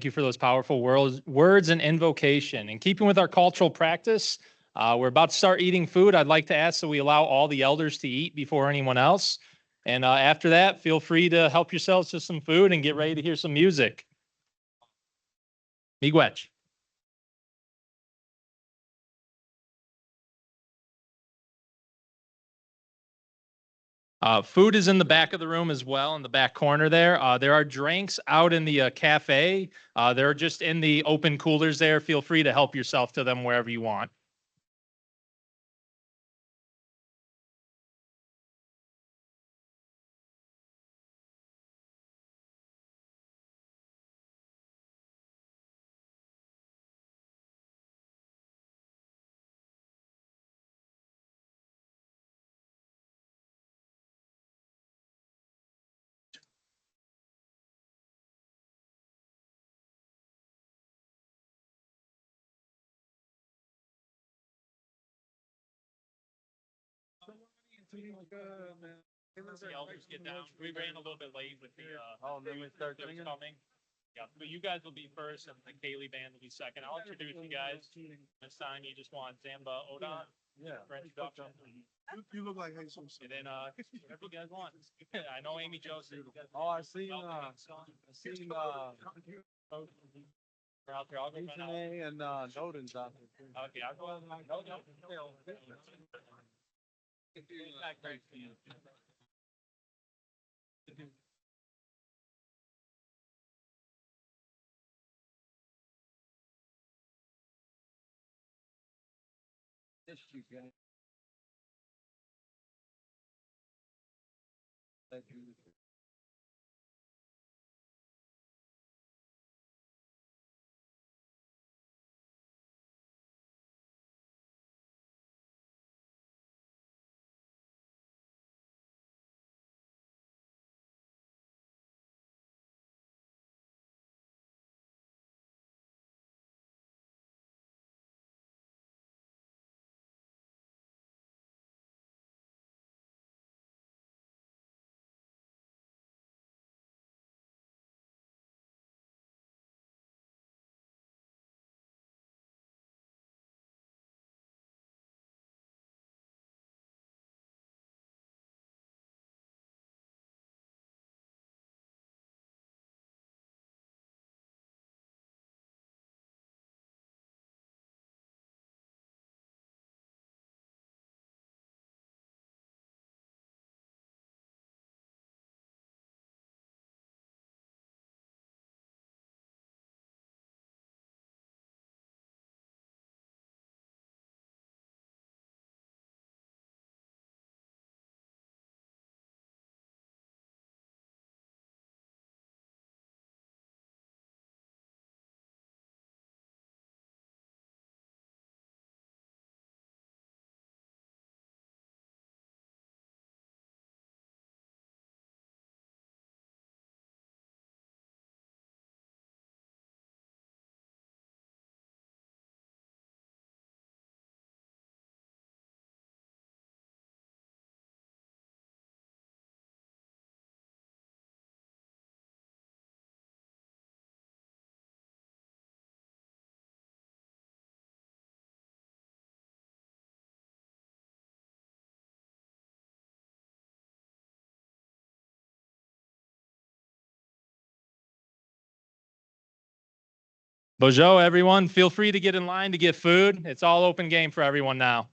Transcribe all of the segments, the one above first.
Thank you for those powerful words and invocation. In keeping with our cultural practice, we're about to start eating food. I'd like to ask that we allow all the elders to eat before anyone else. And after that, feel free to help yourselves to some food and get ready to hear some music. Miigwech. Food is in the back of the room as well, in the back corner there. There are drinks out in the cafe. They're just in the open coolers there. Feel free to help yourself to them wherever you want. The elders get down. We ran a little bit late with the then we start singing? coming. Yeah, but you guys will be first, and the Gaeilge band will be second. I'll introduce you guys. This time, you just want Zamba Oda for introduction. You look like Jesus. And then whatever you guys want. I know Amy Joseph. Oh, I seen We're out there. I'll go run out. and Noden's out there too. Okay, I'll go. Bonjour, everyone. Feel free to get in line to get food. It's all open game for everyone now.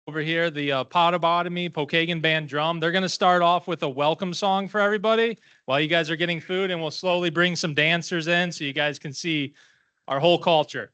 over here, the Potawatomi Pokagon Band drum. They're going to start off with a welcome song for everybody while you guys are getting food, and we'll slowly bring some dancers in so you guys can see our whole culture.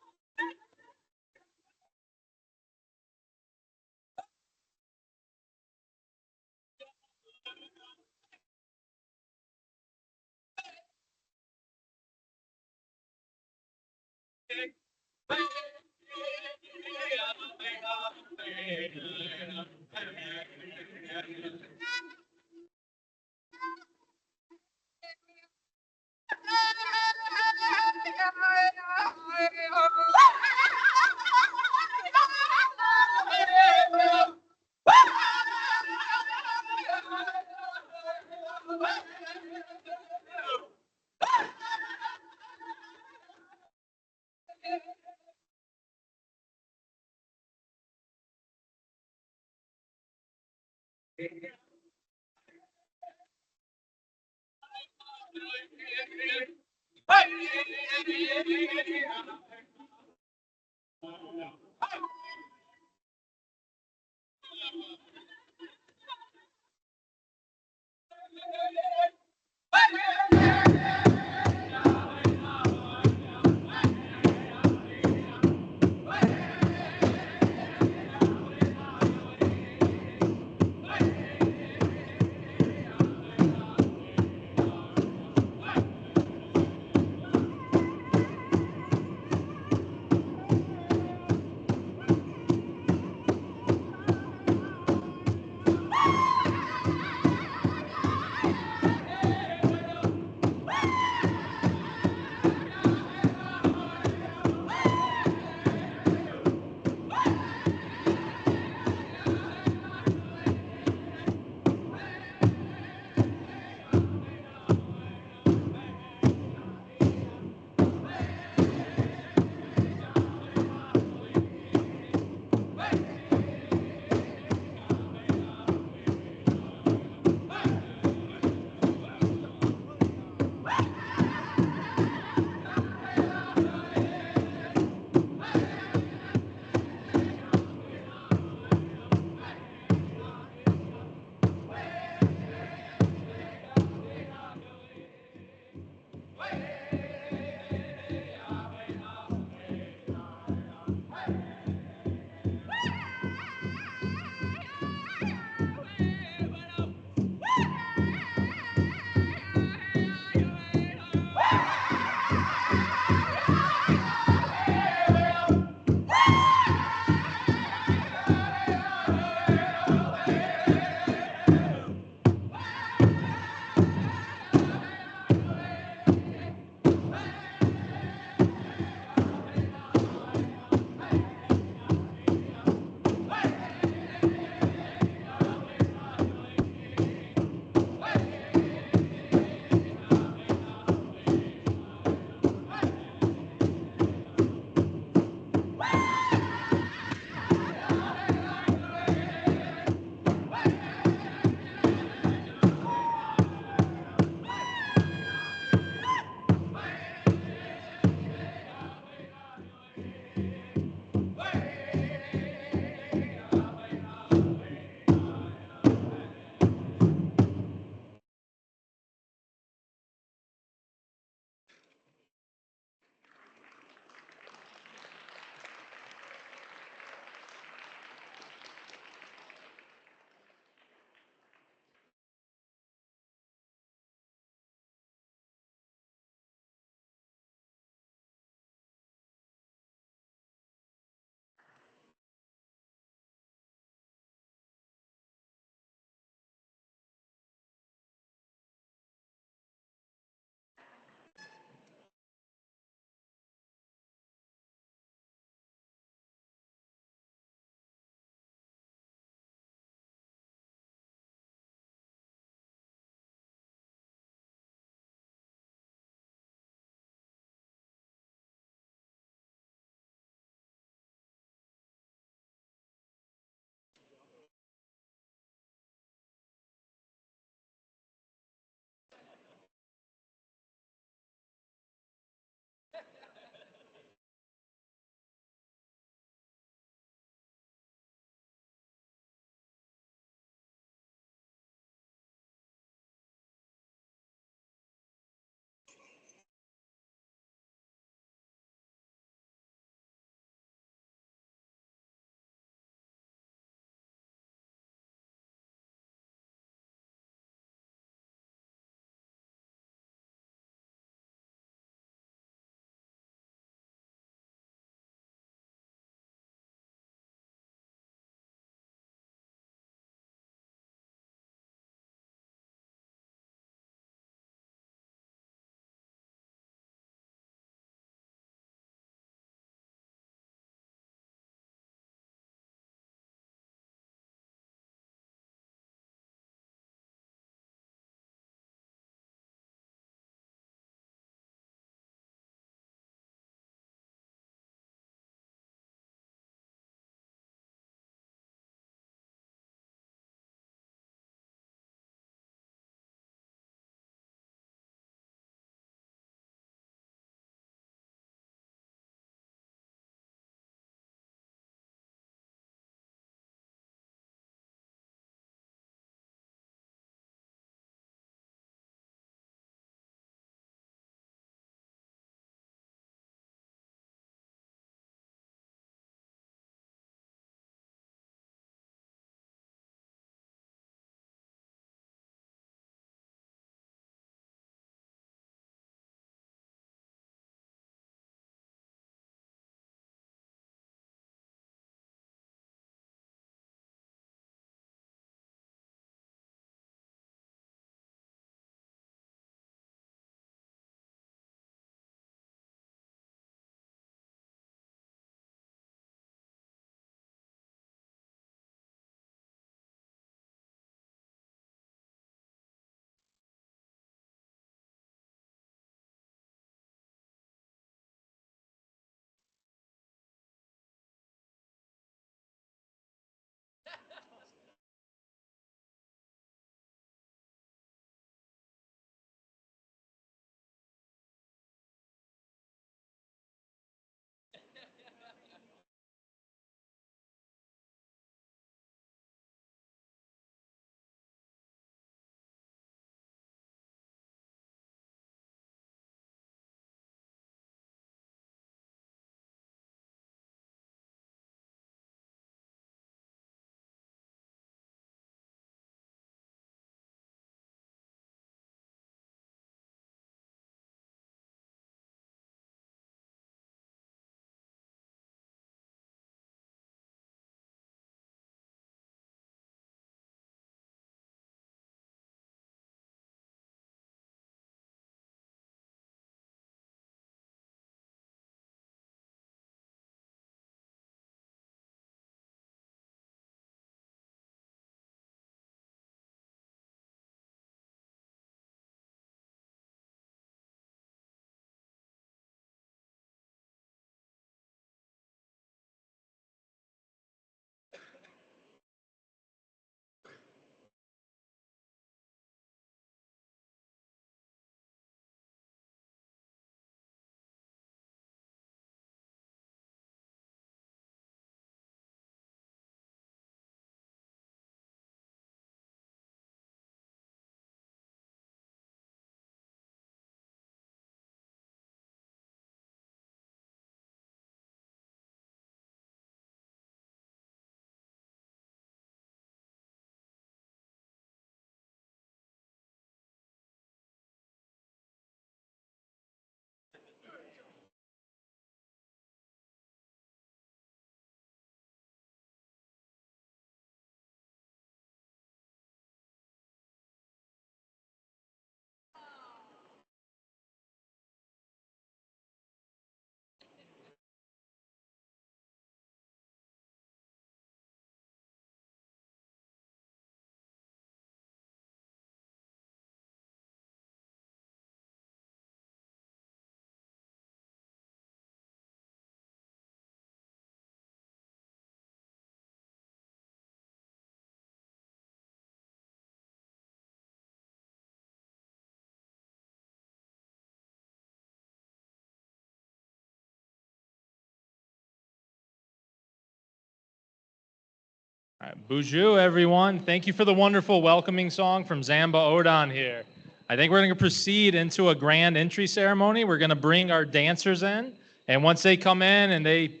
All right, Bonjour, everyone. Thank you for the wonderful welcoming song from Zamba Odon here. I think we're going to proceed into a grand entry ceremony. We're going to bring our dancers in, and once they come in and they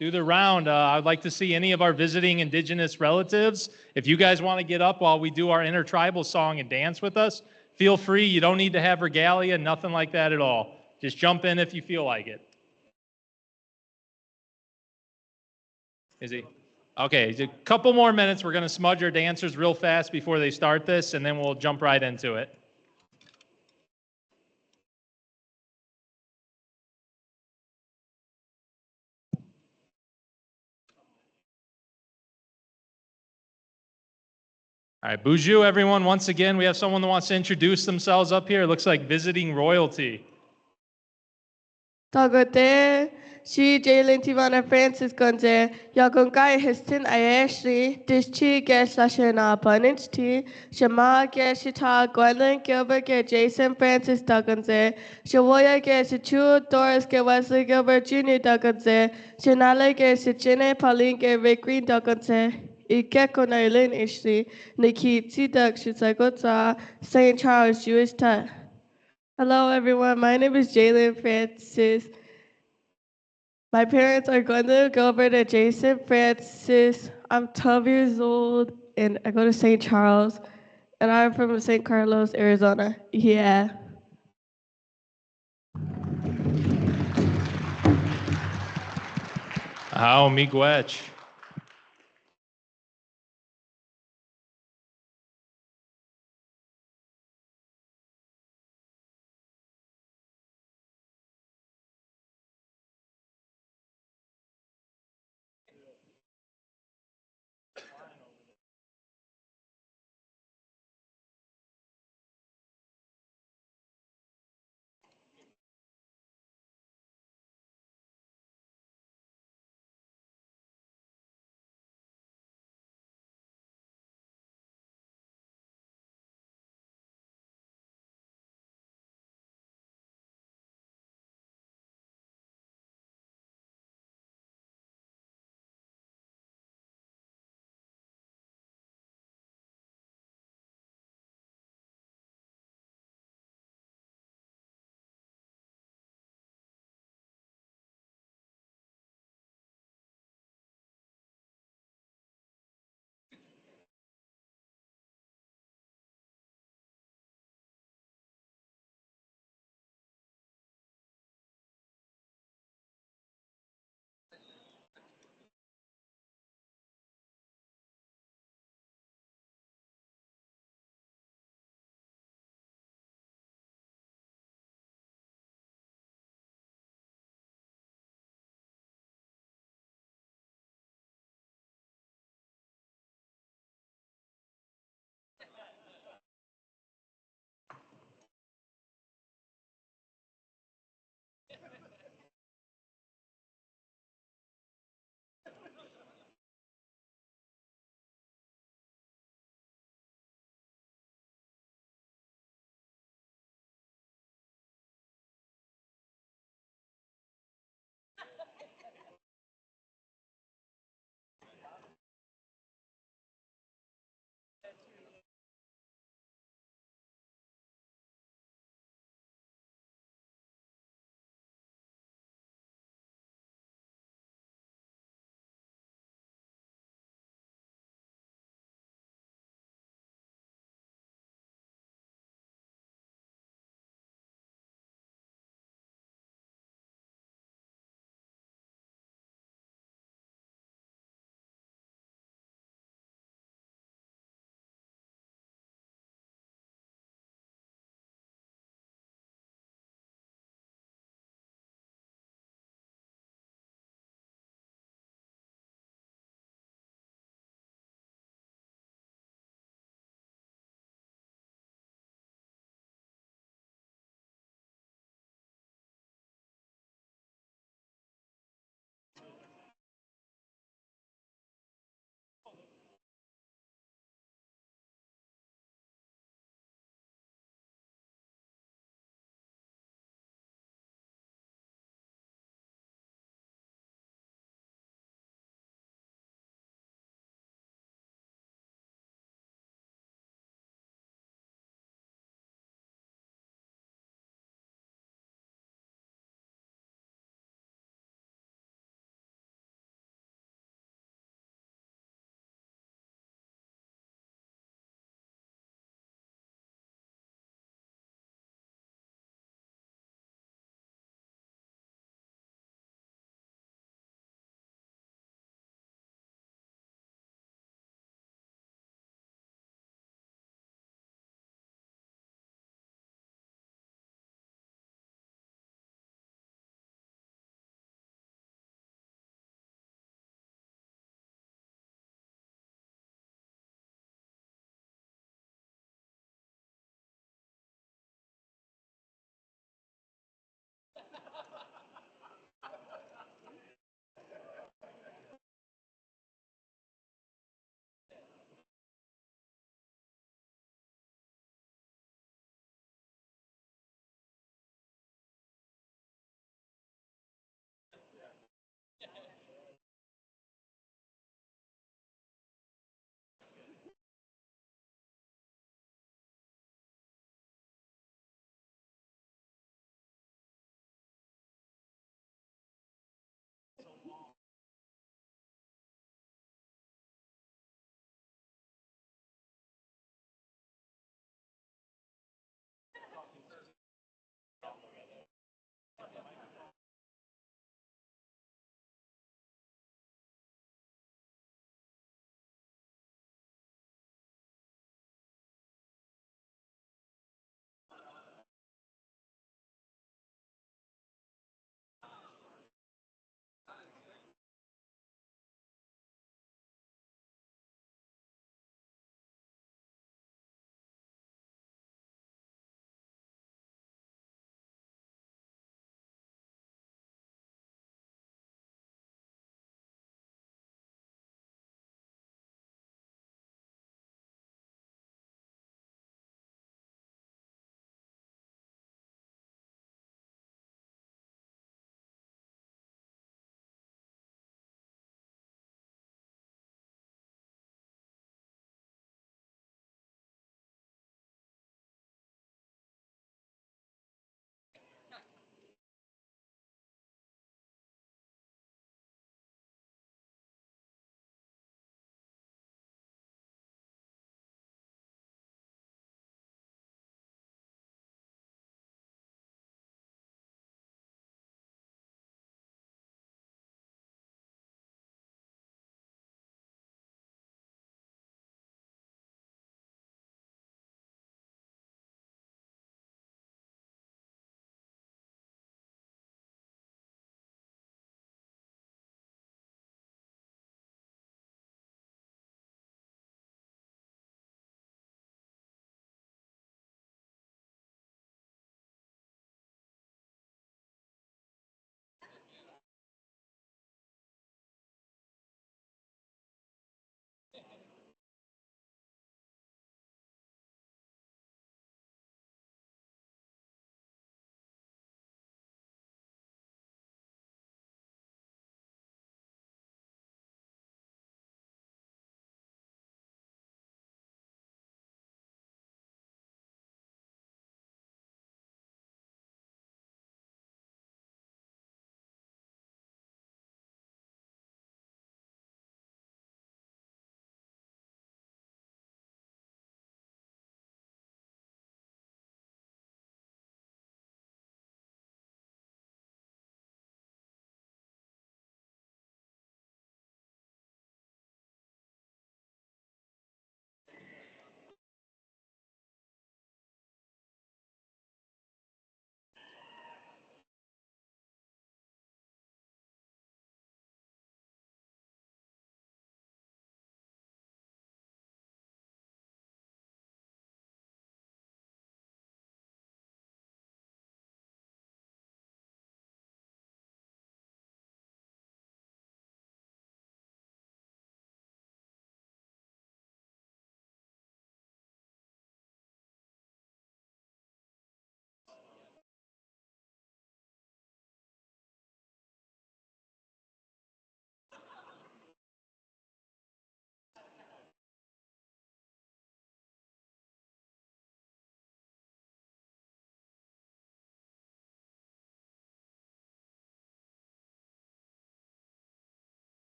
do the round, I'd like to see any of our visiting indigenous relatives. If you guys want to get up while we do our intertribal song and dance with us, feel free. You don't need to have regalia, nothing like that at all. Just jump in if you feel like it. Is he? Okay, a couple more minutes. We're going to smudge our dancers real fast before they start this, and then we'll jump right into it. All right, Bonjour, everyone. Once again, we have someone that wants to introduce themselves up here. It looks like visiting royalty. Tagote, she Jalen Tivana Francis Gonze, Yagungai Histin Ayashri, Dishchi Geslashana Paninchi, Shama Geshita, Gwendolyn Gilbert get Jason Francis Duganze, Shawoya get Shichu, Doris get Wesley Gilbert Jr. Duganze, Shanale get Shichine Pauline get Rick Green Duganze. Ikeko Nailin Ishri, Nikki Tidak Shitsagota, St. Charles Jewish Tut. Hello, everyone. My name is Jalen Francis. My parents are Glenda Gilbert and Jason Francis. I'm 12 years old, and I go to St. Charles, and I'm from St. Carlos, Arizona. Yeah. How miigwech.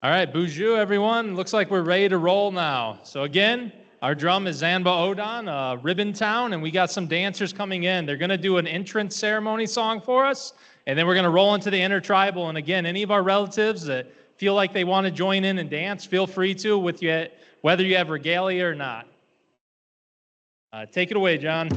All right, bonjour, everyone. Looks like we're ready to roll now. So again, our drum is Zanba Odon, Ribbon Town, and we got some dancers coming in. They're going to do an entrance ceremony song for us, and then we're going to roll into the intertribal. And again, any of our relatives that feel like they want to join in and dance, feel free to, with you, whether you have regalia or not. Take it away, John.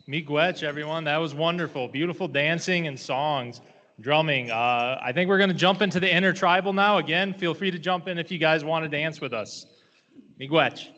Miigwech, everyone. That was wonderful. Beautiful dancing and songs, drumming. I think we're going to jump into the intertribal now. Again, feel free to jump in if you guys want to dance with us. Miigwech.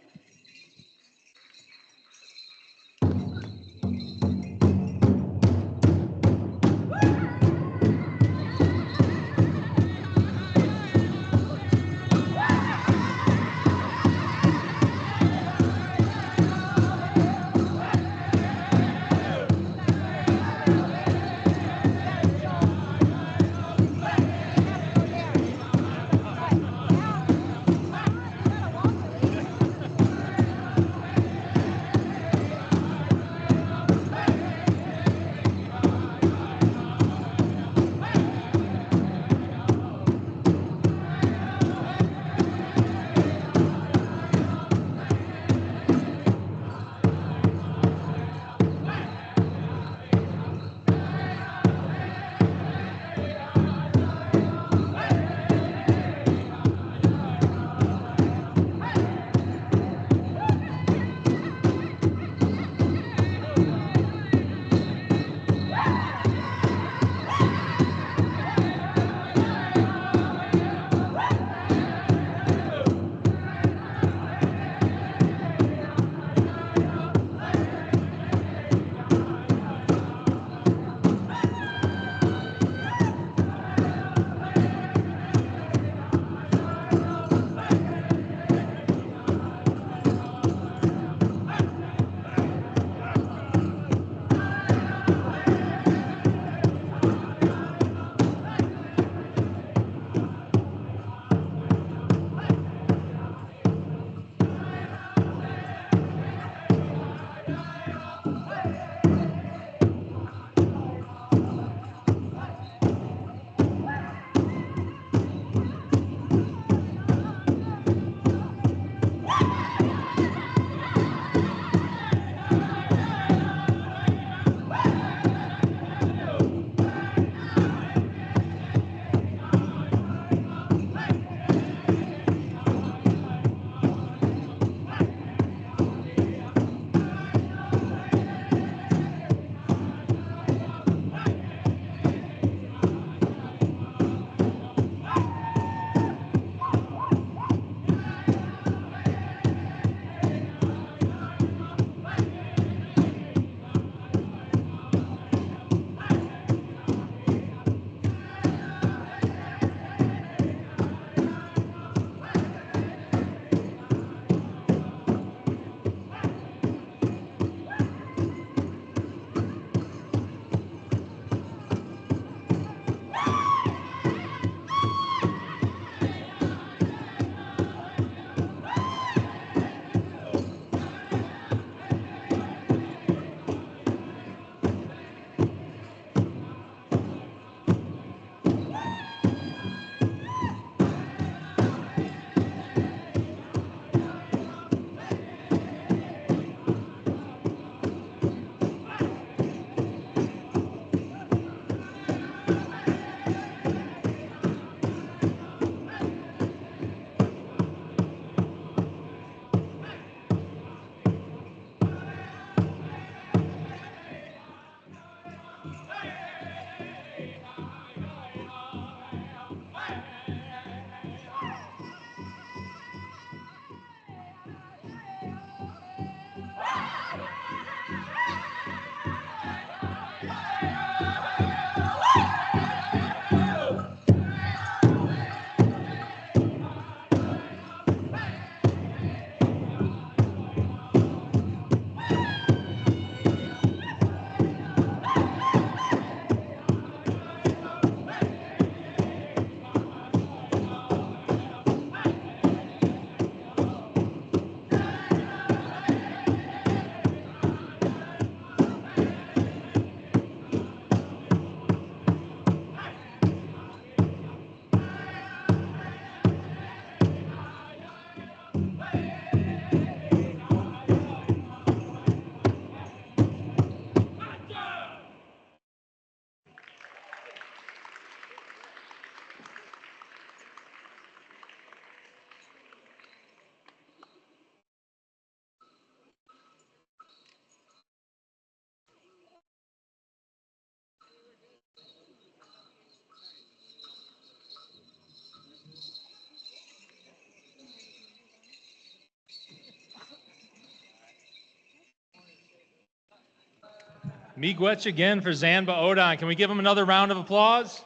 Miigwech again for Zanba Odon. Can we give him another round of applause?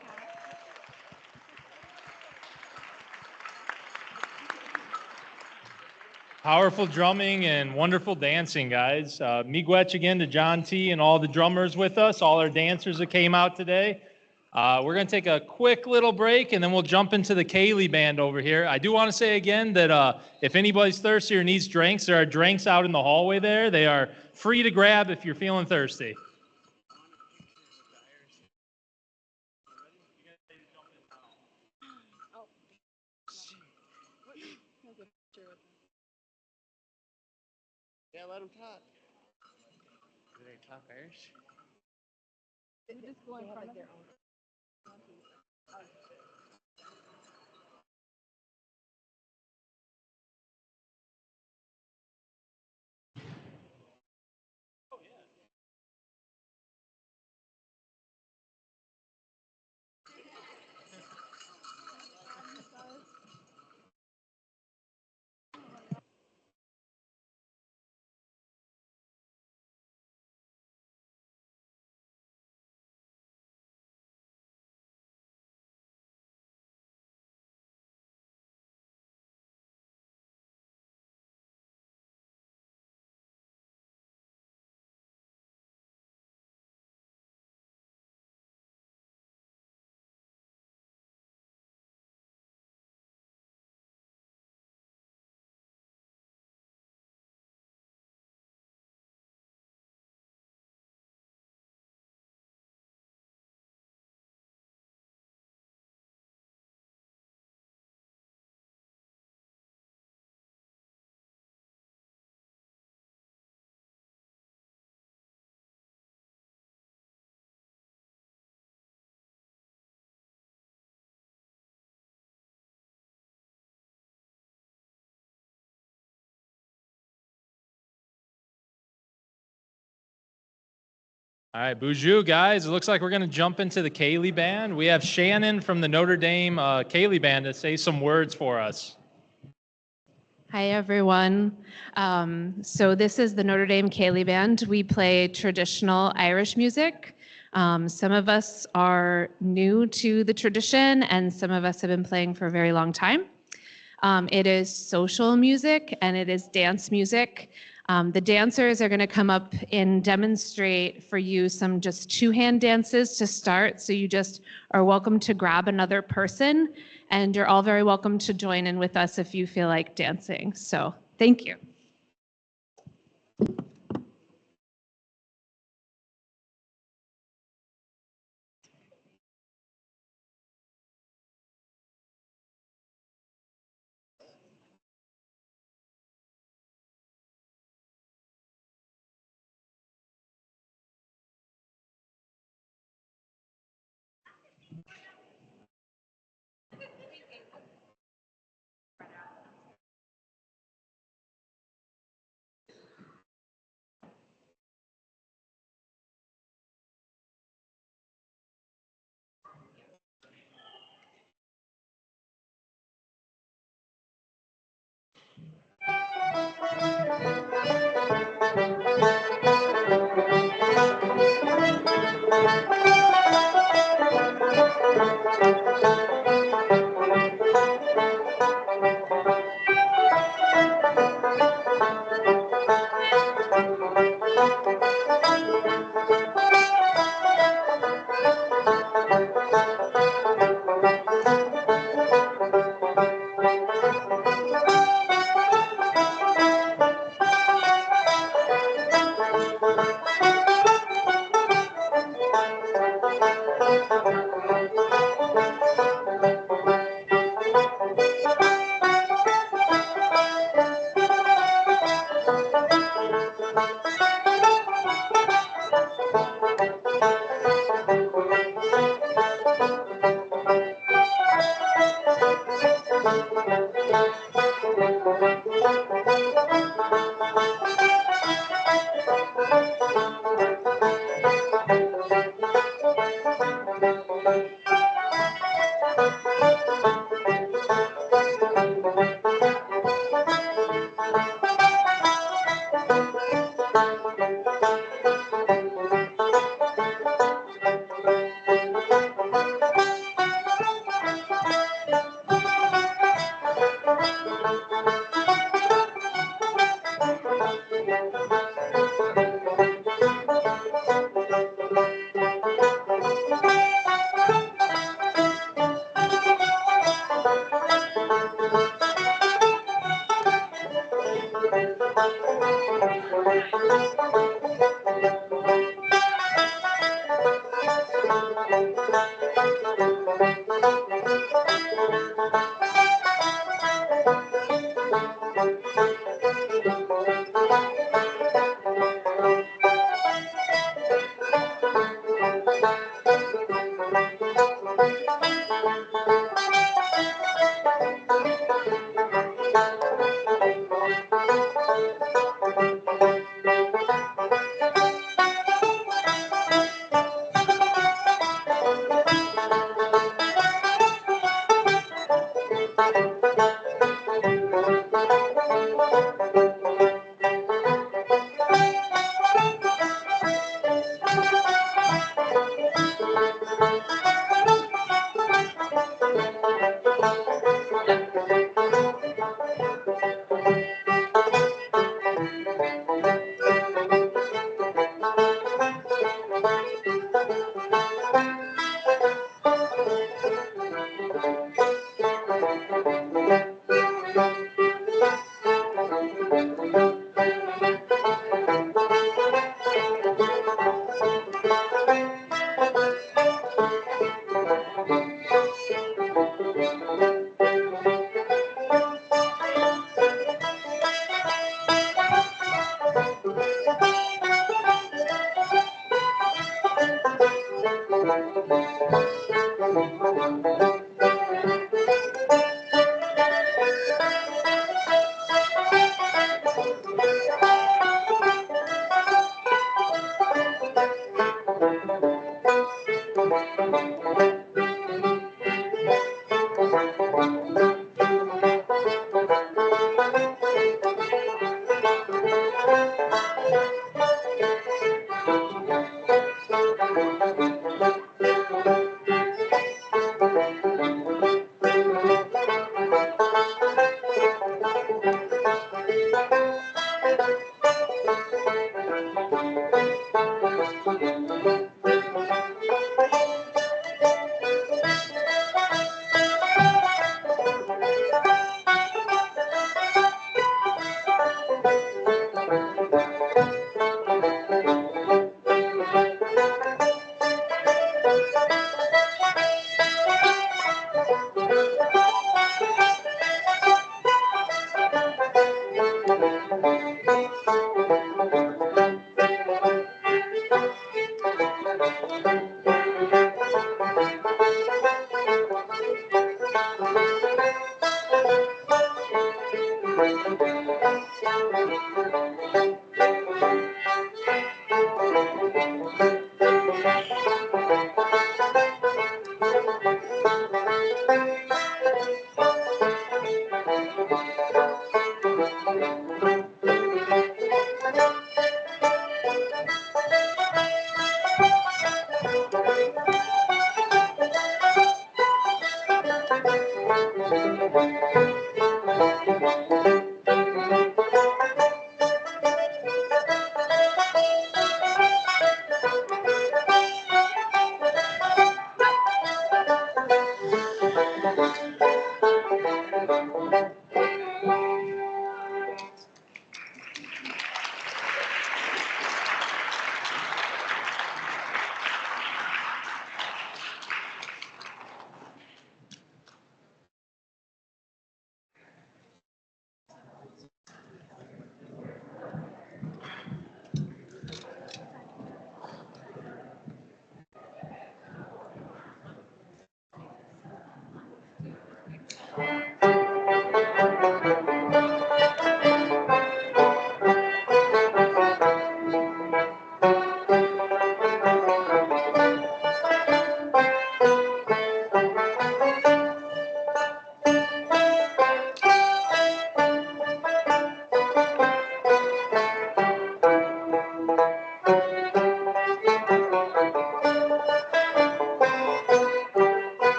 Powerful drumming and wonderful dancing, guys. Miigwech again to John T. and all the drummers with us, all our dancers that came out today. We're going to take a quick little break, and then we'll jump into the Gaeilge band over here. I do want to say again that if anybody's thirsty or needs drinks, there are drinks out in the hallway there. They are free to grab if you're feeling thirsty. Yeah, let him talk. Do they talk Irish? All right, bonjour, guys. It looks like we're going to jump into the Gaeilge band. We have Shannon from the Notre Dame Gaeilge band to say some words for us. Hi, everyone. So this is the Notre Dame Gaeilge Band. We play traditional Irish music. Some of us are new to the tradition, and some of us have been playing for a very long time. It is social music, and it is dance music. The dancers are going to come up and demonstrate for you some just two-hand dances to start. So you just are welcome to grab another person, and you're all very welcome to join in with us if you feel like dancing. So thank you.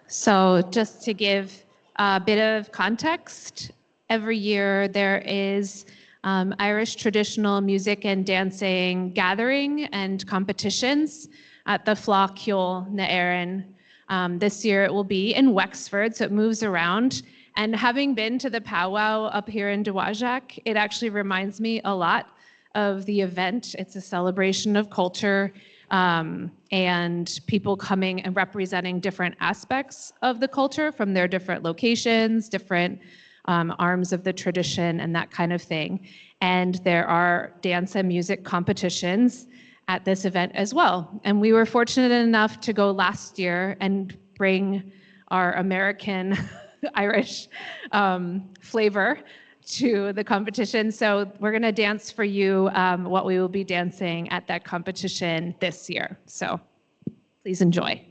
So just to give a bit of context, every year there is Irish traditional music and dancing gathering and competitions at the Flaughciúil na Éireann. This year it will be in Wexford, so it moves around. And having been to the powwow up here in Dowagiac, it actually reminds me a lot of the event. It's a celebration of culture and people coming and representing different aspects of the culture from their different locations, different arms of the tradition and that kind of thing. And there are dance and music competitions at this event as well. And we were fortunate enough to go last year and bring our American Irish flavor to the competition. So we're going to dance for you what we will be dancing at that competition this year. So please enjoy.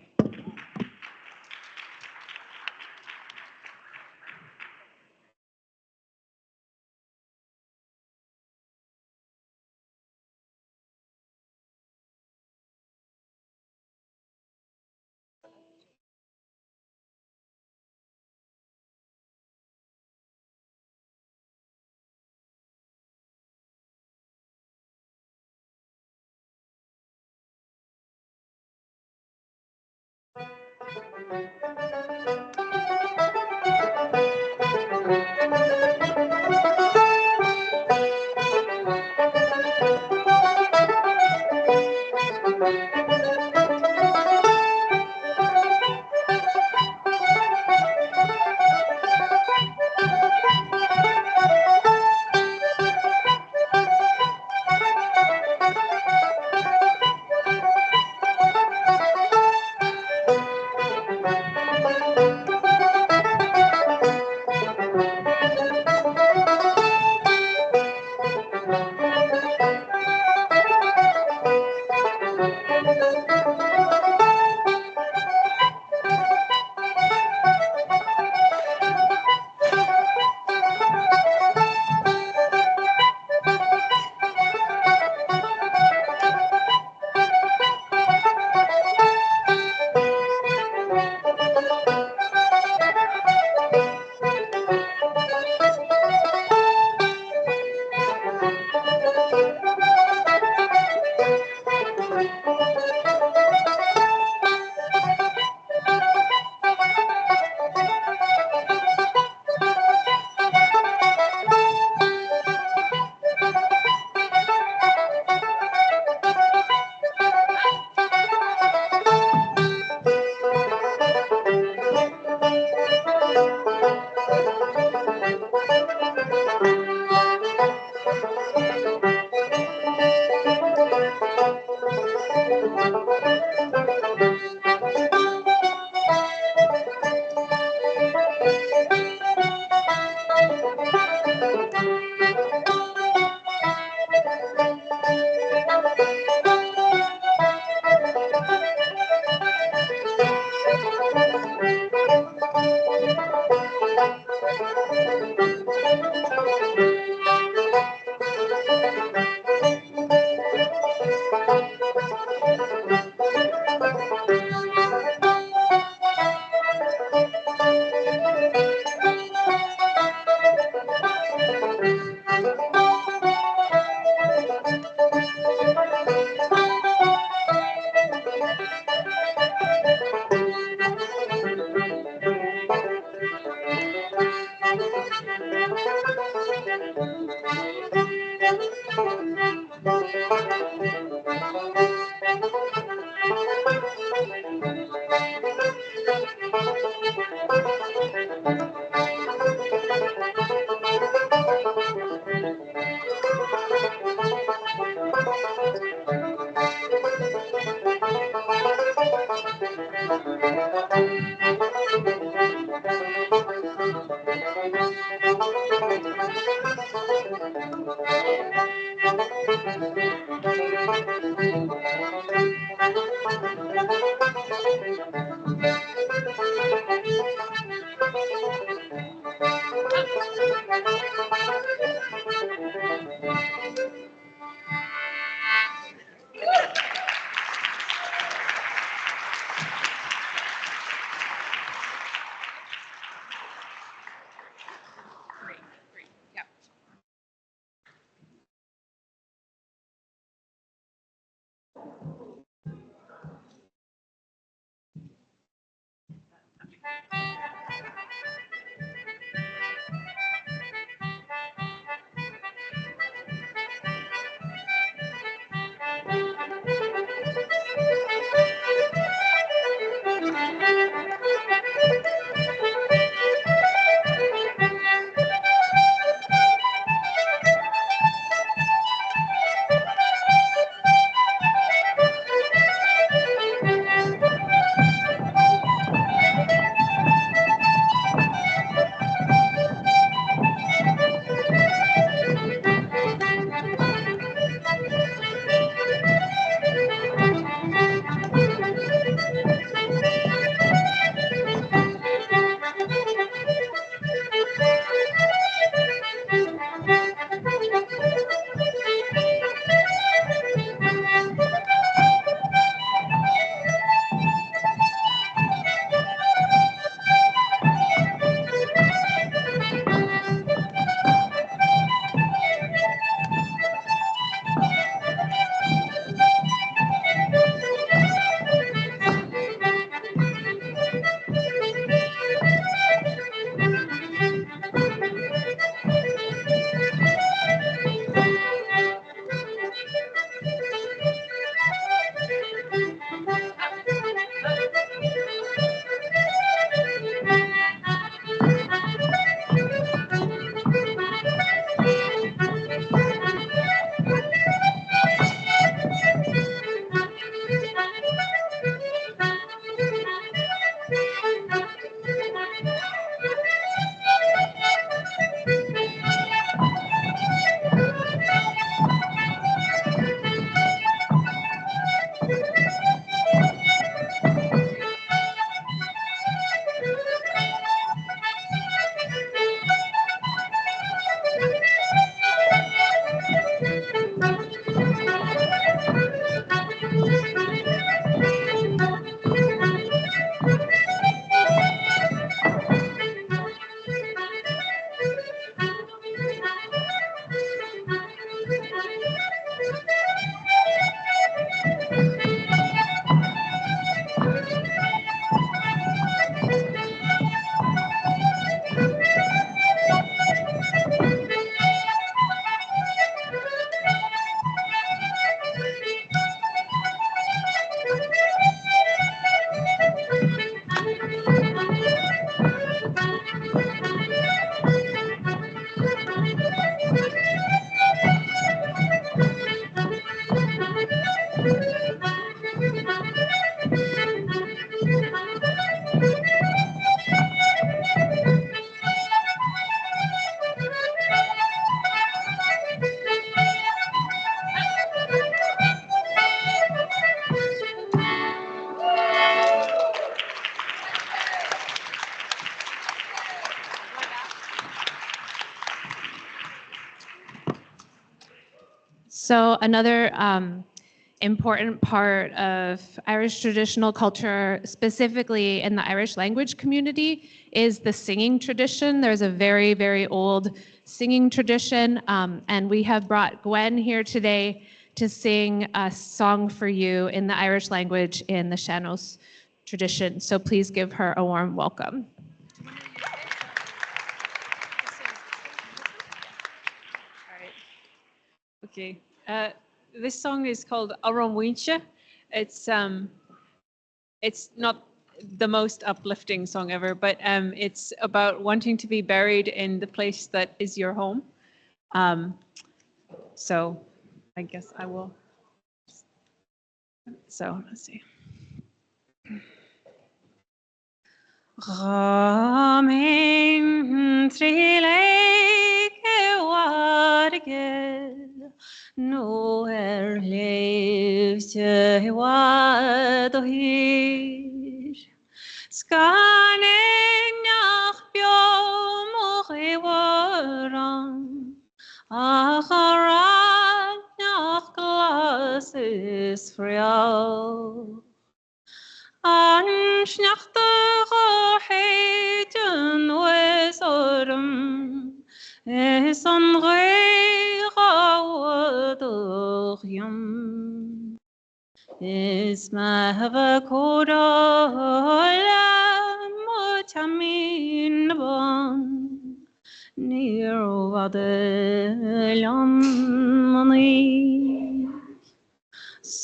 So another important part of Irish traditional culture, specifically in the Irish language community, is the singing tradition. There's a very, very old singing tradition, and we have brought Gwen here today to sing a song for you in the Irish language in the Seanos tradition. So please give her a warm welcome. Okay, this song is called Aron Winche. It's not the most uplifting song ever, but it's about wanting to be buried in the place that is your home. So I guess I will. So let's see. Ramin trileke wargel no levje wadohir skanen nach biom waran acharan nach glas is frial Ansnachtige heiden wesorum is onregaudorium is mahve kodola mutamin bon near wadelamni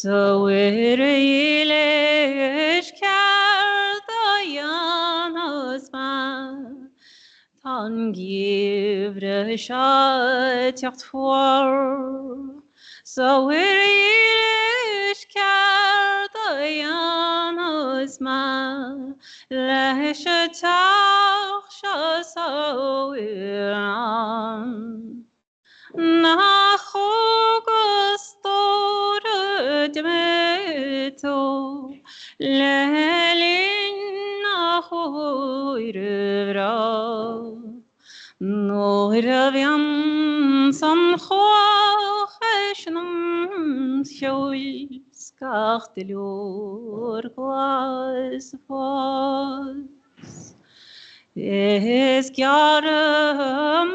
so ilish kardayanos ma tan givre shat for so ilish kardayanos ma leshatach so Dmeto lelin hoirvra noiravian san khocheshnum sjol skachtelor glas fos es gyare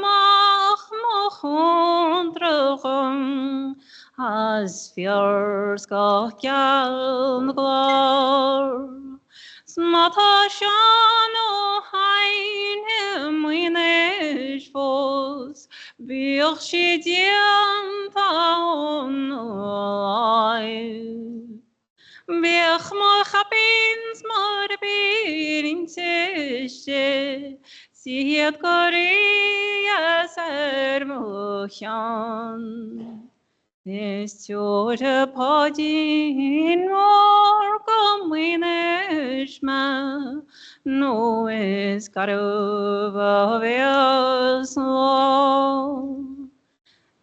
mach mochondrogum as fjörds gakjalm glor smatashan o heinem winesh fos birchidian taon Bech mo chapins mor birin tishe siet korea ser mochan Is your podin mor comwineshma no is garova veslo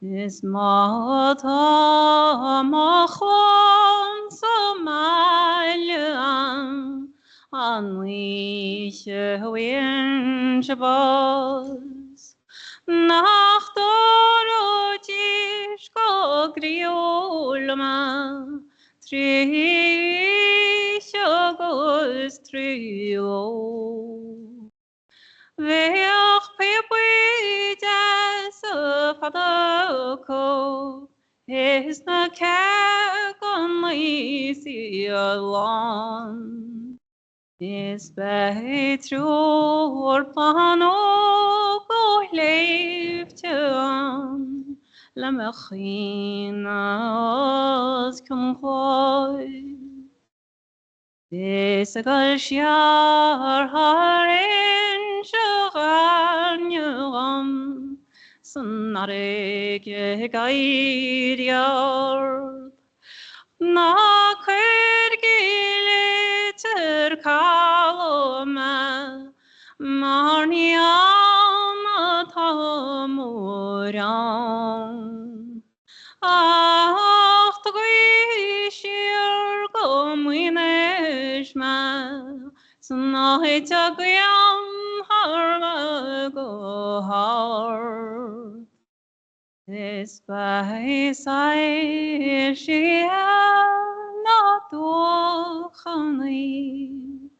is mata machon somalian anliche win shabos Nacht dorotisch griolma trichogos trio Vech pepuides fadoko is na kagon lisialon Is betror pano go leiftean Lamachina's kumquoy Is a galshiar harin shaganyaram Sanarek gairiar Na kergiliter kaloma Marniama tamuran Ach, the gwishir gomwineshma Tonight a gwiam harma go har This by side she not only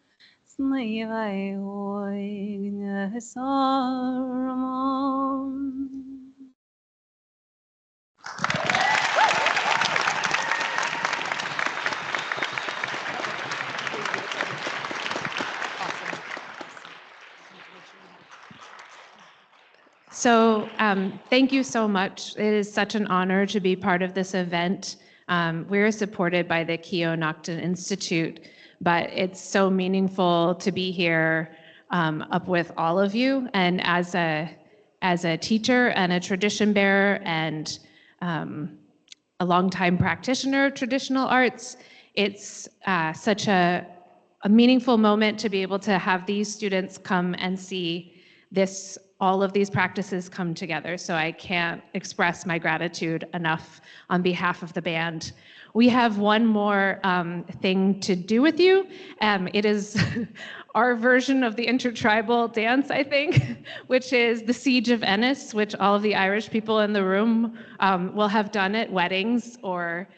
snai oi sarmon. So thank you so much. It is such an honor to be part of this event. We're supported by the Keonocton Institute, but it's so meaningful to be here up with all of you. And as a teacher and a tradition bearer and a longtime practitioner of traditional arts, it's such a meaningful moment to be able to have these students come and see all of these practices come together. So I can't express my gratitude enough on behalf of the band. We have one more thing to do with you. It is our version of the intertribal dance, I think, which is the Siege of Ennis, which all of the Irish people in the room will have done at weddings or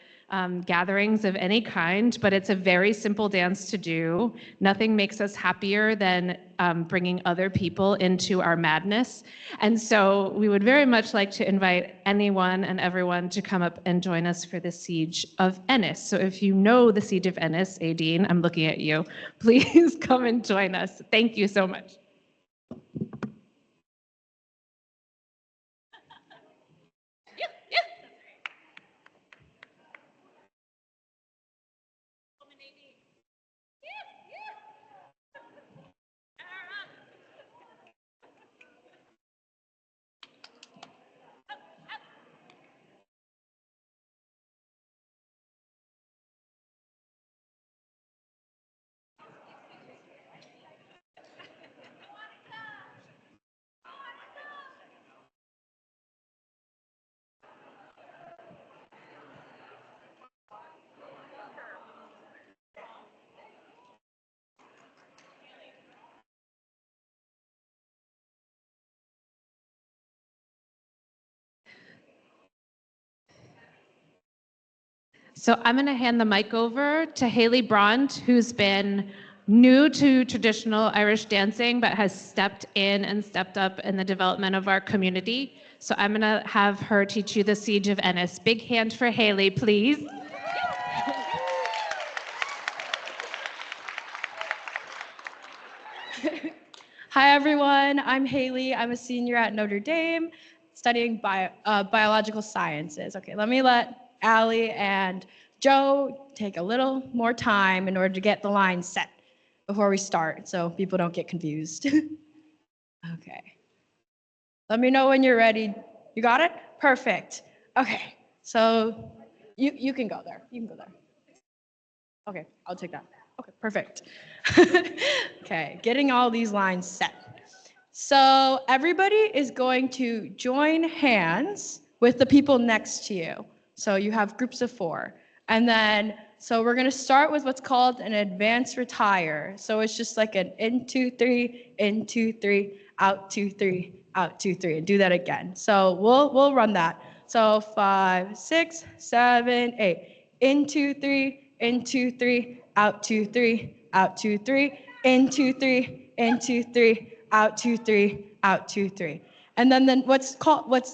gatherings of any kind, but it's a very simple dance to do. Nothing makes us happier than bringing other people into our madness. And so we would very much like to invite anyone and everyone to come up and join us for the Siege of Ennis. So if you know the Siege of Ennis, Aideen, I'm looking at you, please come and join us. Thank you so much. So I'm going to hand the mic over to Haley Brond, who's been new to traditional Irish dancing, but has stepped in and stepped up in the development of our community. So I'm going to have her teach you the Siege of Ennis. Big hand for Haley, please. Hi, everyone. I'm Haley. I'm a senior at Notre Dame studying biological sciences. Okay, let me let Allie and Joe take a little more time in order to get the line set before we start so people don't get confused. Okay. Let me know when you're ready. You got it? Perfect. Okay, so you can go there. You can go there. Okay, I'll take that. Okay, perfect. Okay, getting all these lines set. So everybody is going to join hands with the people next to you. So you have groups of 4. And then, so we're gonna start with what's called an advanced retire. So it's just like an in, 2, 3, in, 2, 3, out, 2, 3, out, 2, 3, and do that again. So we'll run that. So 5, 6, 7, 8. In, 2, 3, in, 2, 3, out, 2, 3, out, 2, 3, in, 2, 3, in, 2, 3, out, 2, 3, out, 2, 3. And then what's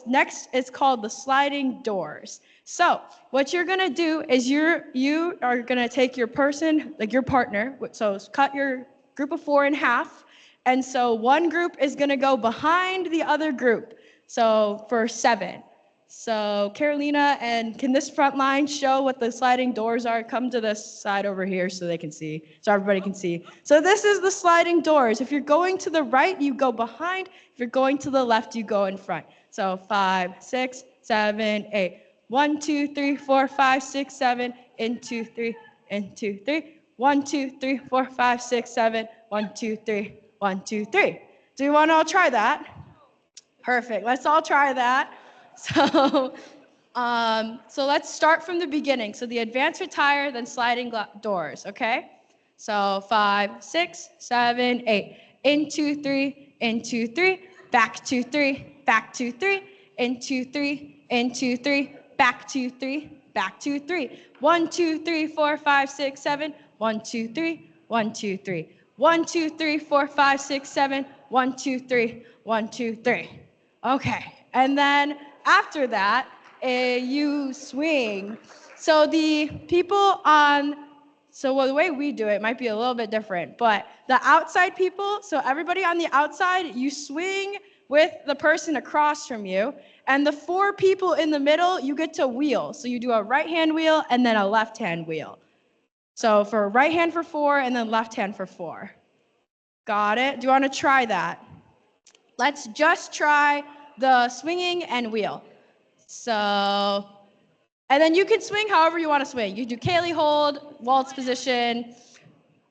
next is called the sliding doors. So what you're gonna do is you are gonna take your person, like your partner, so cut your group of 4 in half. And so one group is gonna go behind the other group. So for 7. So Carolina, and can this front line show what the sliding doors are? Come to this side over here so they can see, so everybody can see. So this is the sliding doors. If you're going to the right, you go behind. If you're going to the left, you go in front. So 5, 6, 7, 8. 1, 2, 3, 4, 5, 6, 7, in, 2, 3, in, 2, 3. 1, 2, 3, 4, 5, 6, 7, 1, 2, 3, 1, 2, 3. Do you want to all try that? Perfect. Let's all try that. So let's start from the beginning. So the advanced retire, then sliding doors, okay? So 5, 6, 7, 8. In, 2, 3, in, 2, 3, back 2, 3, back 2, 3, in, 2, 3, into 3, back to 3, back to 3. 1, 2, 3, 4, 5, 6, 7. 1, 2, 3, 1, 2, 3. 1, 2, 3, 4, 5, 6, 7. 1, 2, 3, 1, 2, 3. Okay, and then after that, you swing. So the people on, the way we do it might be a little bit different, but the outside people, so everybody on the outside, you swing with the person across from you, and the 4 people in the middle, you get to wheel. So you do a right hand wheel and then a left hand wheel. So for right hand for 4 and then left hand for 4. Got it? Do you want to try that? Let's just try the swinging and wheel. So, and then you can swing however you want to swing. You do Gaeilge hold, waltz position,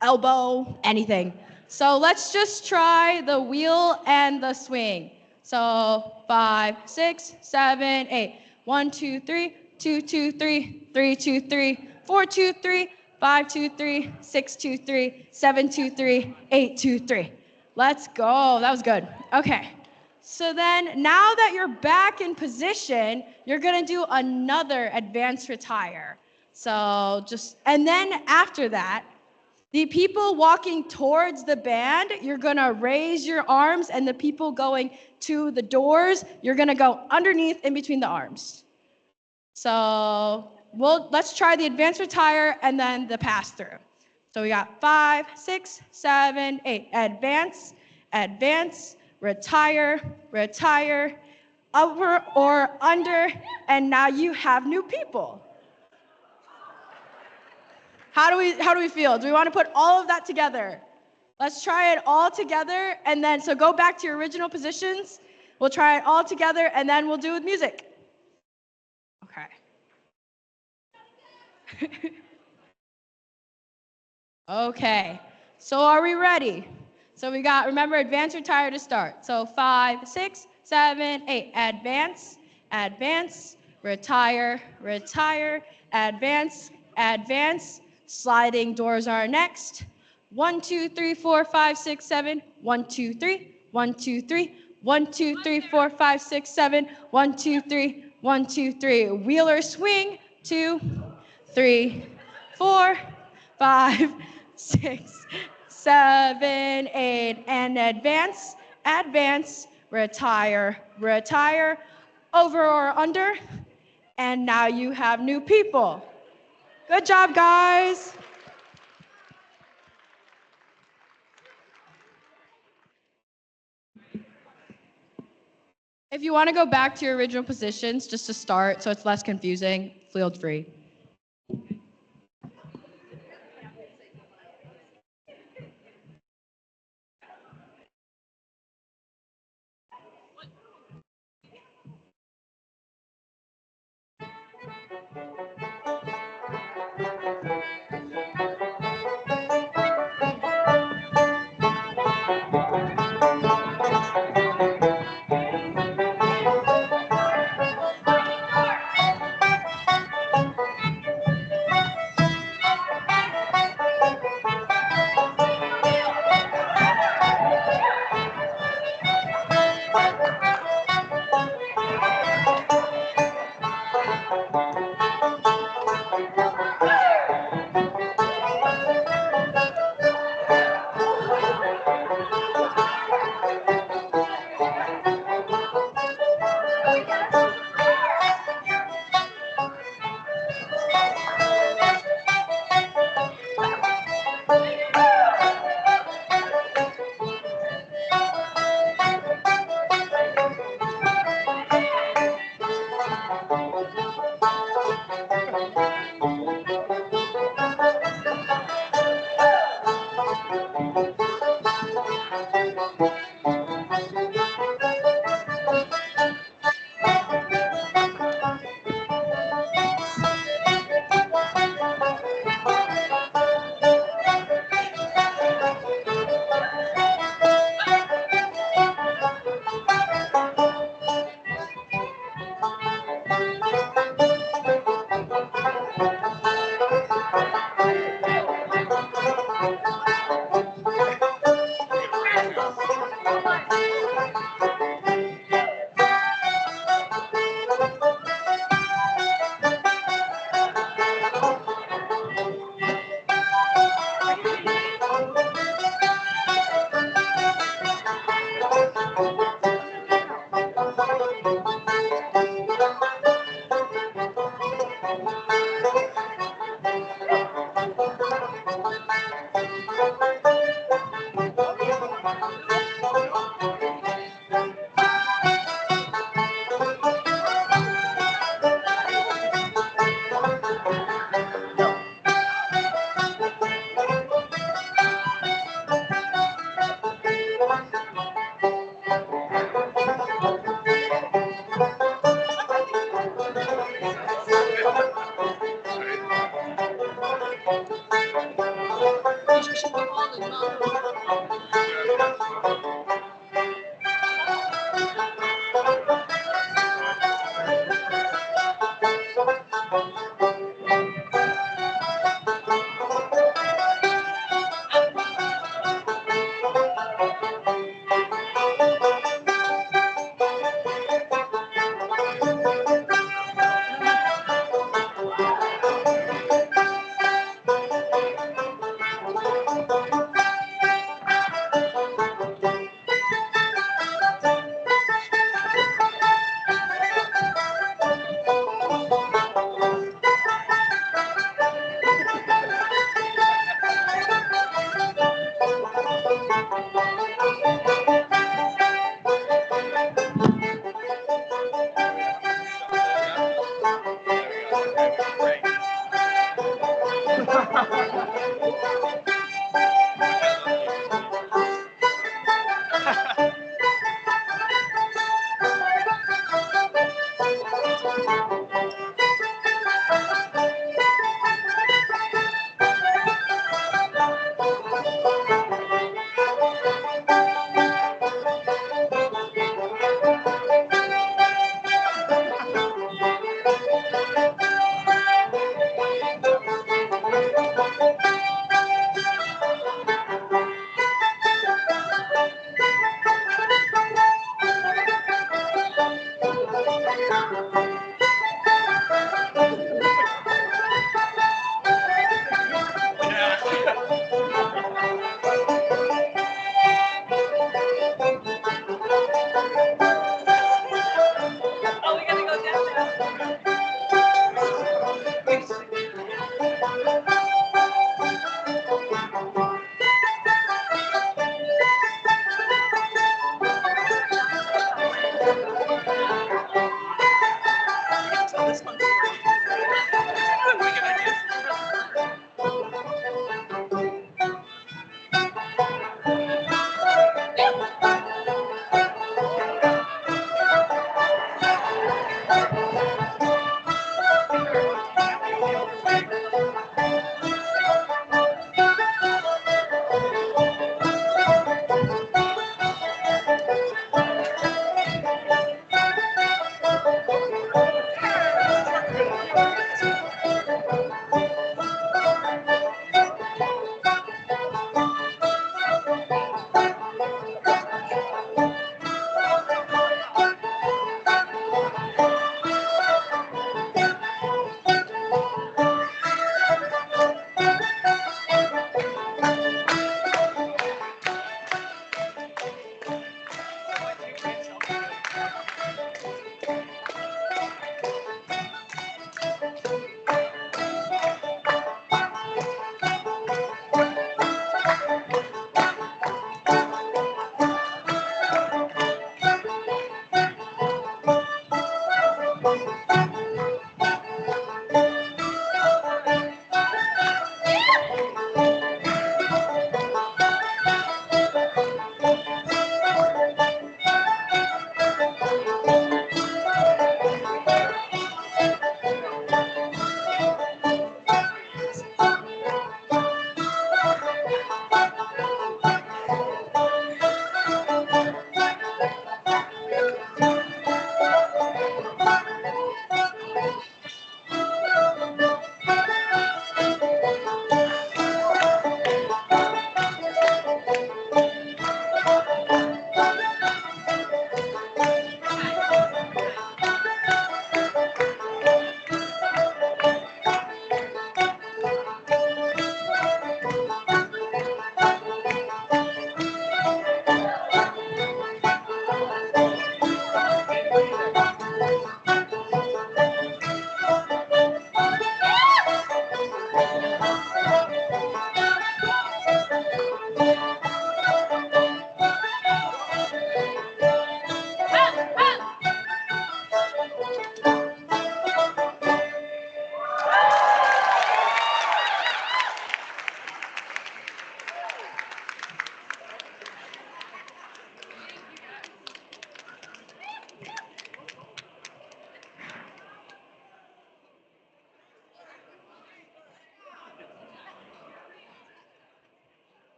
elbow, anything. So let's just try the wheel and the swing. So 5, 6, 7, 8. 1, 2, 3, 2, 2, 3, 3, 2, 3, 4, 2, 3, 5, 2, 3, 6, 2, 3, 7, 2, 3, 8, 2, 3. Let's go. That was good. Okay. So then now that you're back in position, you're going to do another advanced retire. So and then after that, the people walking towards the band, you're going to raise your arms, and the people going to the doors, you're going to go underneath in between the arms. So let's try the advanced retire and then the pass through. So we got 5, 6, 7, 8. Advance, advance, retire, retire, over or under, and now you have new people. How do we feel? Do we want to put all of that together? Let's try it all together, and then so go back to your original positions. We'll try it all together, and then we'll do it with music. Okay. Okay. So are we ready? So we got, remember, advance, retire to start. So 5, 6, 7, 8. Advance, advance, retire, retire, advance, advance. Sliding doors are next. 1, 2, 3, 4, 5, 6, 7. 1, 2, 3. 1, 2, 3. 1, 2, 3, 4, 5, 6, 7. 1, 2, 3. 1, 2, 3. Wheeler swing. 2, 3, 4, 5, 6, 7, 8. And advance, advance, retire, retire, over or under. And now you have new people. Good job, guys. If you want to go back to your original positions just to start so it's less confusing, feel free.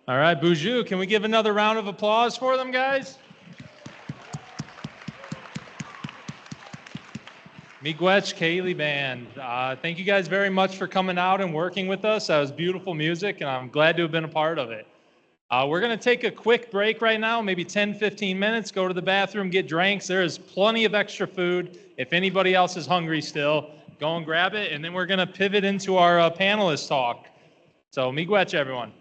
All right, Boujou, can we give another round of applause for them, guys? Miigwech Gaeilge Band. Thank you guys very much for coming out and working with us. That was beautiful music, and I'm glad to have been a part of it. We're going to take a quick break right now, maybe 10, 15 minutes, go to the bathroom, get drinks. There is plenty of extra food. If anybody else is hungry still, go and grab it, and then we're going to pivot into our panelist talk. So, miigwech, everyone.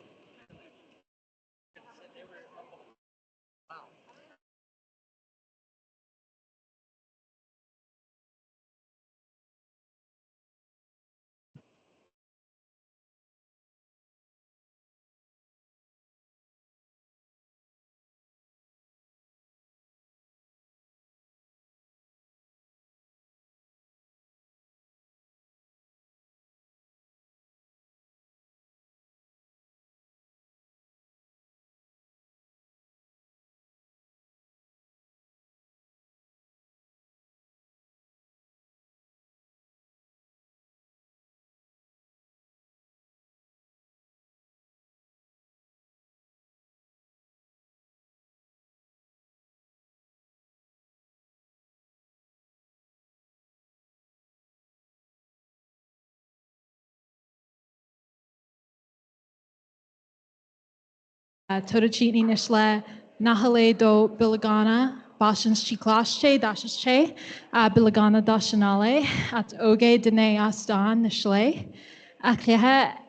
Todachini Nishle, Nahale do Bilagana, Bashans Chiklasche, Dashasche, Bilagana Dashanale, at Oge Dene Astan Nishle.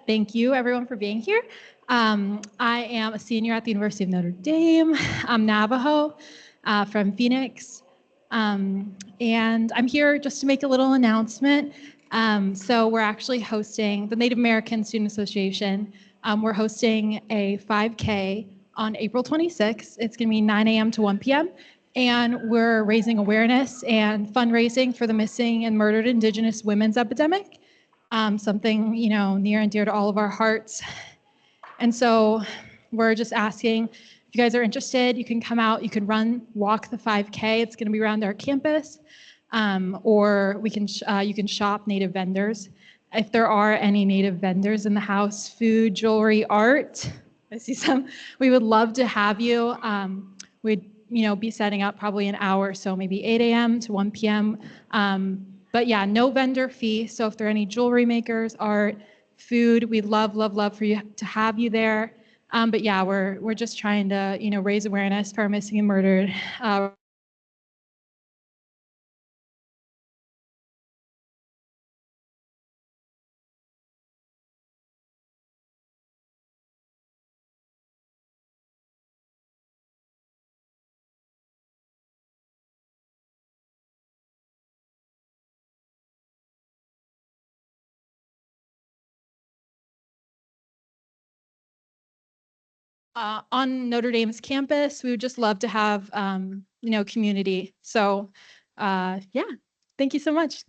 Thank you everyone for being here. I am a senior at the University of Notre Dame. I'm Navajo from Phoenix. And I'm here just to make a little announcement. So we're actually hosting the Native American Student Association. We're hosting a 5K on April 26th. It's going to be 9 a.m. to 1 p.m. And we're raising awareness and fundraising for the missing and murdered Indigenous women's epidemic, something near and dear to all of our hearts. And so we're just asking if you guys are interested, you can come out, you can walk the 5K. It's going to be around our campus, or you can shop Native vendors. If there are any Native vendors in the house, food, jewelry, art, I see some, we would love to have you. We'd be setting up probably an hour, so maybe 8 a.m. to 1 p.m. But yeah, no vendor fee. So if there are any jewelry makers, art, food, we'd love for you to have you there. But yeah, we're just trying to raise awareness for our missing and murdered. On Notre Dame's campus, we would just love to have community. So yeah, thank you so much.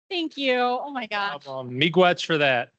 Thank you. Oh my gosh. Miigwech for that.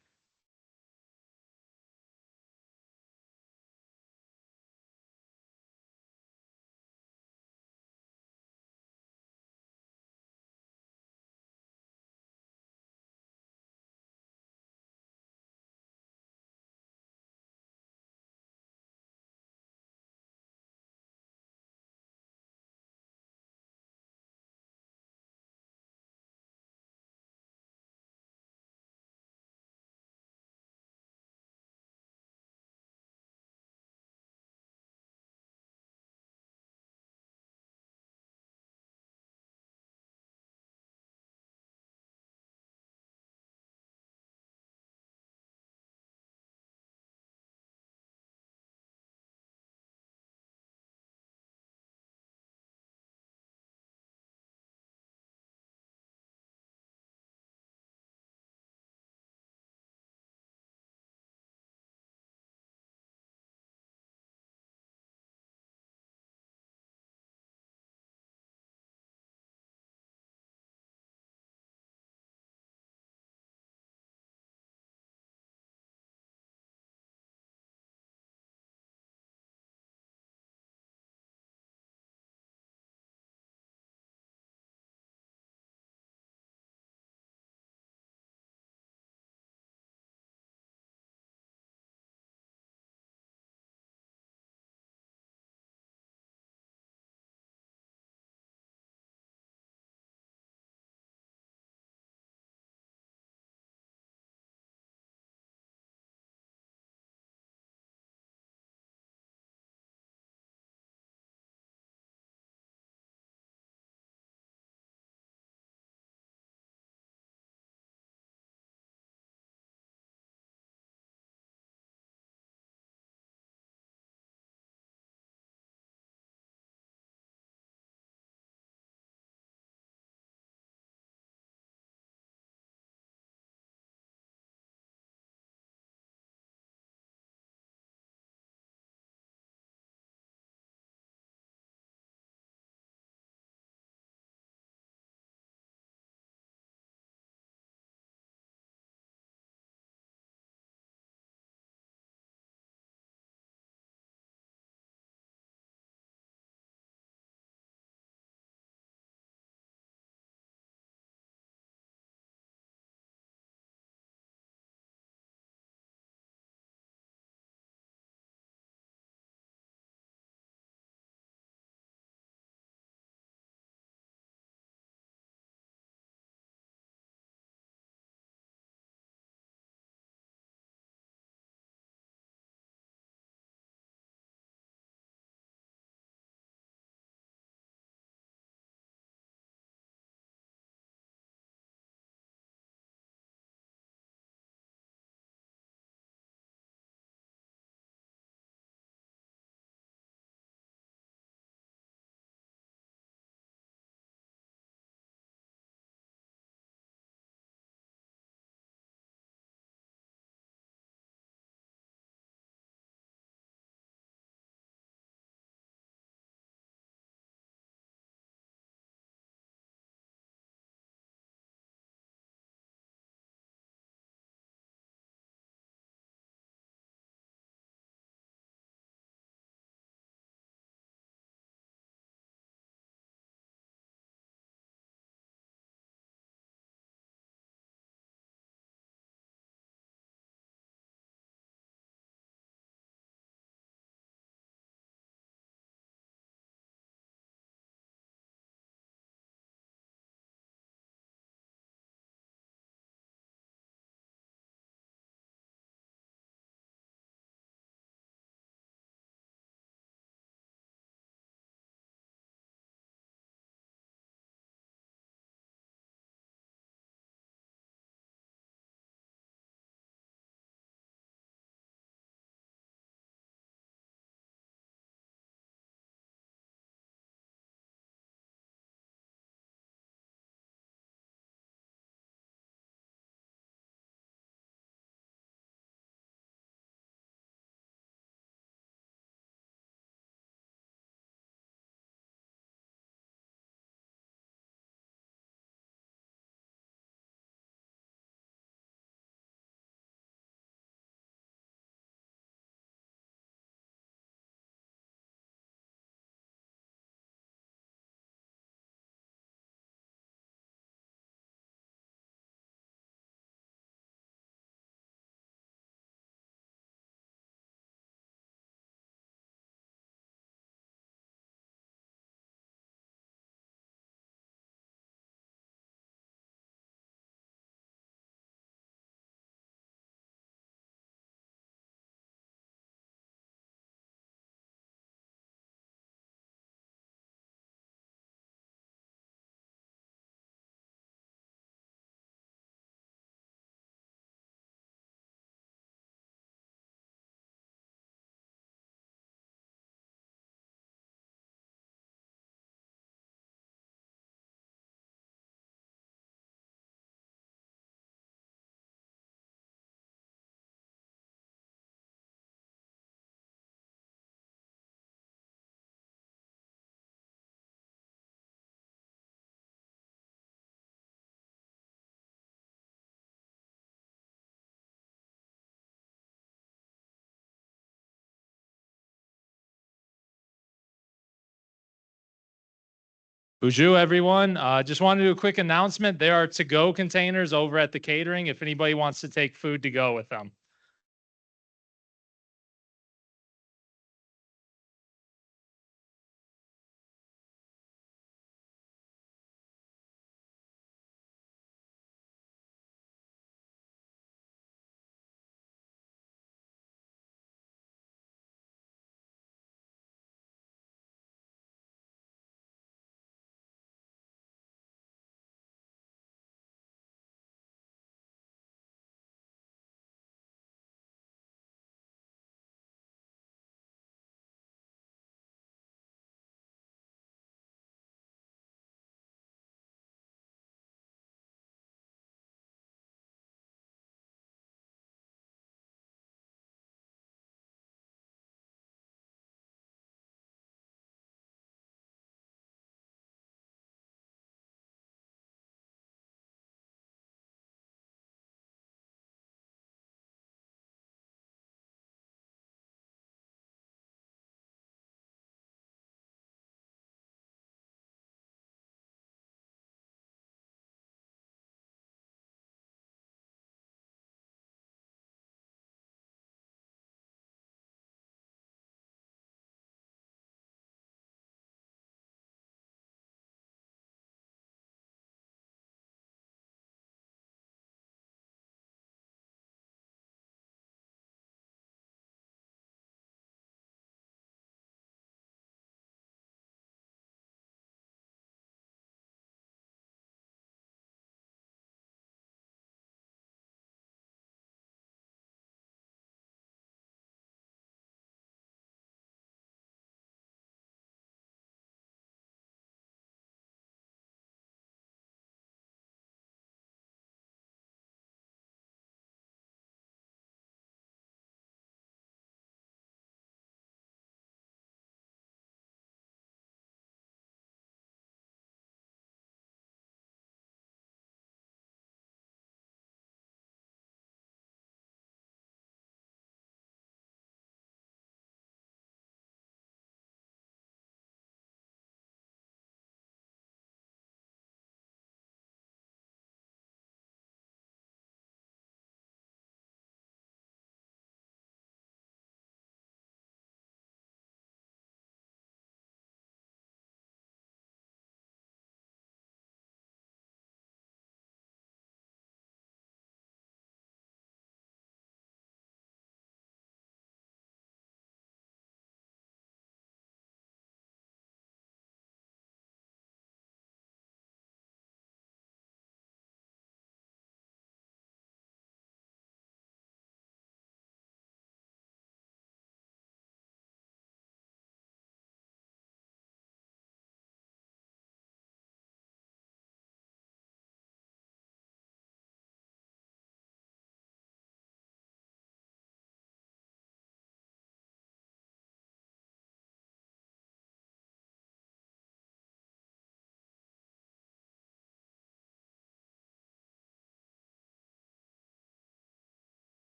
Bonjour, everyone. Just wanted to do a quick announcement. There are to-go containers over at the catering if anybody wants to take food to go with them.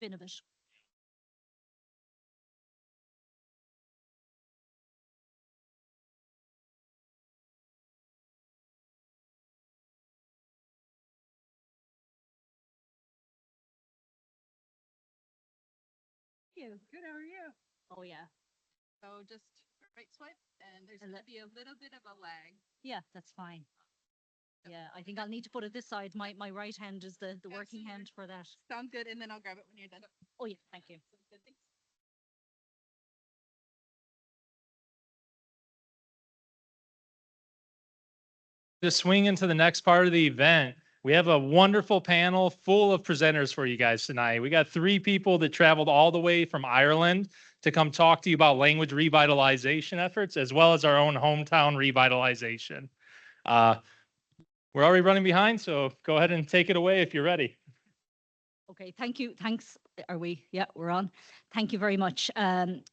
spin of it. Good, how are you? Oh yeah. So just right swipe and there's And going to be a little bit of a lag. Yeah, that's fine. Yeah, I think I'll need to put it this side. My right hand is the working Absolutely. hand for that. Sounds good, and then I'll grab it when you're done. Oh yeah, thank you. Sounds good, thanks. To swing into the next part of the event, we have a wonderful panel full of presenters for you guys tonight. We got 3 people that traveled all the way from Ireland to come talk to you about language revitalization efforts, as well as our own hometown revitalization. We're already running behind, so go ahead and take it away if you're ready. Okay, thank you. Thanks. Are we? Yeah, we're on. Thank you very much. And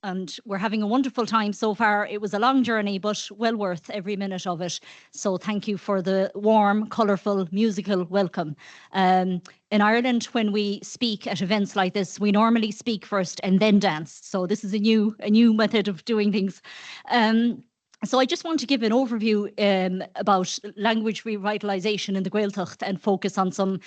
we're having a wonderful time so far. It was a long journey, but well worth every minute of it. So thank you for the warm, colourful, musical welcome. In Ireland, when we speak at events like this, we normally speak first and then dance. So this is a new method of doing things. So I just want to give an overview about language revitalisation in the Gaeltacht and focus on some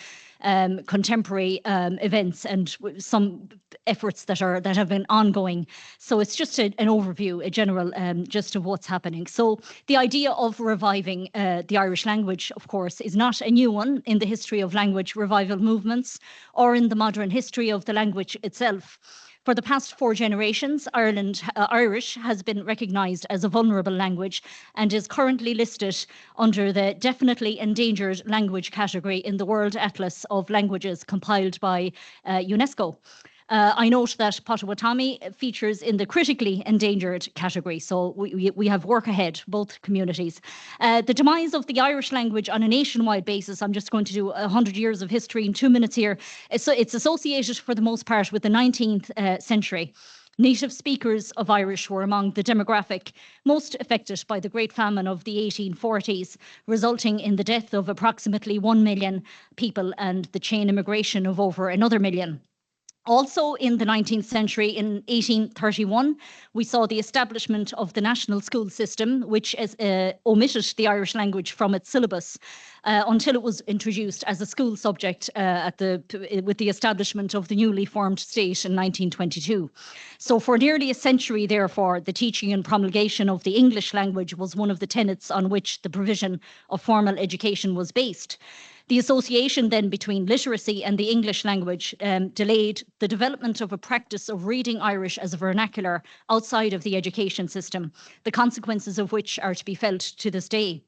contemporary events and some efforts that have been ongoing. So it's just an overview, a general gist of what's happening. So the idea of reviving the Irish language, of course, is not a new one in the history of language revival movements or in the modern history of the language itself. For the past 4 generations, Irish has been recognised as a vulnerable language and is currently listed under the definitely endangered language category in the World Atlas of Languages compiled by UNESCO. I note that Potawatomi features in the critically endangered category, so we have work ahead, both communities. The demise of the Irish language on a nationwide basis, I'm just going to do 100 years of history in 2 minutes here. So it's associated for the most part with the 19th century. Native speakers of Irish were among the demographic most affected by the Great Famine of the 1840s, resulting in the death of approximately 1 million people and the chain immigration of over another million. Also in the 19th century, in 1831, we saw the establishment of the national school system, which omitted the Irish language from its syllabus until it was introduced as a school subject with the establishment of the newly formed state in 1922. So for nearly a century, therefore, the teaching and promulgation of the English language was one of the tenets on which the provision of formal education was based. The association then between literacy and the English language delayed the development of a practice of reading Irish as a vernacular outside of the education system, the consequences of which are to be felt to this day.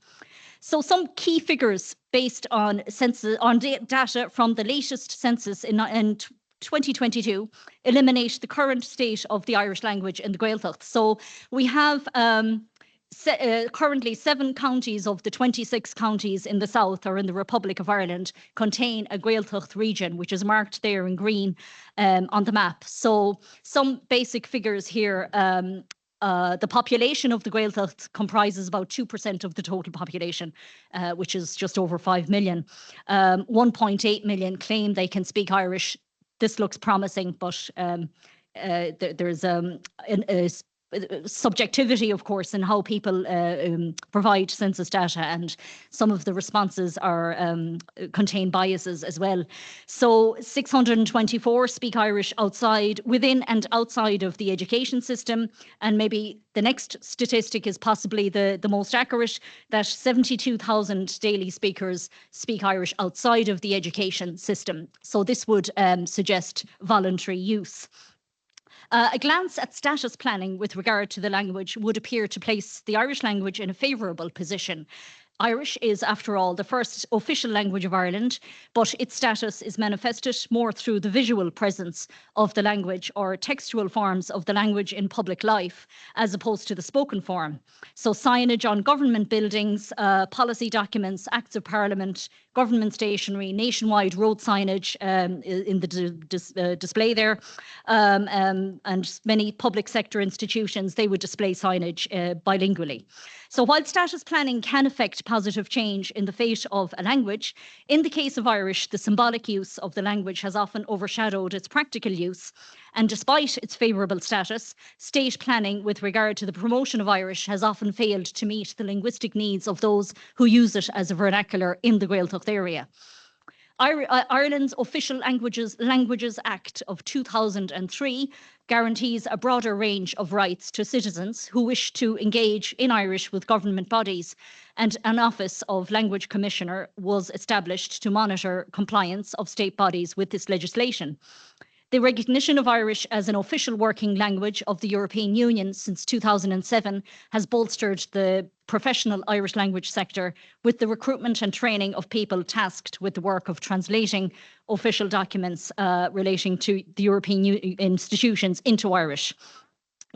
So some key figures based on data from the latest census in 2022 eliminate the current state of the Irish language in the Gaeltacht. So we have currently 7 counties of the 26 counties in the south or in the Republic of Ireland contain a Gaeltacht region, which is marked there in green on the map. So some basic figures here. The population of the Gaeltacht comprises about 2% of the total population, which is just over 5 million. 1.8 million claim they can speak Irish. This looks promising, but there's subjectivity, of course, in how people provide census data, and some of the responses are contain biases as well. So 624 speak Irish within and outside of the education system, and maybe the next statistic is possibly the most accurate, that 72,000 daily speakers speak Irish outside of the education system. So this would suggest voluntary use. A glance at status planning with regard to the language would appear to place the Irish language in a favourable position. Irish is, after all, the first official language of Ireland, but its status is manifested more through the visual presence of the language or textual forms of the language in public life, as opposed to the spoken form. So signage on government buildings, policy documents, acts of parliament, government stationery, nationwide road signage in the display there, and many public sector institutions, they would display signage bilingually. So while status planning can affect positive change in the fate of a language, in the case of Irish, the symbolic use of the language has often overshadowed its practical use. And despite its favourable status, state planning with regard to the promotion of Irish has often failed to meet the linguistic needs of those who use it as a vernacular in the Gaeltacht area. Ireland's Official Languages Act of 2003 guarantees a broader range of rights to citizens who wish to engage in Irish with government bodies, and an Office of Language Commissioner was established to monitor compliance of state bodies with this legislation. The recognition of Irish as an official working language of the European Union since 2007 has bolstered the professional Irish language sector with the recruitment and training of people tasked with the work of translating official documents relating to the European institutions into Irish.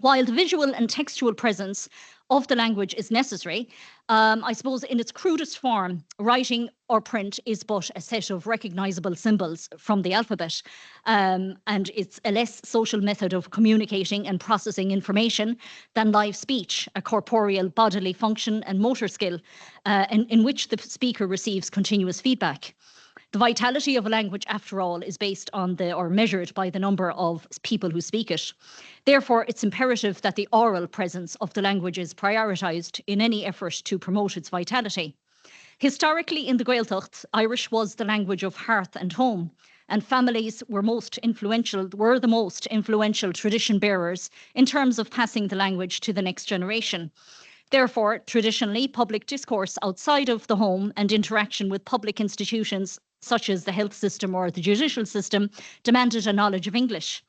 While the visual and textual presence of the language is necessary, I suppose in its crudest form, writing or print is but a set of recognisable symbols from the alphabet, and it's a less social method of communicating and processing information than live speech, a corporeal bodily function and motor skill in which the speaker receives continuous feedback. The vitality of a language, after all, is based on or measured by the number of people who speak it. Therefore, it's imperative that the oral presence of the language is prioritised in any effort to promote its vitality. Historically, in the Gaeltacht, Irish was the language of hearth and home, and families were the most influential tradition bearers in terms of passing the language to the next generation. Therefore, traditionally, public discourse outside of the home and interaction with public institutions such as the health system or the judicial system demanded a knowledge of English.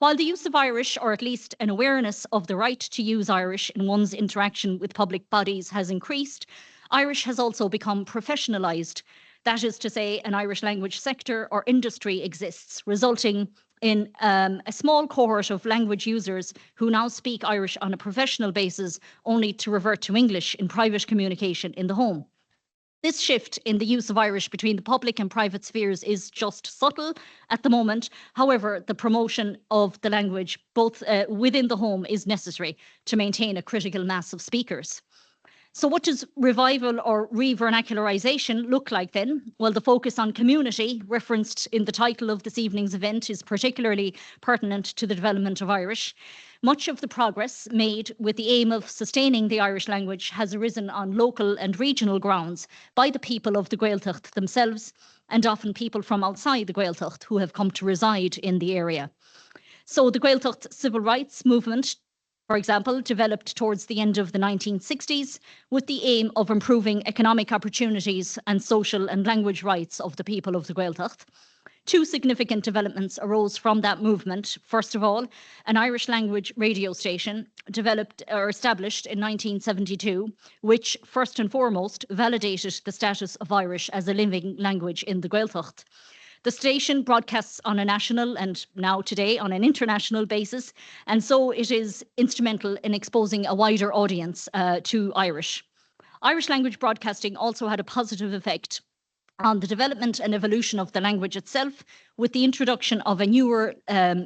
While the use of Irish, or at least an awareness of the right to use Irish in one's interaction with public bodies, has increased, Irish has also become professionalised. That is to say, an Irish language sector or industry exists, resulting in a small cohort of language users who now speak Irish on a professional basis, only to revert to English in private communication in the home. This shift in the use of Irish between the public and private spheres is just subtle at the moment. However, the promotion of the language, both within the home, is necessary to maintain a critical mass of speakers. So what does revival or re-vernacularisation look like then? Well, the focus on community, referenced in the title of this evening's event, is particularly pertinent to the development of Irish. Much of the progress made with the aim of sustaining the Irish language has arisen on local and regional grounds by the people of the Gaeltacht themselves, and often people from outside the Gaeltacht who have come to reside in the area. So the Gaeltacht civil rights movement, for example, developed towards the end of the 1960s with the aim of improving economic opportunities and social and language rights of the people of the Gaeltacht. Two significant developments arose from that movement. First of all, an Irish language radio station developed or established in 1972, which first and foremost validated the status of Irish as a living language in the Gaeltacht. The station broadcasts on a national and now today on an international basis, and so it is instrumental in exposing a wider audience to Irish. Irish language broadcasting also had a positive effect on the development and evolution of the language itself, with the introduction of a newer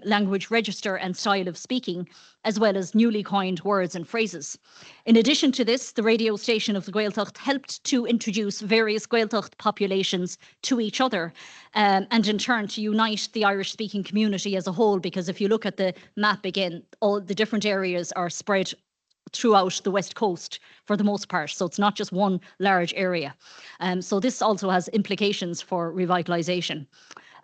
language register and style of speaking, as well as newly coined words and phrases. In addition to this, the radio station of the Gaeltacht helped to introduce various Gaeltacht populations to each other, and in turn to unite the Irish-speaking community as a whole, because if you look at the map again, all the different areas are spread throughout the West Coast for the most part. So it's not just one large area. So this also has implications for revitalisation.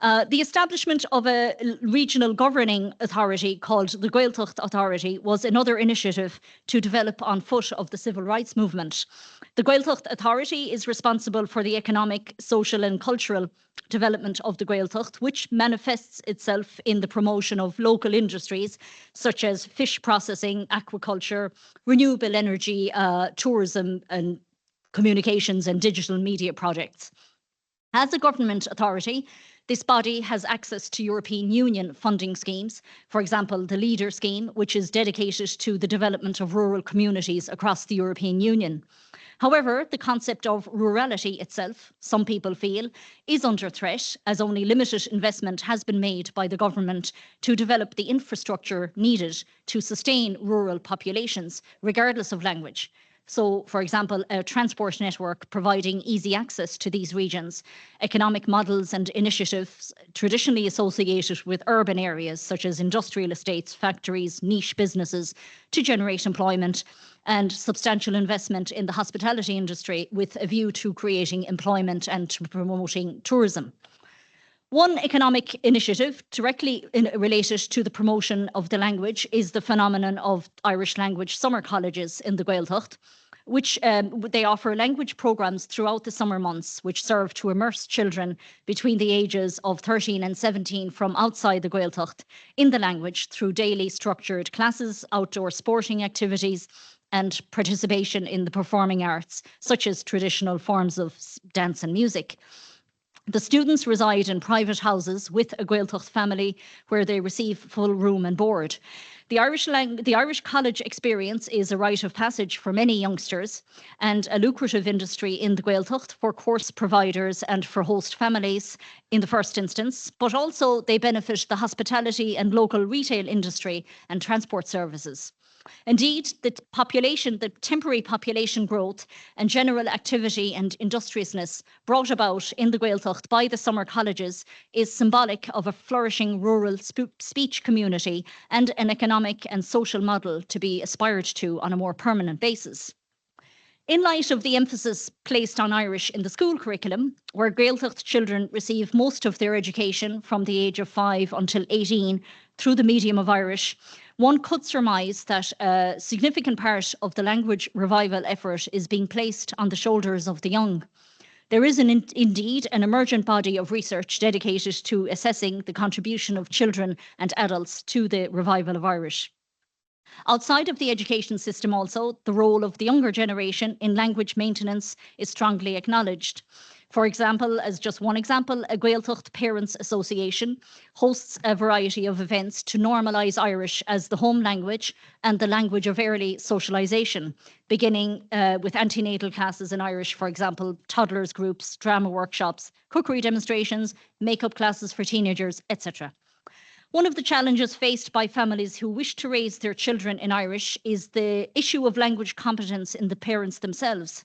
The establishment of a regional governing authority called the Gaeltacht Authority was another initiative to develop on foot of the civil rights movement. The Gaeltacht Authority is responsible for the economic, social and cultural development of the Gaeltacht, which manifests itself in the promotion of local industries such as fish processing, aquaculture, renewable energy, tourism and communications and digital media projects. As a government authority, This body has access to European Union funding schemes, for example, the LEADER scheme, which is dedicated to the development of rural communities across the European Union. However, the concept of rurality itself, some people feel, is under threat as only limited investment has been made by the government to develop the infrastructure needed to sustain rural populations, regardless of language. So, for example, a transport network providing easy access to these regions, economic models and initiatives traditionally associated with urban areas such as industrial estates, factories, niche businesses to generate employment, and substantial investment in the hospitality industry with a view to creating employment and to promoting tourism. One economic initiative directly related to the promotion of the language is the phenomenon of Irish language summer colleges in the Gaeltacht, which they offer language programs throughout the summer months, which serve to immerse children between the ages of 13 and 17 from outside the Gaeltacht in the language through daily structured classes, outdoor sporting activities, and participation in the performing arts, such as traditional forms of dance and music. The students reside in private houses with a Gaeltacht family where they receive full room and board. The Irish college experience is a rite of passage for many youngsters and a lucrative industry in the Gaeltacht for course providers and for host families in the first instance, but also they benefit the hospitality and local retail industry and transport services. Indeed, the temporary population growth and general activity and industriousness brought about in the Gaeltacht by the summer colleges is symbolic of a flourishing rural speech community and an economic and social model to be aspired to on a more permanent basis. In light of the emphasis placed on Irish in the school curriculum, where Gaeltacht children receive most of their education from the age of 5 until 18 through the medium of Irish, one could surmise that a significant part of the language revival effort is being placed on the shoulders of the young. There is indeed an emergent body of research dedicated to assessing the contribution of children and adults to the revival of Irish. Outside of the education system also, the role of the younger generation in language maintenance is strongly acknowledged. For example, as just one example, a Gaeltacht Parents Association hosts a variety of events to normalise Irish as the home language and the language of early socialisation, beginning with antenatal classes in Irish, for example, toddlers groups, drama workshops, cookery demonstrations, makeup classes for teenagers, etc. One of the challenges faced by families who wish to raise their children in Irish is the issue of language competence in the parents themselves.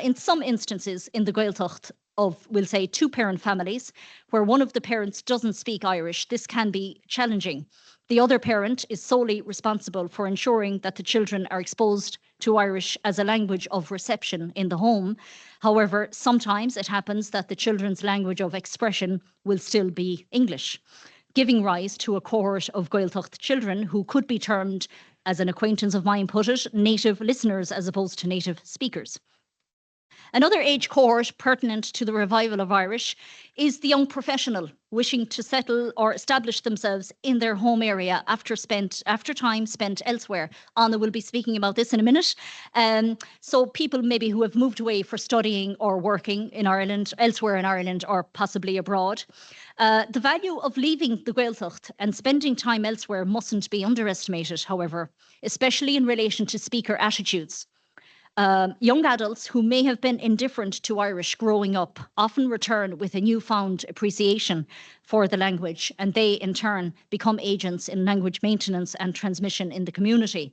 In some instances in the Gaeltacht of, we'll say, two-parent families, where one of the parents doesn't speak Irish, this can be challenging. The other parent is solely responsible for ensuring that the children are exposed to Irish as a language of reception in the home. However, sometimes it happens that the children's language of expression will still be English, giving rise to a cohort of Gaeltacht children who could be termed, as an acquaintance of mine put it, native listeners as opposed to native speakers. Another age cohort pertinent to the revival of Irish is the young professional wishing to settle or establish themselves in their home area after time spent elsewhere. Anna will be speaking about this in a minute. So people maybe who have moved away for studying or working in Ireland, elsewhere in Ireland, or possibly abroad. The value of leaving the Gaeltacht and spending time elsewhere mustn't be underestimated, however, especially in relation to speaker attitudes. Young adults who may have been indifferent to Irish growing up often return with a newfound appreciation for the language, and they in turn become agents in language maintenance and transmission in the community.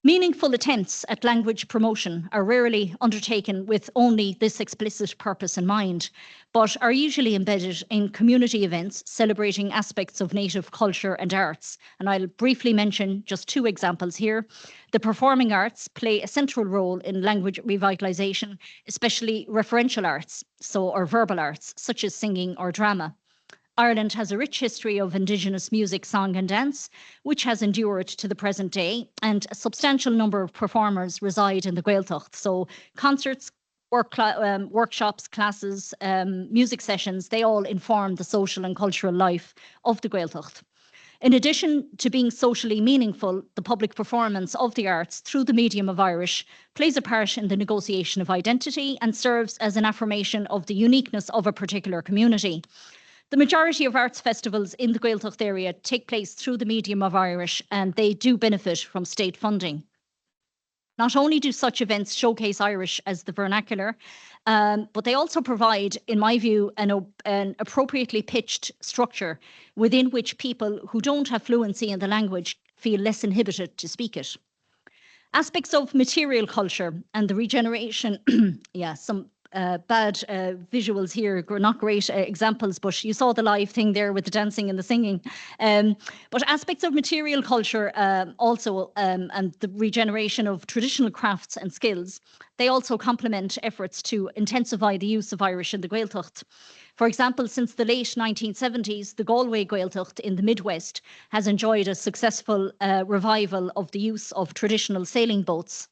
Meaningful attempts at language promotion are rarely undertaken with only this explicit purpose in mind, but are usually embedded in community events celebrating aspects of native culture and arts. And I'll briefly mention just two examples here. The performing arts play a central role in language revitalisation, especially referential arts, or verbal arts, such as singing or drama. Ireland has a rich history of Indigenous music, song and dance, which has endured to the present day, and a substantial number of performers reside in the Gaeltacht. So concerts, workshops, classes, music sessions, they all inform the social and cultural life of the Gaeltacht. In addition to being socially meaningful, the public performance of the arts through the medium of Irish plays a part in the negotiation of identity and serves as an affirmation of the uniqueness of a particular community. The majority of arts festivals in the Gaeltacht area take place through the medium of Irish, and they do benefit from state funding. Not only do such events showcase Irish as the vernacular, but they also provide, in my view, an appropriately pitched structure within which people who don't have fluency in the language feel less inhibited to speak it. Aspects of material culture and the regeneration, some bad visuals here, not great examples, but you saw the live thing there with the dancing and the singing. But aspects of material culture also, and the regeneration of traditional crafts and skills, they also complement efforts to intensify the use of Irish in the Gaeltacht. For example, since the late 1970s, the Galway Gaeltacht in the Midwest has enjoyed a successful revival of the use of traditional sailing boats.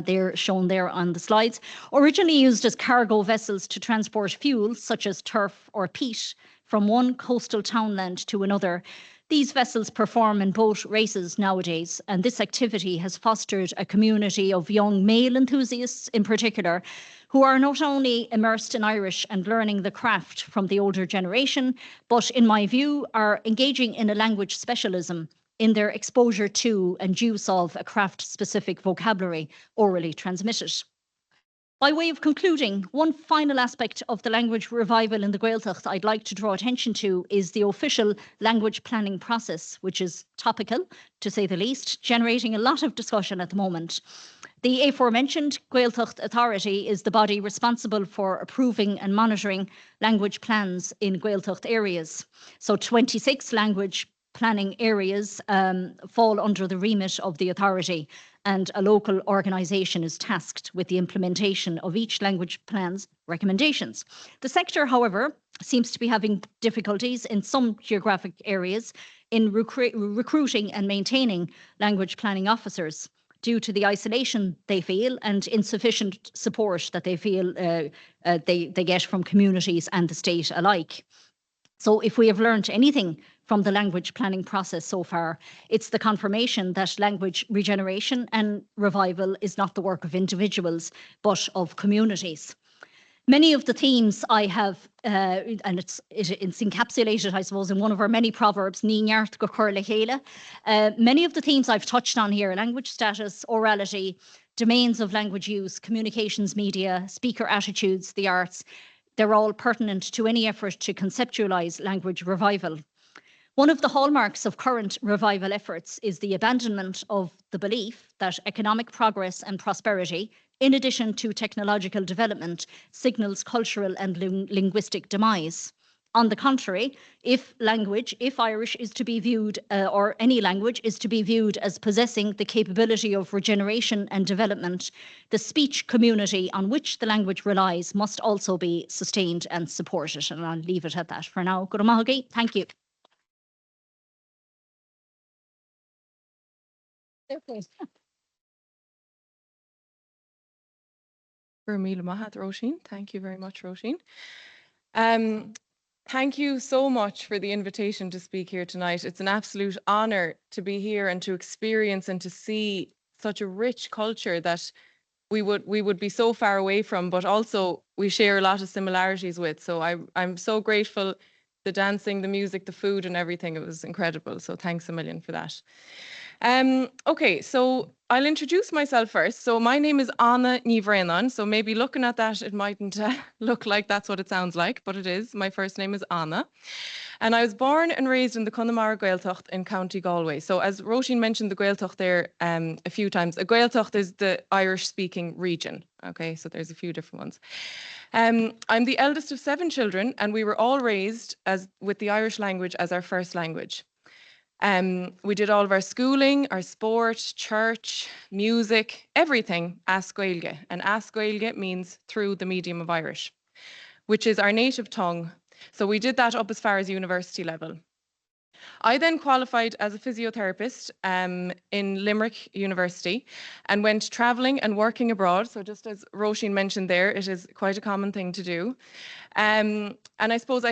They're shown there on the slides. Originally used as cargo vessels to transport fuel, such as turf or peat, from one coastal townland to another, these vessels perform in boat races nowadays, and this activity has fostered a community of young male enthusiasts in particular, who are not only immersed in Irish and learning the craft from the older generation, but in my view are engaging in a language specialism in their exposure to and use of a craft-specific vocabulary orally transmitted. By way of concluding, one final aspect of the language revival in the Gaeltacht I'd like to draw attention to is the official language planning process, which is topical, to say the least, generating a lot of discussion at the moment. The aforementioned Gaeltacht Authority is the body responsible for approving and monitoring language plans in Gaeltacht areas. So 26 language planning areas fall under the remit of the authority, and a local organisation is tasked with the implementation of each language plan's recommendations. The sector, however, seems to be having difficulties in some geographic areas in recruiting and maintaining language planning officers due to the isolation they feel and insufficient support that they feel they get from communities and the state alike. So if we have learned anything from the language planning process so far, it's the confirmation that language regeneration and revival is not the work of individuals, but of communities. Many of the themes I have, and it's encapsulated, I suppose, in one of our many proverbs, Níart go chur le chéile. Many of the themes I've touched on here, language status, orality, domains of language use, communications media, speaker attitudes, the arts, they're all pertinent to any effort to conceptualise language revival. One of the hallmarks of current revival efforts is the abandonment of the belief that economic progress and prosperity, in addition to technological development, signals cultural and linguistic demise. On the contrary, if Irish is to be viewed, or any language is to be viewed as possessing the capability of regeneration and development, the speech community on which the language relies must also be sustained and supported. And I'll leave it at that for now. Thank you. Mila Mahat, Roisin. Thank you very much, Roisin. Thank you so much for the invitation to speak here tonight. It's an absolute honour to be here and to experience and to see such a rich culture that we would be so far away from, but also we share a lot of similarities with. So I'm so grateful. The dancing, the music, the food and everything, it was incredible. So thanks a million for that. Okay, so I'll introduce myself first. So my name is Anna Nivrenan. So maybe looking at that, it mightn't look like that's what it sounds like, but it is. My first name is Anna. And I was born and raised in the Connemara Gaeltacht in County Galway. So as Roisin mentioned the Gaeltacht there a few times, a Gaeltacht is the Irish-speaking region. Okay, so there's a few different ones. I'm the eldest of 7 children, and we were all raised with the Irish language as our first language. We did all of our schooling, our sport, church, music, everything as Gaeilge. And as Gaeilge means through the medium of Irish, which is our native tongue. So we did that up as far as university level. I then qualified as a physiotherapist in Limerick University and went travelling and working abroad. So just as Roisin mentioned there, it is quite a common thing to do. And I suppose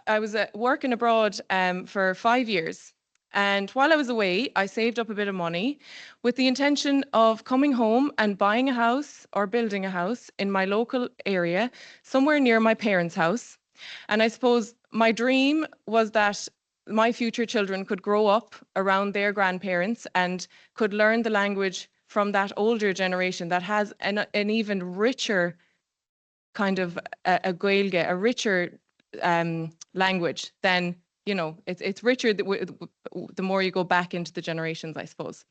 I was working abroad for 5 years. And while I was away, I saved up a bit of money with the intention of coming home and buying a house or building a house in my local area, somewhere near my parents' house. And I suppose My dream was that my future children could grow up around their grandparents and could learn the language from that older generation that has an even richer kind of a Gaeilge, a richer language than, you know, it's richer the more you go back into the generations, I suppose.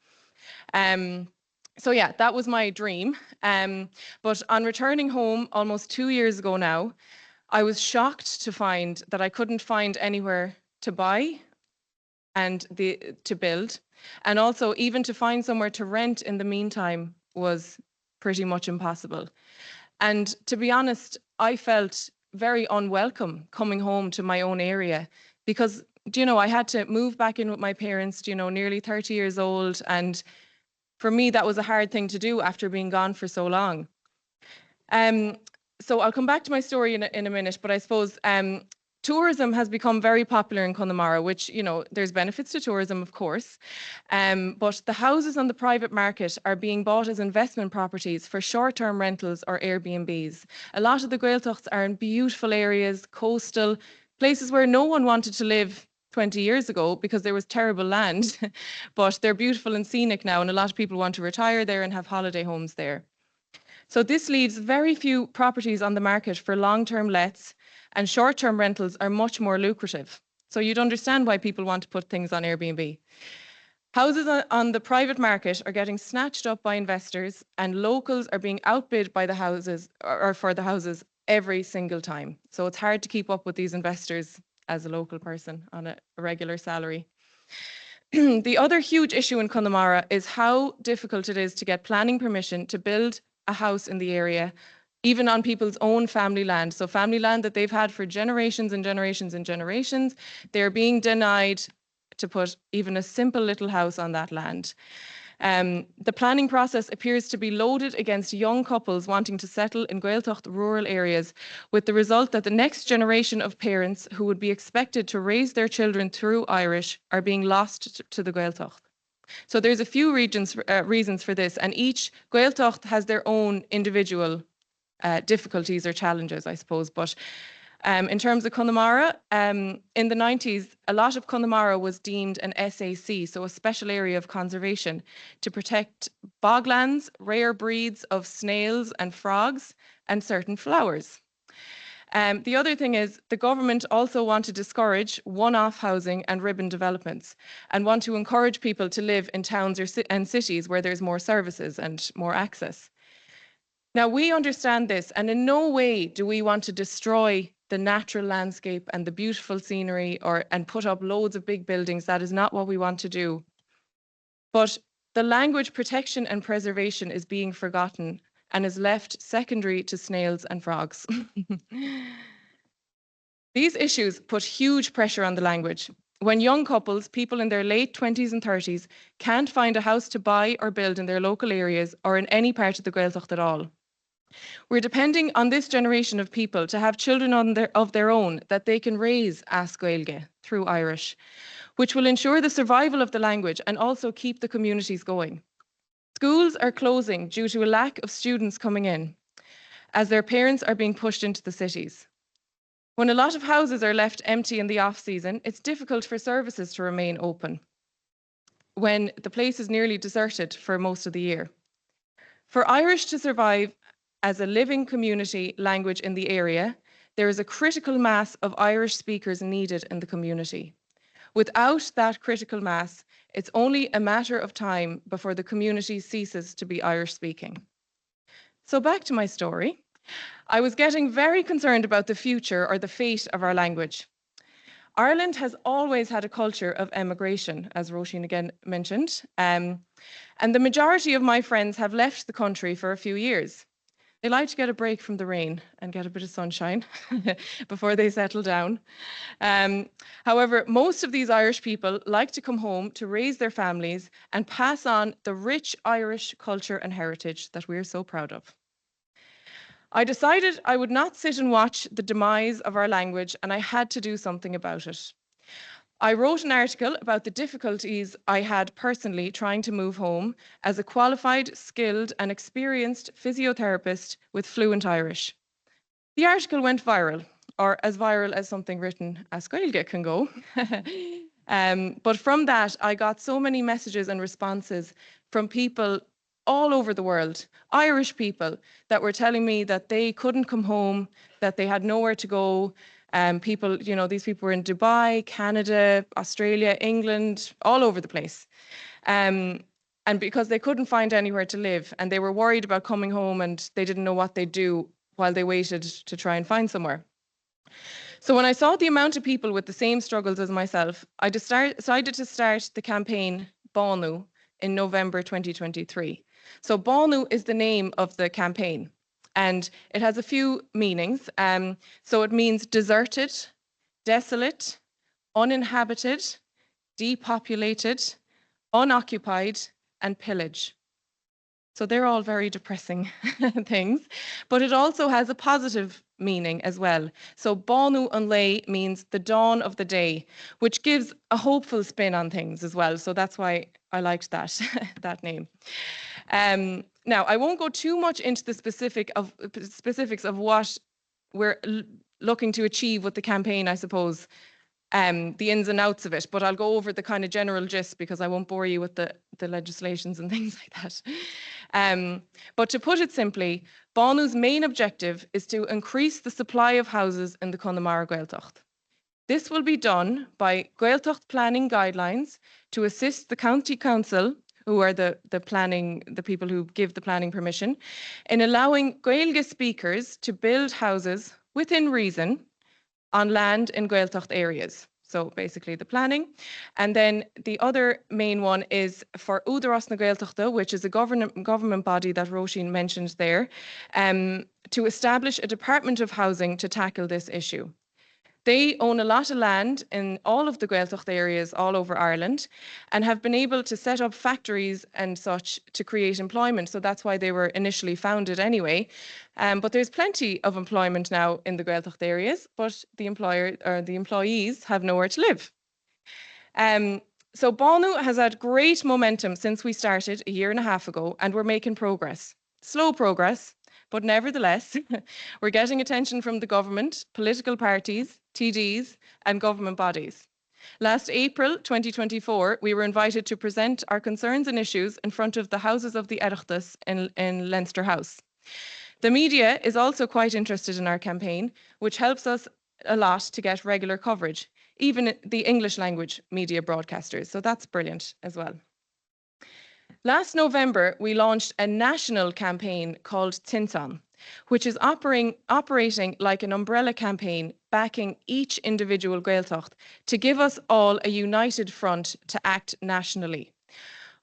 So yeah, that was my dream. But on returning home almost 2 years ago now, I was shocked to find that I couldn't find anywhere to buy and to build. And also even to find somewhere to rent in the meantime was pretty much impossible. And to be honest, I felt very unwelcome coming home to my own area because, you know, I had to move back in with my parents, you know, nearly 30 years old. And for me, that was a hard thing to do after being gone for so long. So I'll come back to my story in a minute, but I suppose tourism has become very popular in Connemara, which, you know, there's benefits to tourism, of course, but the houses on the private market are being bought as investment properties for short-term rentals or Airbnbs. A lot of the Gaeltachts are in beautiful areas, coastal, places where no one wanted to live 20 years ago because there was terrible land, but they're beautiful and scenic now, and a lot of people want to retire there and have holiday homes there. So this leaves very few properties on the market for long-term lets, and short-term rentals are much more lucrative. So you'd understand why people want to put things on Airbnb. Houses on the private market are getting snatched up by investors, and locals are being outbid by the houses or for the houses every single time. So it's hard to keep up with these investors as a local person on a regular salary. The other huge issue in Connemara is how difficult it is to get planning permission to build a house in the area, even on people's own family land. So family land that they've had for generations and generations and generations, they're being denied to put even a simple little house on that land. The planning process appears to be loaded against young couples wanting to settle in Gaeltacht rural areas, with the result that the next generation of parents who would be expected to raise their children through Irish are being lost to the Gaeltacht. So there's a few reasons for this, and each Gaeltacht has their own individual difficulties or challenges, I suppose. But in terms of Connemara, in the 90s, a lot of Connemara was deemed an SAC, so a special area of conservation, to protect boglands, rare breeds of snails and frogs, and certain flowers. The other thing is the government also want to discourage one-off housing and ribbon developments and want to encourage people to live in towns and cities where there's more services and more access. Now, we understand this, and in no way do we want to destroy the natural landscape and the beautiful scenery and put up loads of big buildings. That is not what we want to do. But the language protection and preservation is being forgotten and is left secondary to snails and frogs. These issues put huge pressure on the language. When young couples, people in their late 20s and 30s, can't find a house to buy or build in their local areas or in any part of the Gaeltacht at all. We're depending on this generation of people to have children of their own that they can raise as Gaeilge through Irish, which will ensure the survival of the language and also keep the communities going. Schools are closing due to a lack of students coming in, as their parents are being pushed into the cities. When a lot of houses are left empty in the off-season, it's difficult for services to remain open when the place is nearly deserted for most of the year. For Irish to survive as a living community language in the area, there is a critical mass of Irish speakers needed in the community. Without that critical mass, it's only a matter of time before the community ceases to be Irish speaking. So back to my story. I was getting very concerned about the future or the fate of our language. Ireland has always had a culture of emigration, as Roisin again mentioned, and the majority of my friends have left the country for a few years. They like to get a break from the rain and get a bit of sunshine before they settle down. However, most of these Irish people like to come home to raise their families and pass on the rich Irish culture and heritage that we're so proud of. I decided I would not sit and watch the demise of our language, and I had to do something about it. I wrote an article about the difficulties I had personally trying to move home as a qualified, skilled, and experienced physiotherapist with fluent Irish. The article went viral, or as viral as something written as Gaeilge can go. But from that, I got so many messages and responses from people all over the world, Irish people, that were telling me that they couldn't come home, that they had nowhere to go. People, you know, these people were in Dubai, Canada, Australia, England, all over the place. And because they couldn't find anywhere to live, and they were worried about coming home, and they didn't know what they'd do while they waited to try and find somewhere. So when I saw the amount of people with the same struggles as myself, I decided to start the campaign Bánu in November 2023. So Bánu is the name of the campaign, and it has a few meanings. So it means deserted, desolate, uninhabited, depopulated, unoccupied, and pillage. So they're all very depressing things, but it also has a positive meaning as well. So Bánu an lei means the dawn of the day, which gives a hopeful spin on things as well. So that's why I liked that, that name. Now, I won't go too much into the specifics of what we're looking to achieve with the campaign, I suppose, the ins and outs of it, but I'll go over the kind of general gist because I won't bore you with the legislations and things like that. But to put it simply, Bánu's main objective is to increase the supply of houses in the Connemara Gaeltacht. This will be done by Gaeltacht planning guidelines to assist the county council, who are the people who give the planning permission, in allowing Gaeilge speakers to build houses within reason on land in Gaeltacht areas. So basically the planning. And then the other main one is for Údarás na Gaeltachta, which is a government body that Roisin mentioned there, to establish a department of housing to tackle this issue. They own a lot of land in all of the Gaeltacht areas all over Ireland and have been able to set up factories and such to create employment. So that's why they were initially founded anyway. But there's plenty of employment now in the Gaeltacht areas, but the employees have nowhere to live. So Bánu has had great momentum since we started a year and a half ago, and we're making progress. Slow progress, but nevertheless, we're getting attention from the government, political parties, TDs, and government bodies. Last April 2024, we were invited to present our concerns and issues in front of the Houses of the Oireachtas in Leinster House. The media is also quite interested in our campaign, which helps us a lot to get regular coverage, even the English language media broadcasters. So that's brilliant as well. Last November, we launched a national campaign called Tinsan, which is operating like an umbrella campaign backing each individual Gaeltacht to give us all a united front to act nationally.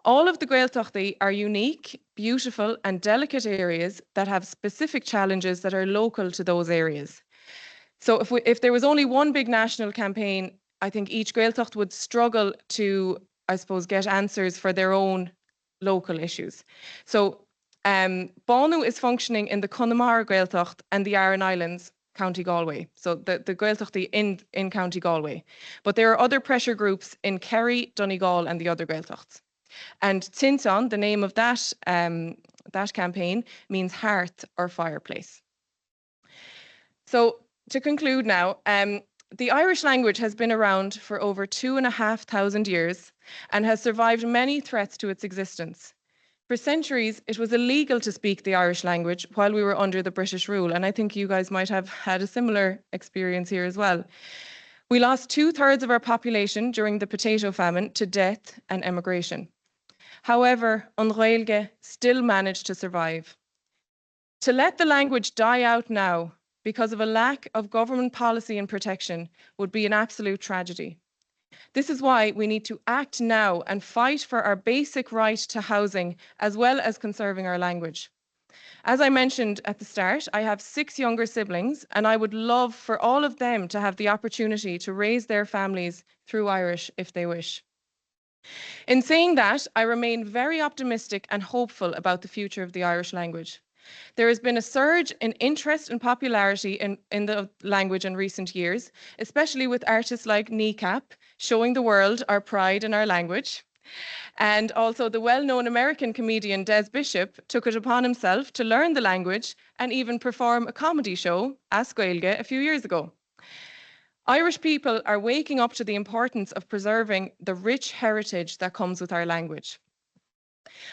All of the Gaeltachtaí are unique, beautiful and delicate areas that have specific challenges that are local to those areas. So if there was only one big national campaign, I think each Gaeltacht would struggle to, I suppose, get answers for their own local issues. So Bánu is functioning in the Connemara Gaeltacht and the Aran Islands, County Galway. So the Gaeltachtaí in County Galway. But there are other pressure groups in Kerry, Donegal and the other Gaeltachts. And Tinsan, the name of that campaign, means hearth or fireplace. So to conclude now, the Irish language has been around for over 2,500 years and has survived many threats to its existence. For centuries, it was illegal to speak the Irish language while we were under the British rule, and I think you guys might have had a similar experience here as well. We lost 2/3 of our population during the potato famine to death and emigration. However, an Gaeilge still managed to survive. To let the language die out now because of a lack of government policy and protection would be an absolute tragedy. This is why we need to act now and fight for our basic right to housing, as well as conserving our language. As I mentioned at the start, I have 6 younger siblings, and I would love for all of them to have the opportunity to raise their families through Irish if they wish. In saying that, I remain very optimistic and hopeful about the future of the Irish language. There has been a surge in interest and popularity in the language in recent years, especially with artists like Kneecap showing the world our pride in our language. And also the well-known American comedian Des Bishop took it upon himself to learn the language and even perform a comedy show, As Gaeilge, a few years ago. Irish people are waking up to the importance of preserving the rich heritage that comes with our language.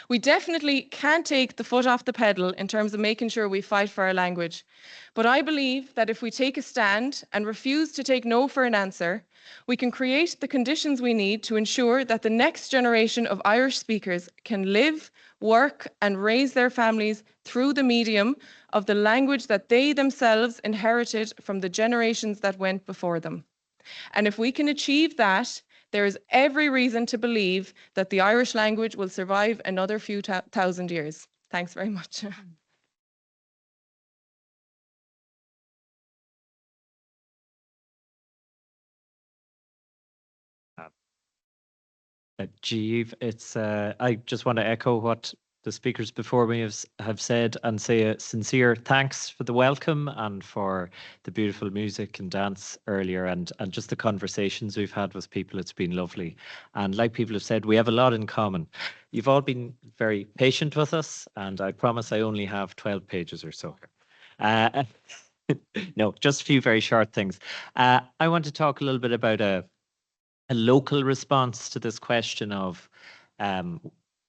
We definitely can't take the foot off the pedal in terms of making sure we fight for our language. But I believe that if we take a stand and refuse to take no for an answer, we can create the conditions we need to ensure that the next generation of Irish speakers can live, work, and raise their families through the medium of the language that they themselves inherited from the generations that went before them. And if we can achieve that, there is every reason to believe that the Irish language will survive another few thousand years. Thanks very much. Jeeve, I just want to echo what the speakers before me have said and say a sincere thanks for the welcome and for the beautiful music and dance earlier and just the conversations we've had with people. It's been lovely. And like people have said, we have a lot in common. You've all been very patient with us, and I promise I only have 12 pages or so. No, just a few very short things. I want to talk a little bit about a local response to this question of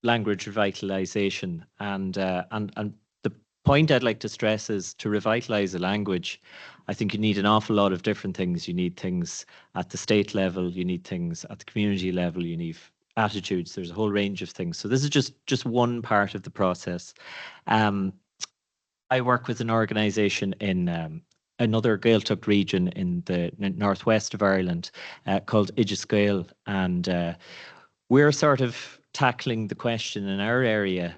language revitalization. And the point I'd like to stress is to revitalize a language, I think you need an awful lot of different things. You need things at the state level, you need things at the community level, you need attitudes. There's a whole range of things. So this is just one part of the process. I work with an organization in another Gaeltacht region in the northwest of Ireland called Gaeilge, and we're sort of tackling the question in our area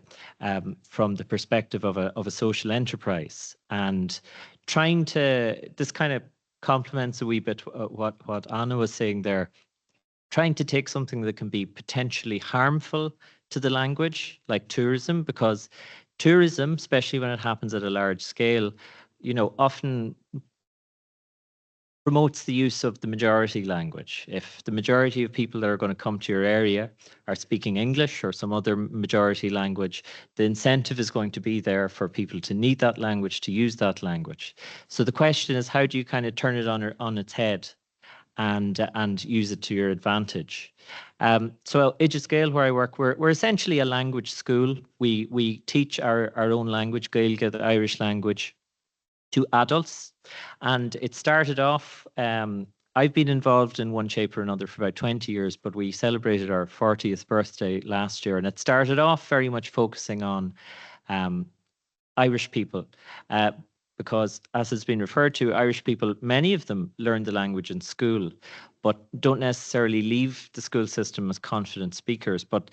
from the perspective of a social enterprise, and trying to, this kind of complements a wee bit what Anna was saying there, trying to take something that can be potentially harmful to the language, like tourism, because tourism, especially when it happens at a large scale, often promotes the use of the majority language. If the majority of people that are going to come to your area are speaking English or some other majority language, the incentive is going to be there for people to need that language, to use that language. So the question is, how do you kind of turn it on its head and use it to your advantage? So Gaeilge, where I work, we're essentially a language school. We teach our own language, Gaeilge, the Irish language, to adults. And it started off, I've been involved in one shape or another for about 20 years, but we celebrated our 40th birthday last year. And it started off very much focusing on Irish people, because as has been referred to, Irish people, many of them learn the language in school, but don't necessarily leave the school system as confident speakers. But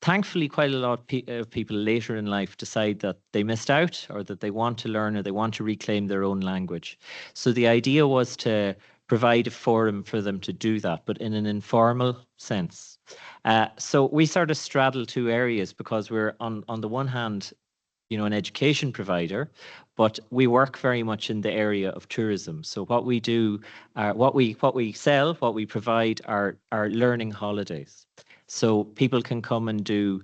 thankfully, quite a lot of people later in life decide that they missed out, or that they want to learn, or they want to reclaim their own language. So the idea was to provide a forum for them to do that, but in an informal sense. So we sort of straddle two areas, because we're on the one hand, an education provider, but we work very much in the area of tourism. So what we do, what we sell, what we provide are learning holidays. So people can come and do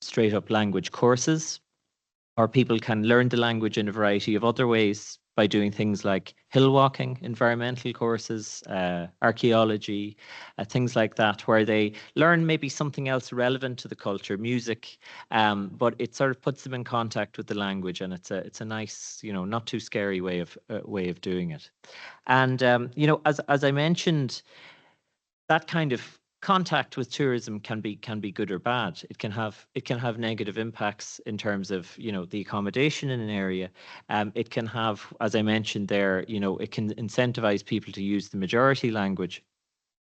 straight up language courses, or people can learn the language in a variety of other ways by doing things like hill walking, environmental courses, archaeology, things like that, where they learn maybe something else relevant to the culture, music, but it sort of puts them in contact with the language, and it's a nice, not too scary way of doing it. And as I mentioned, that kind of contact with tourism can be good or bad. It can have negative impacts in terms of the accommodation in an area. It can have, as I mentioned there, it can incentivize people to use the majority language.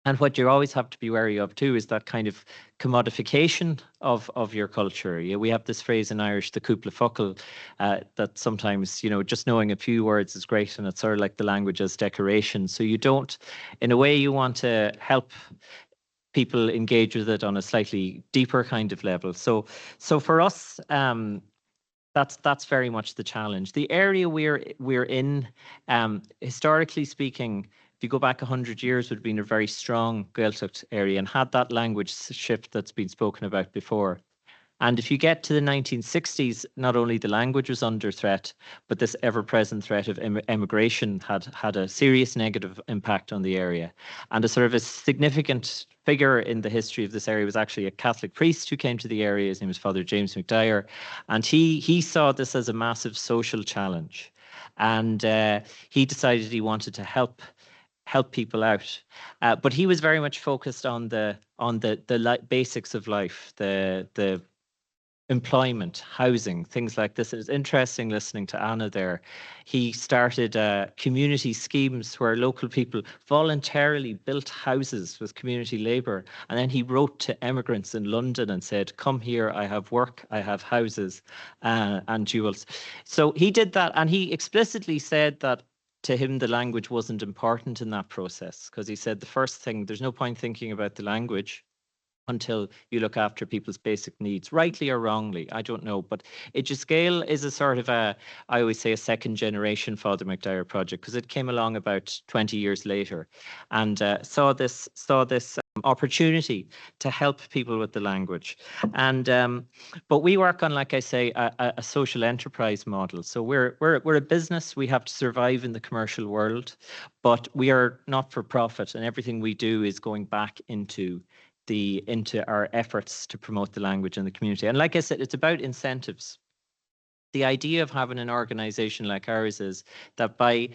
And what you always have to be wary of too is that kind of commodification of your culture. We have this phrase in Irish, the cúpla focal, that sometimes just knowing a few words is great, and it's sort of like the language as decoration. So you don't, in a way, you want to help people engage with it on a slightly deeper kind of level. So for us, that's very much the challenge. The area we're in, historically speaking, if you go back 100 years, would have been a very strong Gaeltacht area and had that language shift that's been spoken about before. And if you get to the 1960s, not only the language was under threat, but this ever-present threat of emigration had a serious negative impact on the area. And a sort of a significant figure in the history of this area was actually a Catholic priest who came to the area. His name was Father James McDyer. And he saw this as a massive social challenge. And he decided he wanted to help people out, but he was very much focused on the basics of life, the employment, housing, things like this. It's interesting listening to Anna there. He started community schemes where local people voluntarily built houses with community labour, and then he wrote to emigrants in London and said, come here, I have work, I have houses and jewels. So he did that, and he explicitly said that to him the language wasn't important in that process, because he said the first thing, there's no point thinking about the language until you look after people's basic needs, rightly or wrongly, I don't know. But Gaeilge is a sort of I always say a second generation Father McDyer project, because it came along about 20 years later and saw this opportunity to help people with the language. And but we work on, like I say, a social enterprise model. So we're a business. We have to survive in the commercial world, but we are not for profit, and everything we do is going back into our efforts to promote the language in the community. And like I said, it's about incentives. The idea of having an organization like ours is that by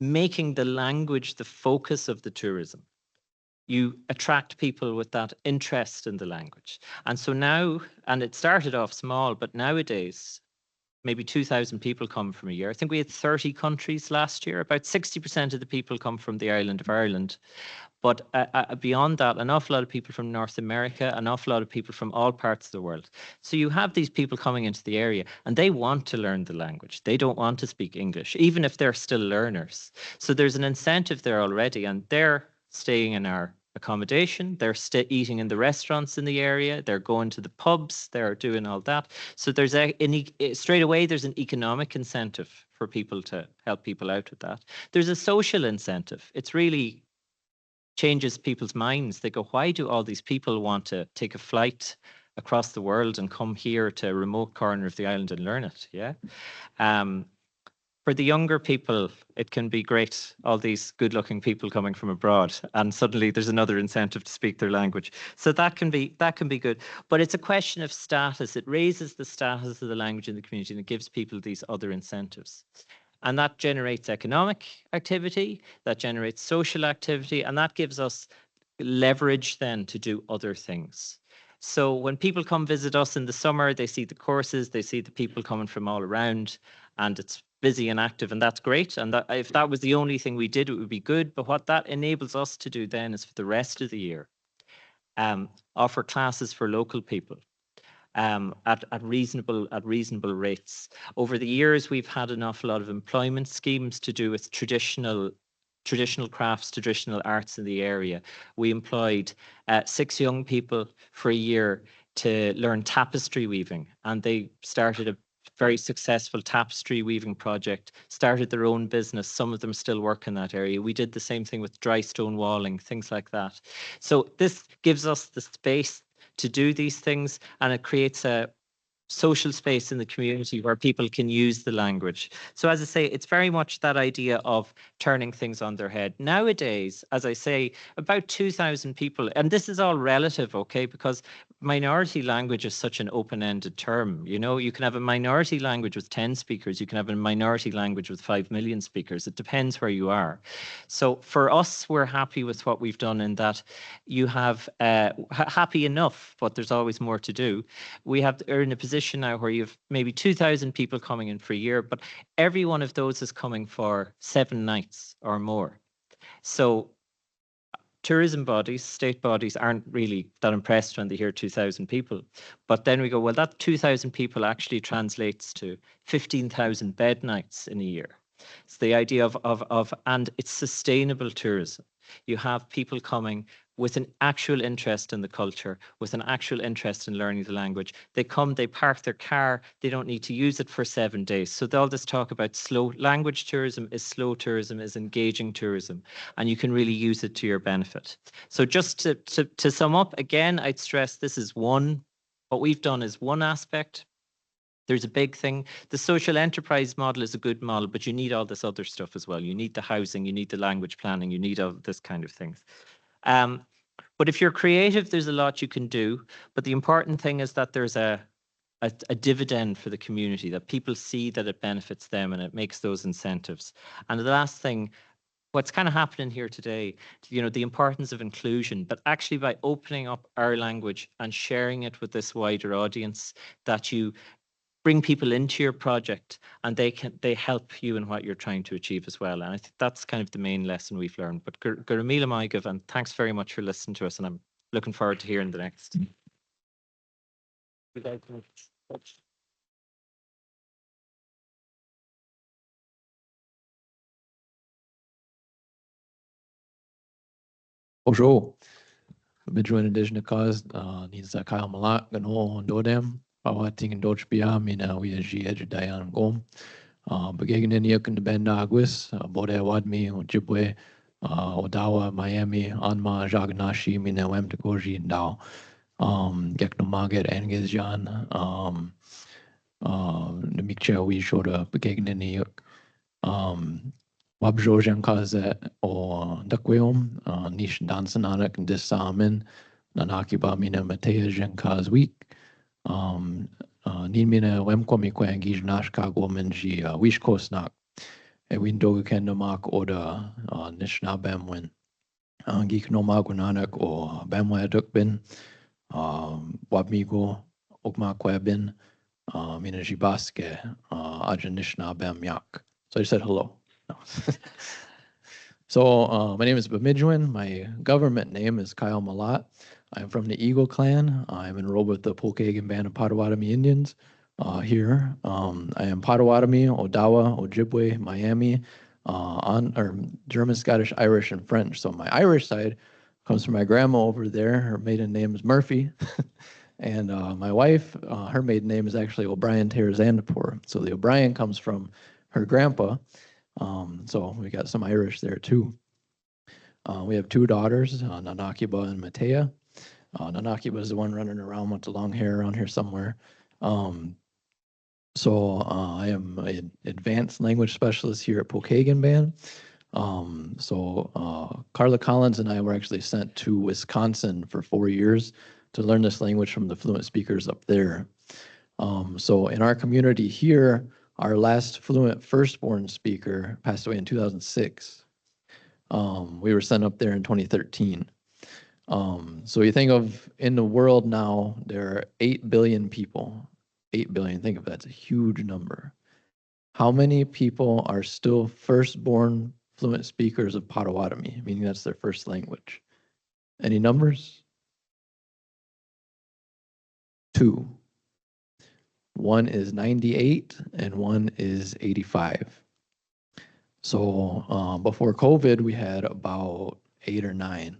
making the language the focus of the tourism, you attract people with that interest in the language. And so now, and it started off small, but nowadays, maybe 2,000 people come from a year. I think we had 30 countries last year. About 60% of the people come from the island of Ireland. But beyond that, an awful lot of people from North America, an awful lot of people from all parts of the world. So you have these people coming into the area and they want to learn the language. They don't want to speak English, even if they're still learners. So there's an incentive there already, and they're staying in our accommodation, they're eating in the restaurants in the area, they're going to the pubs, they're doing all that. So there's straight away, there's an economic incentive for people to help people out with that. There's a social incentive. It's really changes people's minds. They go, why do all these people want to take a flight across the world and come here to a remote corner of the island and learn it? Yeah. For the younger people, it can be great, all these good-looking people coming from abroad, and suddenly there's another incentive to speak their language. So that can be good. But it's a question of status. It raises the status of the language in the community, and it gives people these other incentives. And that generates economic activity, that generates social activity, and that gives us leverage then to do other things. So when people come visit us in the summer, they see the courses, they see the people coming from all around, and it's busy and active, and that's great. And that, if that was the only thing we did, it would be good. But what that enables us to do then is for the rest of the year, offer classes for local people. At reasonable rates. Over the years, we've had an awful lot of employment schemes to do with traditional crafts, traditional arts in the area. We employed 6 young people for a year to learn tapestry weaving, and they started a very successful tapestry weaving project, started their own business. Some of them still work in that area. We did the same thing with dry stone walling, things like that. So this gives us the space to do these things, and it creates a social space in the community where people can use the language. So as I say, it's very much that idea of turning things on their head. Nowadays, as I say, about 2,000 people, and this is all relative, okay, because minority language is such an open-ended term. You know, you can have a minority language with 10 speakers, you can have a minority language with 5 million speakers. It depends where you are. So for us, we're happy with what we've done in that you have happy enough, but there's always more to do. Are in a position now where you've maybe 2,000 people coming in for a year, but every one of those is coming for 7 nights or more. So tourism bodies, state bodies aren't really that impressed when they hear 2,000 people. But then we go, well, that 2,000 people actually translates to 15,000 bed nights in a year. It's the idea and it's sustainable tourism. You have people coming with an actual interest in the culture, with an actual interest in learning the language. They come, they park their car, they don't need to use it for 7 days. So all this talk about slow language tourism, is engaging tourism, and you can really use it to your benefit. So just to sum up, again, I'd stress this is one What we've done is one aspect. There's a big thing. The social enterprise model is a good model, but you need all this other stuff as well. You need the housing, you need the language planning, you need all this kind of things. But if you're creative, there's a lot you can do. But the important thing is that there's a dividend for the community, that people see that it benefits them and it makes those incentives. And the last thing, what's kind of happening here today, the importance of inclusion, but actually by opening up our language and sharing it with this wider audience, that you bring people into your project and they help you in what you're trying to achieve as well. And I think that's kind of the main lesson we've learned. But Gurumila Maigav, and thanks very much for listening to us, and I'm looking forward to hearing the next. Bonjour. Midjoin Indigenous cause needs a Kyle Malak and all Dodem. Pawating and Dodge Bia, Mina, we as G Edge Diane Gom. Begegnen Yak in the Bend Aguis, Bodwéwadmimwen, Ojibwe, Odawa, Miami, Anma, Jagnashi, Mina, Wem to Goji and Dao. Geknomaget, Angezjan, the Mikcha, we showed up Begegnen Yak. Wabjojan kaze o Dakweom, Nish Dansananak and Disamin, Nanakiba Mina Matea Jen Kaz week. Nimina Wemkomikwe Gij Nashka Gomenji Wishkosnak. A window can no mark order Nishna Bamwen. Geek no Magunanak or Bamwa Dukbin, Wabmigo, Okma Kwebin, Minajibaske, Ajanishna Bamyak. So I said hello. No. So my name is Bamidjuan. My government name is Kyle Malat. I'm from the Eagle Clan. I'm enrolled with the Pokagon Band of Potawatomi Indians here. I am Potawatomi, Odawa, Ojibwe, Miami, German, Scottish, Irish, and French. So my Irish side comes from my grandma over there. Her maiden name is Murphy. And my wife, her maiden name is actually O'Brien Terzandapur. So the O'Brien comes from her grandpa. So we got some Irish there too. We have two daughters, Nanakiba and Matea. Nanakiba is the one running around with the long hair around here somewhere. So I am an advanced language specialist here at Pokagon Band. Carla Collins and I were actually sent to Wisconsin for 4 years to learn this language from the fluent speakers up there. So in our community here, our last fluent firstborn speaker passed away in 2006. We were sent up there in 2013. So you think of in the world now, there are 8 billion people. 8 billion, think of that, it's a huge number. How many people are still firstborn fluent speakers of Potawatomi, meaning that's their first language? Any numbers? 2. One is 98 and one is 85. So before COVID, we had about 8 or 9.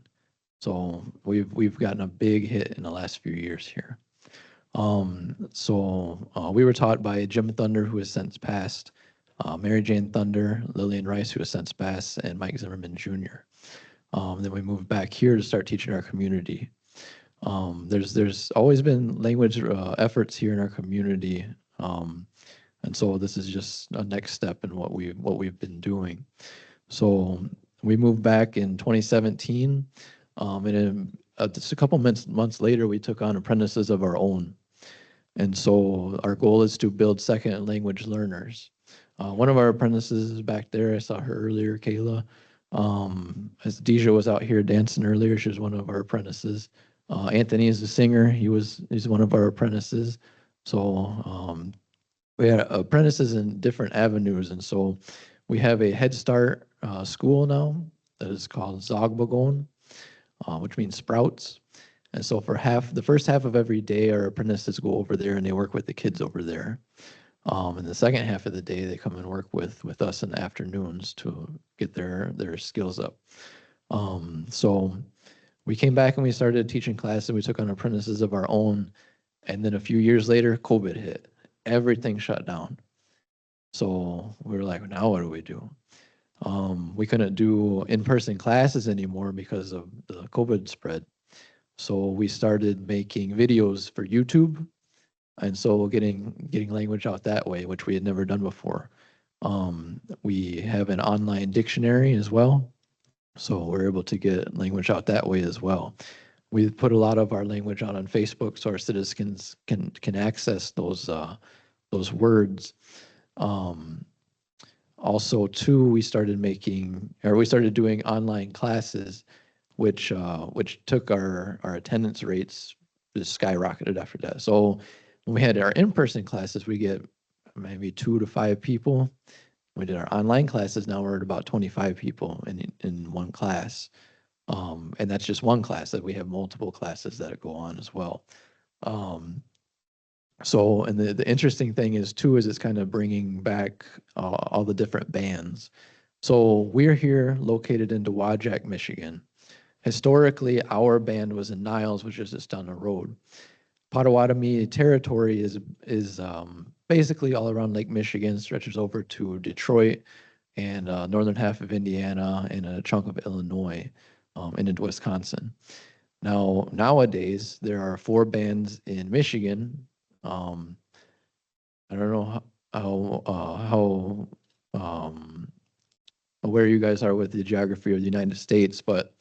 So we've gotten a big hit in the last few years here. We were taught by Jim Thunder, who has since passed, Mary Jane Thunder, Lillian Rice, who has since passed, and Mike Zimmerman Jr. Then we moved back here to start teaching our community. There's always been language efforts here in our community, and so this is just a next step in what we've been doing. So we moved back in 2017, and just a couple months later, we took on apprentices of our own. And so our goal is to build second language learners. One of our apprentices is back there. I saw her earlier, Kayla. As Deja was out here dancing earlier, she was one of our apprentices. Anthony is a singer. He's one of our apprentices. So we had apprentices in different avenues. And so we have a Head Start school now that is called Zogbagon, which means sprouts. And so for the first half of every day, our apprentices go over there and they work with the kids over there. And the second half of the day, they come and work with us in the afternoons to get their skills up. So we came back and we started teaching classes. We took on apprentices of our own. And then a few years later, COVID hit. Everything shut down. So we were like, now what do we do? We couldn't do in-person classes anymore because of the COVID spread. So we started making videos for YouTube, and so getting language out that way, which we had never done before. We have an online dictionary as well, so we're able to get language out that way as well. We put a lot of our language out on Facebook so our citizens can access those words. Also, too, we started doing online classes, which took our attendance rates just skyrocketed after that. So when we had our in-person classes, we get maybe 2 to 5 people. We did our online classes. Now we're at about 25 people in one class. And that's just one class, that we have multiple classes that go on as well. So, and the interesting thing is too, is it's kind of bringing back all the different bands. So we're here located in Dowagiac, Michigan. Historically, our band was in Niles, which is just down the road. Potawatomi territory is basically all around Lake Michigan, stretches over to Detroit and northern half of Indiana and a chunk of Illinois and into Wisconsin. Now, nowadays, there are 4 bands in Michigan. I don't know how aware you guys are with the geography of the United States, but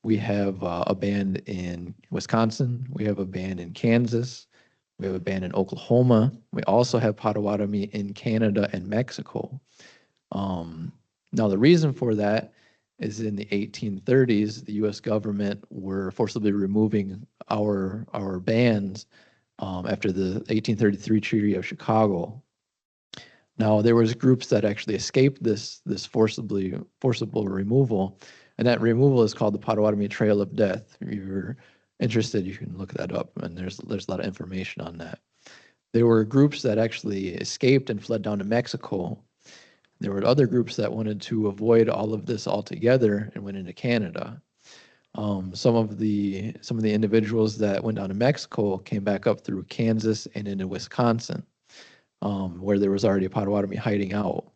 we have a band in Wisconsin. We have a band in Kansas. We have a band in Oklahoma. We also have Potawatomi in Canada and Mexico. Now, the reason for that is in the 1830s, the U.S. government were forcibly removing our bands after the 1833 Treaty of Chicago. Now, there was groups that actually escaped this forcible removal, and that removal is called the Potawatomi Trail of Death. If you're interested, you can look that up, and there's a lot of information on that. There were groups that actually escaped and fled down to Mexico. There were other groups that wanted to avoid all of this altogether and went into Canada. Some of the individuals that went down to Mexico came back up through Kansas and into Wisconsin, where there was already a Potawatomi hiding out.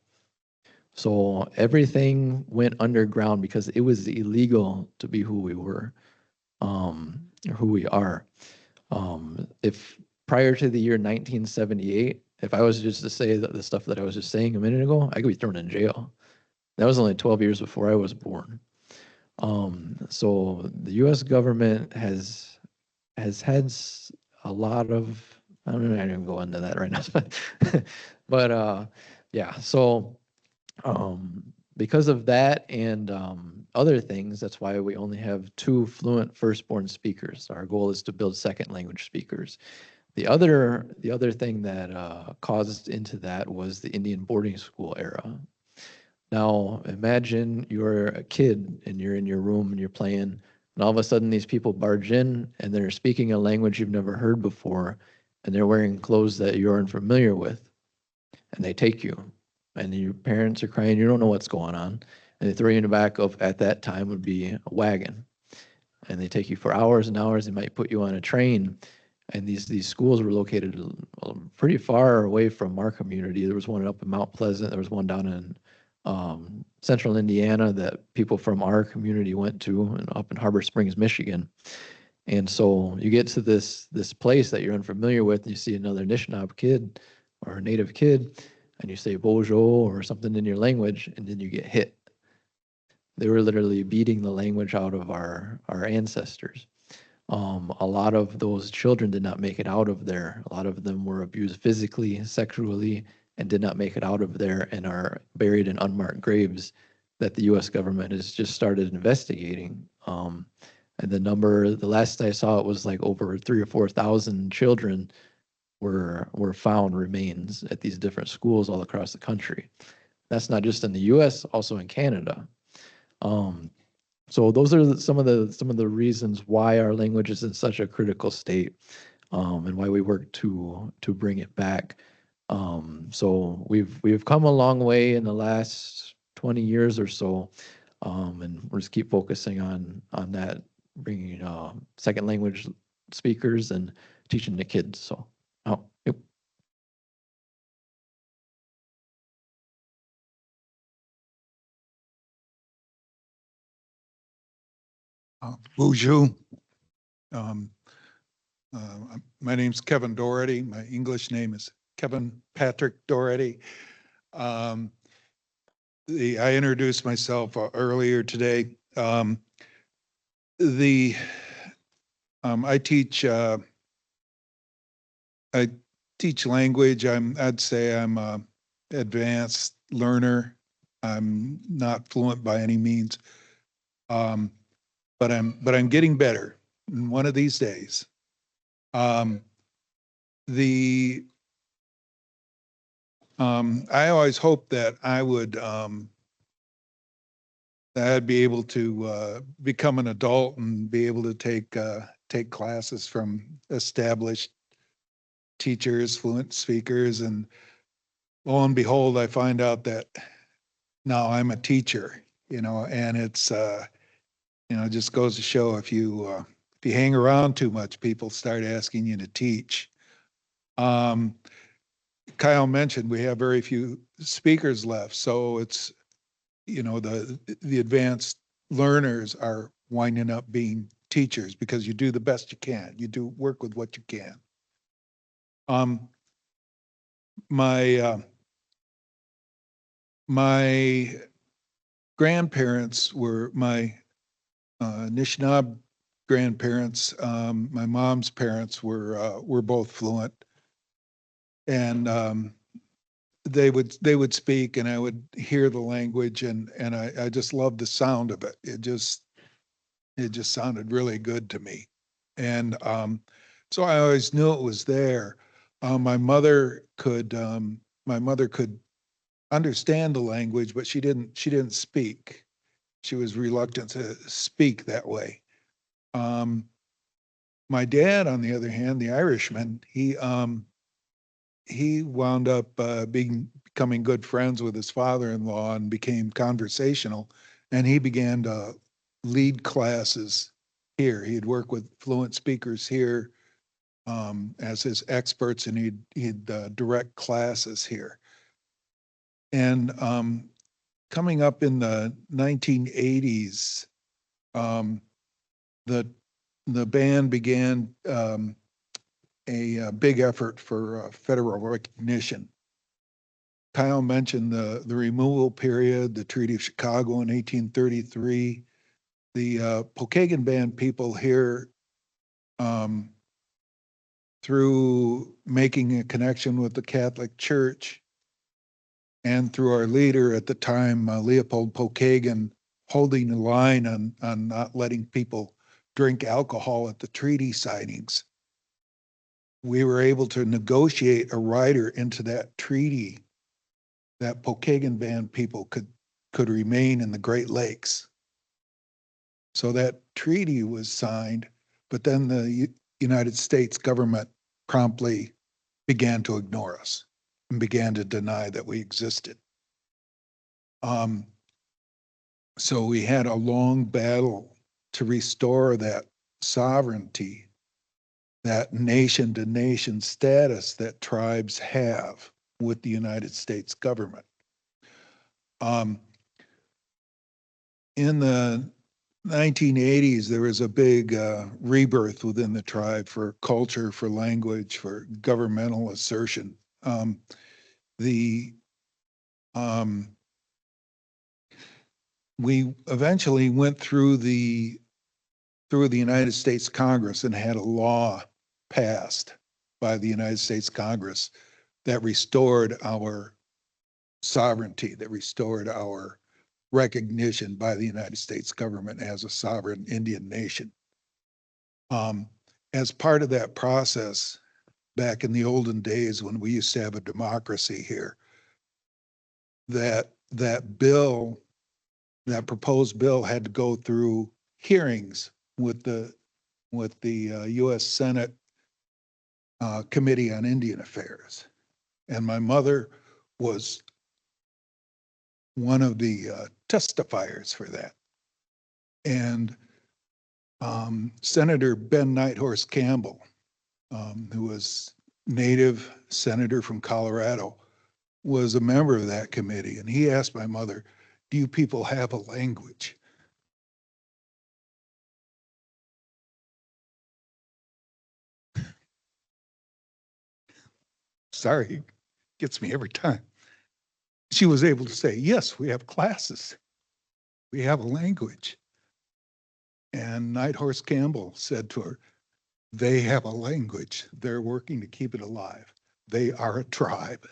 So everything went underground because it was illegal to be who we were, or who we are. If prior to the year 1978, if I was just to say the stuff that I was just saying a minute ago, I could be thrown in jail. That was only 12 years before I was born. So the U.S. government has had a lot of, I'm not even go into that right now, but yeah. So because of that and other things, that's why we only have 2 fluent firstborn speakers. Our goal is to build second language speakers. The other thing that caused into that was the Indian boarding school era. Now, imagine you're a kid and you're in your room and you're playing, and all of a sudden these people barge in and they're speaking a language you've never heard before, and they're wearing clothes that you're unfamiliar with, and they take you, and your parents are crying, you don't know what's going on, and they throw you in the back of, at that time would be a wagon, and they take you for hours and hours. They might put you on a train, and these schools were located pretty far away from our community. There was one up in Mount Pleasant. There was one down in central Indiana that people from our community went to, and up in Harbor Springs, Michigan. And so you get to this place that you're unfamiliar with, and you see another Anishinaabe kid or a native kid, and you say Bojo or something in your language, and then you get hit. They were literally beating the language out of our ancestors. A lot of those children did not make it out of there. A lot of them were abused physically, sexually, and did not make it out of there and are buried in unmarked graves that the U.S. government has just started investigating. And the last I saw, it was like over 3,000 or 4,000 children were found remains at these different schools all across the country. That's not just in the U.S., also in Canada. So those are some of the reasons why our language is in such a critical state, and why we work to bring it back. So we've come a long way in the last 20 years or so, and we'll just keep focusing on that, bringing second language speakers and teaching the kids. So, yep. Bonjour. Um, my name's Kevin Doherty. My English name is Kevin Patrick Doherty. I introduced myself earlier today. I teach language. I'd say I'm a advanced learner. I'm not fluent by any means, but I'm getting better. And one of these days, I always hoped that I'd be able to become an adult and be able to take classes from established teachers, fluent speakers, and lo and behold, I find out that now I'm a teacher, and it's just goes to show if you hang around too much, people start asking you to teach. Kyle mentioned we have very few speakers left, so it's the advanced learners are winding up being teachers because you do the best you can. You do work with what you can. My grandparents were my Anishinaabe grandparents. My mom's parents were both fluent, and they would speak, and I would hear the language, and I just loved the sound of it. It just sounded really good to me, and so I always knew it was there. My mother could understand the language, but she didn't speak. She was reluctant to speak that way. My dad, on the other hand, the Irishman, he wound up becoming good friends with his father-in-law and became conversational, and he began to lead classes here. He'd work with fluent speakers here as his experts, and he'd direct classes here. And coming up in the 1980s, the band began a big effort for federal recognition. Kyle mentioned the removal period, the Treaty of Chicago in 1833. The Pokagon Band people here, through making a connection with the Catholic Church and through our leader at the time, Leopold Pokagon, holding the line on not letting people drink alcohol at the treaty signings, we were able to negotiate a rider into that treaty that Pokagon Band people could remain in the Great Lakes. So that treaty was signed, but then the United States government promptly began to ignore us and began to deny that we existed. So we had a long battle to restore that sovereignty, that nation-to-nation status that tribes have with the United States government. In the 1980s, there was a big rebirth within the tribe for culture, for language, for governmental assertion. We eventually went through the United States Congress and had a law passed by the United States Congress that restored our sovereignty, that restored our recognition by the United States government as a sovereign Indian nation. As part of that process, back in the olden days when we used to have a democracy here, that proposed bill had to go through hearings with the U.S. Senate Committee on Indian Affairs, and my mother was one of the testifiers for that. And Senator Ben Nighthorse Campbell, who was native senator from Colorado, was a member of that committee, and he asked my mother, "Do you people have a language?" sorry, gets me every time. She was able to say, yes, we have classes. We have a language. And Nighthorse Campbell said to her, they have a language. They're working to keep it alive. They are a tribe.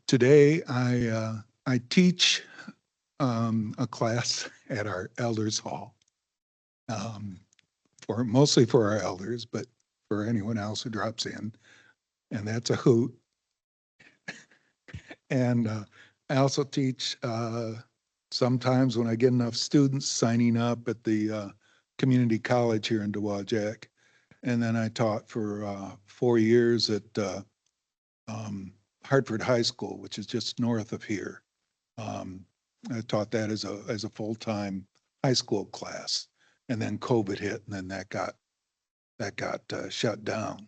Today, I teach a class at our elders hall, mostly for our elders, but for anyone else who drops in, and that's a hoot. And I also teach sometimes when I get enough students signing up at the community college here in Dowagiac. And then I taught for 4 years at Hartford High School, which is just north of here. I taught that as a full-time high school class, and then COVID hit, and then that got shut down.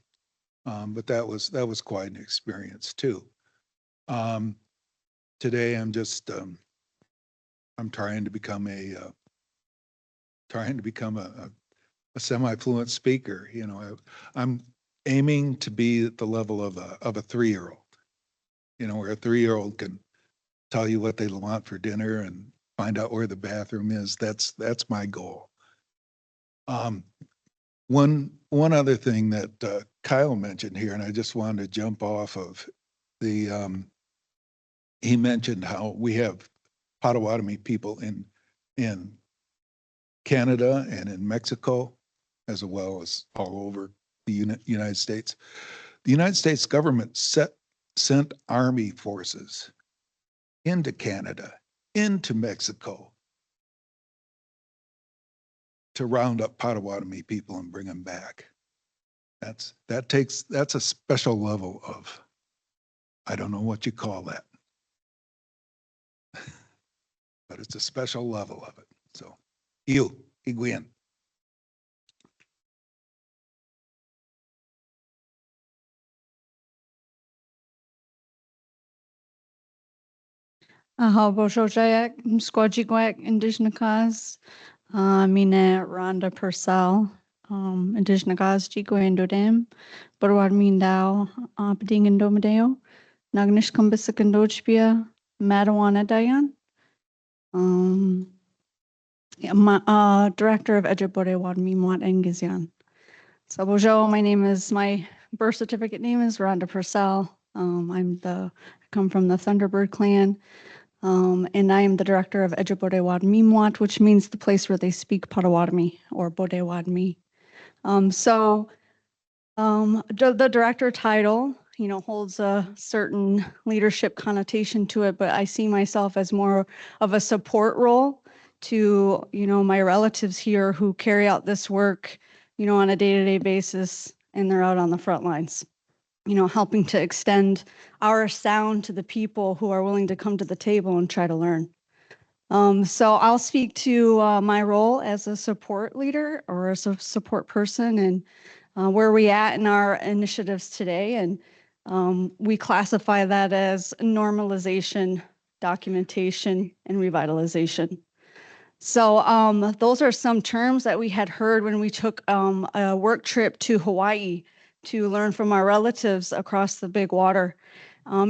But that was quite an experience too. Today I'm just I'm trying to become a semi-fluent speaker. You know, I'm aiming to be at the level of a 3-year-old. You know, where a 3-year-old can tell you what they want for dinner and find out where the bathroom is. That's my goal. One other thing that Kyle mentioned here, and I just wanted to jump off of the. He mentioned how we have Potawatomi people in Canada and in Mexico, as well as all over the United States. The United States government sent Army forces into Canada, into Mexico, to round up Potawatomi people and bring them back. That's a special level of, I don't know what you call that, but it's a special level of it. So, Iguian. Bojojayak, Squadjiguak, Indigenous Cause, Mina Rhonda Purcell, Indigenous Cause, Jiguandodam, Bodwéwadmimwen Dao, Padingandomadeo, Nagnish Kumbisakandojpia, Madawana Dayan, Director of Bodwéwadmimwen and Gizyan. So Bojo, my birth certificate name is Rhonda Purcell. I come from the Thunderbird clan. And I am the director of Bodwéwadmimwen, which means the place where they speak Potawatomi or Bodwéwadmi. The director title, you know, holds a certain leadership connotation to it, but I see myself as more of a support role to, you know, my relatives here who carry out this work, you know, on a day-to-day basis, and they're out on the front lines, you know, helping to extend our sound to the people who are willing to come to the table and try to learn. So I'll speak to my role as a support leader or as a support person and where we at in our initiatives today. And we classify that as normalization, documentation, and revitalization. So those are some terms that we had heard when we took a work trip to Hawaii to learn from our relatives across the big water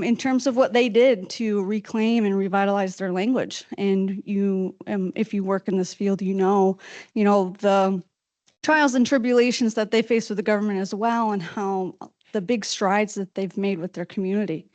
in terms of what they did to reclaim and revitalize their language. And you, if you work in this field, you know the trials and tribulations that they face with the government as well, and how the big strides that they've made with their community.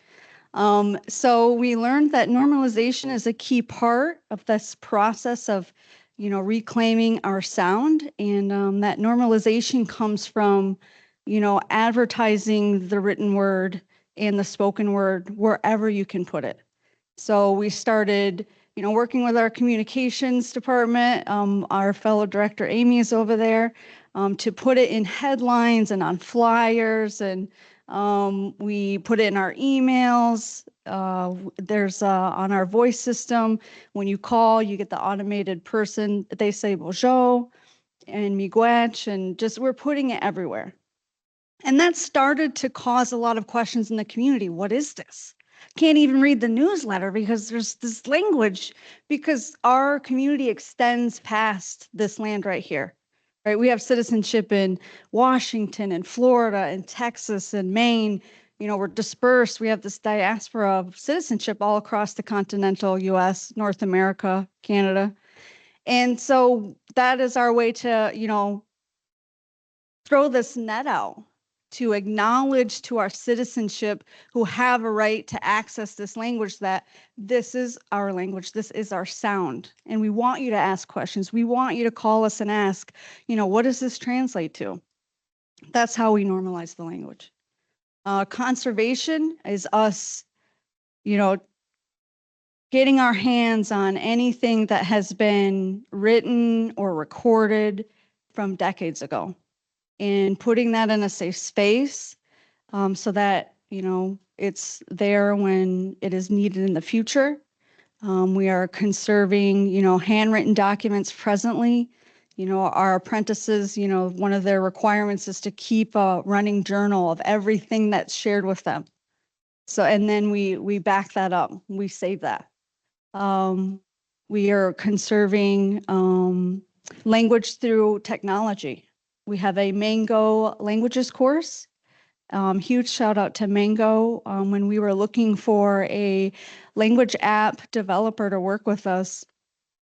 So we learned that normalization is a key part of this process of, you know, reclaiming our sound, and that normalization comes from, you know, advertising the written word and the spoken word wherever you can put it. So we started, you know, working with our communications department. Our fellow director Amy is over there to put it in headlines and on flyers, and we put it in our emails. There's on our voice system, when you call, you get the automated person. They say Bojo and Miigwech, and just we're putting it everywhere. And that started to cause a lot of questions in the community. What is this? can't even read the newsletter because there's this language, because our community extends past this land right here. Right? We have citizenship in Washington and Florida and Texas and Maine. You know, we're dispersed. We have this diaspora of citizenship all across the continental US, North America, Canada. And so that is our way to, you know, throw this net out, to acknowledge to our citizenship who have a right to access this language that this is our language, this is our sound. And we want you to ask questions. We want you to call us and ask, you know, what does this translate to? That's how we normalize the language. Conservation is us, you know, getting our hands on anything that has been written or recorded from decades ago, and putting that in a safe space so that, you know, it's there when it is needed in the future. We are conserving, you know, handwritten documents presently. You know, our apprentices, you know, one of their requirements is to keep a running journal of everything that's shared with them. So, and then we back that up, we save that. We are conserving language through technology. We have a Mango languages course. Huge shout out to Mango. When we were looking for a language app developer to work with us,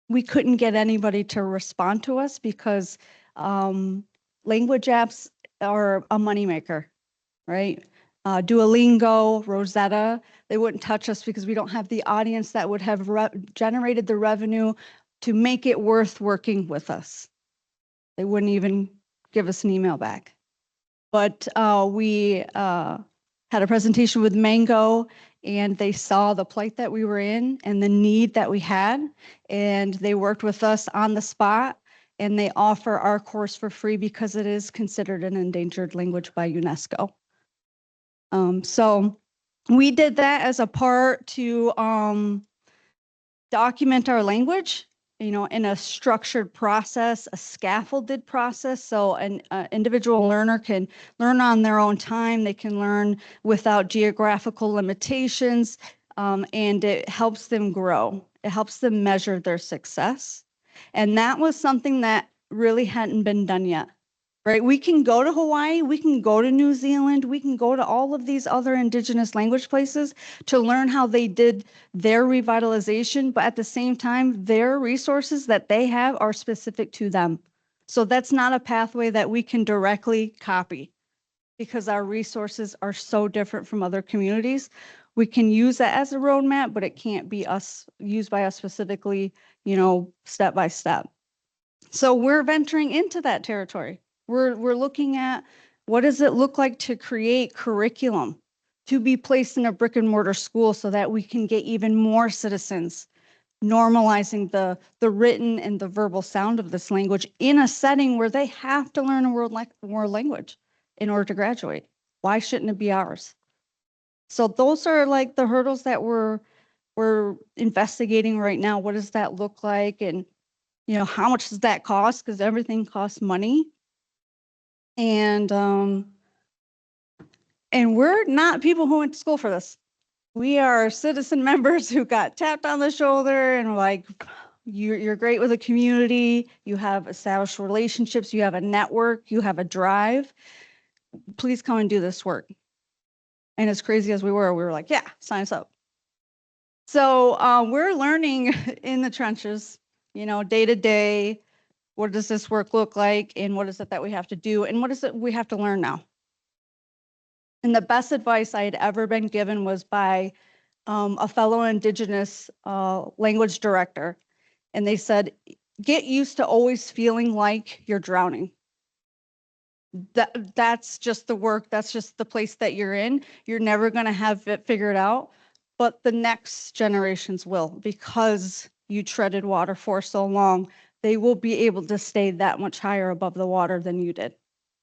we couldn't get anybody to respond to us because language apps are a moneymaker, right? Duolingo, Rosetta, they wouldn't touch us because we don't have the audience that would have generated the revenue to make it worth working with us. They wouldn't even give us an email back. But we had a presentation with Mango, and they saw the plight that we were in and the need that we had, and they worked with us on the spot, and they offer our course for free because it is considered an endangered language by UNESCO. So we did that as a part to document our language, you know, in a structured process, a scaffolded process. So an individual learner can learn on their own time. They can learn without geographical limitations, and it helps them grow. It helps them measure their success. And that was something that really hadn't been done yet. Right? We can go to Hawaii, we can go to New Zealand, we can go to all of these other indigenous language places to learn how they did their revitalization, but at the same time, their resources that they have are specific to them. So that's not a pathway that we can directly copy because our resources are so different from other communities. We can use that as a roadmap, but it can't be used by us specifically, you know, step by step. So we're venturing into that territory. We're looking at what does it look like to create curriculum to be placed in a brick and mortar school so that we can get even more citizens normalizing the written and the verbal sound of this language in a setting where they have to learn a world language in order to graduate. Why shouldn't it be ours? So those are like the hurdles that we're investigating right now. What does that look like? And, you know, how much does that cost? Because everything costs money. And we're not people who went to school for this. We are citizen members who got tapped on the shoulder and like, you're great with a community, you have established relationships, you have a network, you have a drive. Please come and do this work. And as crazy as we were like, yeah, sign us up. So we're learning in the trenches, you know, day to day. What does this work look like? And what is it that we have to do? And what is it we have to learn now? And the best advice I had ever been given was by a fellow Indigenous language director. And they said, get used to always feeling like you're drowning. That's just the work. That's just the place that you're in. You're never going to have it figured out. But the next generations will, because you treaded water for so long. They will be able to stay that much higher above the water than you did.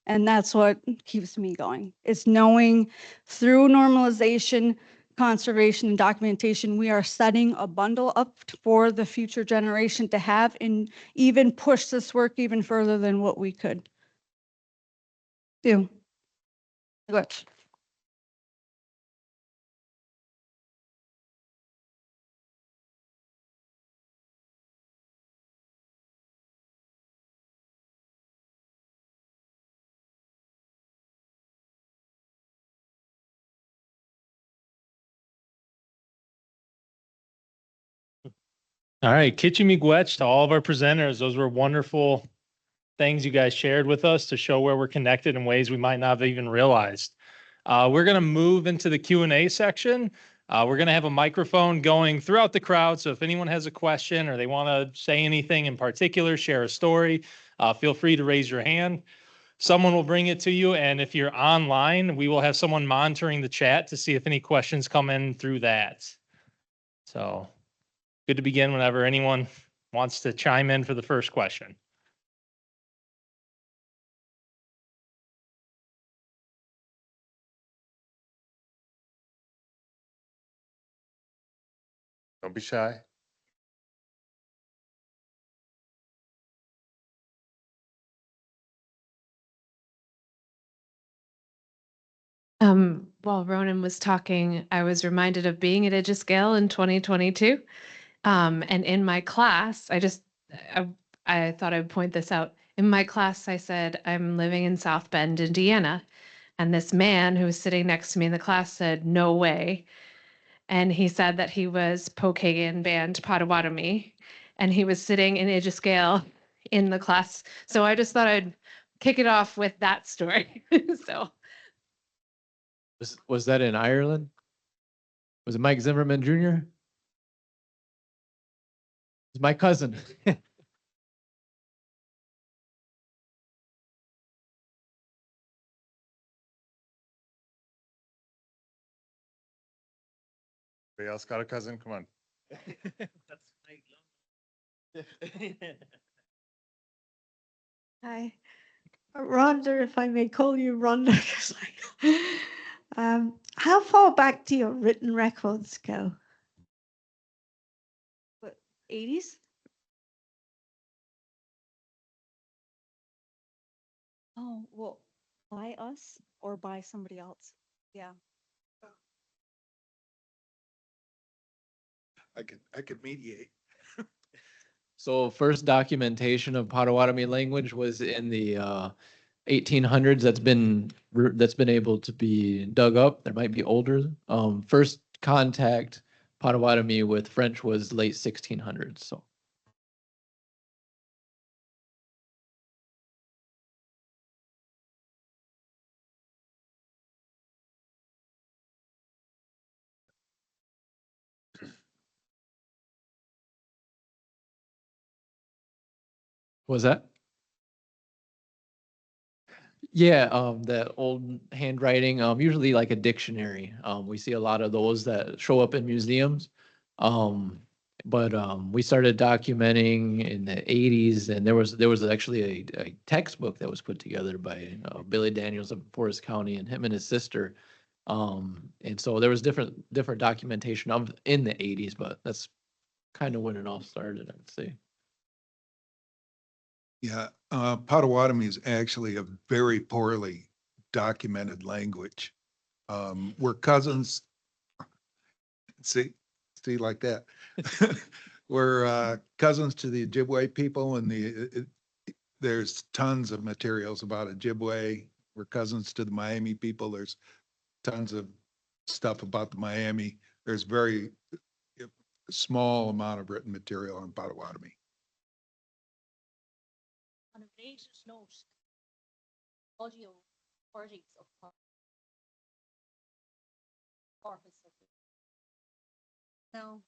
And that's what keeps me going. It's knowing through normalization, conservation, and documentation, we are setting a bundle up for the future generation to have and even push this work even further than what we could do. Good. All right, Kitchi Miigwech to all of our presenters. Those were wonderful things you guys shared with us to show where we're connected in ways we might not have even realized. We're going to move into the Q&A section. We're going to have a microphone going throughout the crowd. So if anyone has a question or they want to say anything in particular, share a story, feel free to raise your hand. Someone will bring it to you. And if you're online, we will have someone monitoring the chat to see if any questions come in through that. So good to begin whenever anyone wants to chime in for the first question. Don't be shy. While Ronan was talking, I was reminded of being at Gaeilge in 2022. And in my class, I thought I would point this out. In my class, I said, I'm living in South Bend, Indiana. And this man who was sitting next to me in the class said, no way. And he said that he was Pokagon band Potawatomi. And he was sitting in Gaeilge in the class. So I just thought I'd kick it off with that story. So. Was that in Ireland? Was it Mike Zimmerman Jr.? It's my cousin. Anybody else got a cousin? Come on. Hi, Rhonda, if I may call you Rhonda. 'Cause how far back do your written records go? What, 80s? Oh, well, by us or by somebody else? Yeah. I could mediate. So first documentation of Potawatomi language was in the 1800s. That's been able to be dug up. There might be older. First contact Potawatomi with French was late 1600s. So. Was that? Yeah, that old handwriting, usually like a dictionary. We see a lot of those that show up in museums. But we started documenting in the 80s, and there was actually a textbook that was put together by Billy Daniels of Forest County, and him and his sister. And so there was different documentation of in the 80s, but that's kind of when it all started, I'd say. Yeah, Potawatomi is actually a very poorly documented language. We're cousins. See like that. We're cousins to the Ojibwe people, and there's tons of materials about Ojibwe. We're cousins to the Miami people. There's tons of stuff about the Miami. There's very small amount of written material on Potawatomi. On a related note, audio recordings of corpus. No,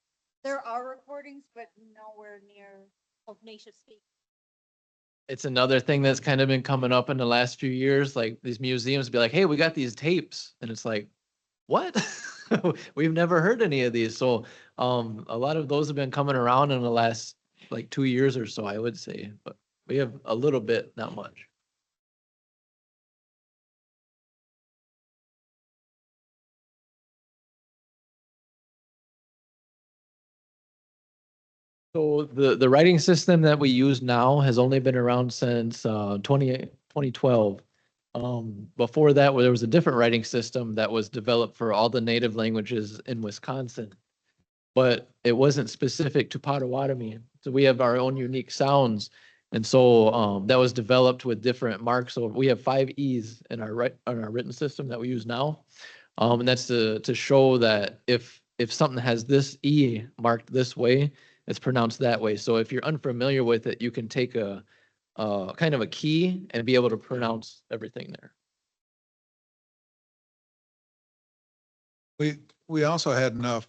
there are recordings, but nowhere near of native speakers. It's another thing that's kind of been coming up in the last few years. Like these museums be like, hey, we got these tapes. And it's like, what? We've never heard any of these. So a lot of those have been coming around in the last like 2 years or so, I would say. But we have a little bit, not much. So the writing system that we use now has only been around since 2012. Before that, there was a different writing system that was developed for all the native languages in Wisconsin, but it wasn't specific to Potawatomi. So we have our own unique sounds. And so that was developed with different marks. So we have 5 E's in our written system that we use now. And that's to show that if something has this E marked this way, it's pronounced that way. So if you're unfamiliar with it, you can take a kind of a key and be able to pronounce everything there. We also had enough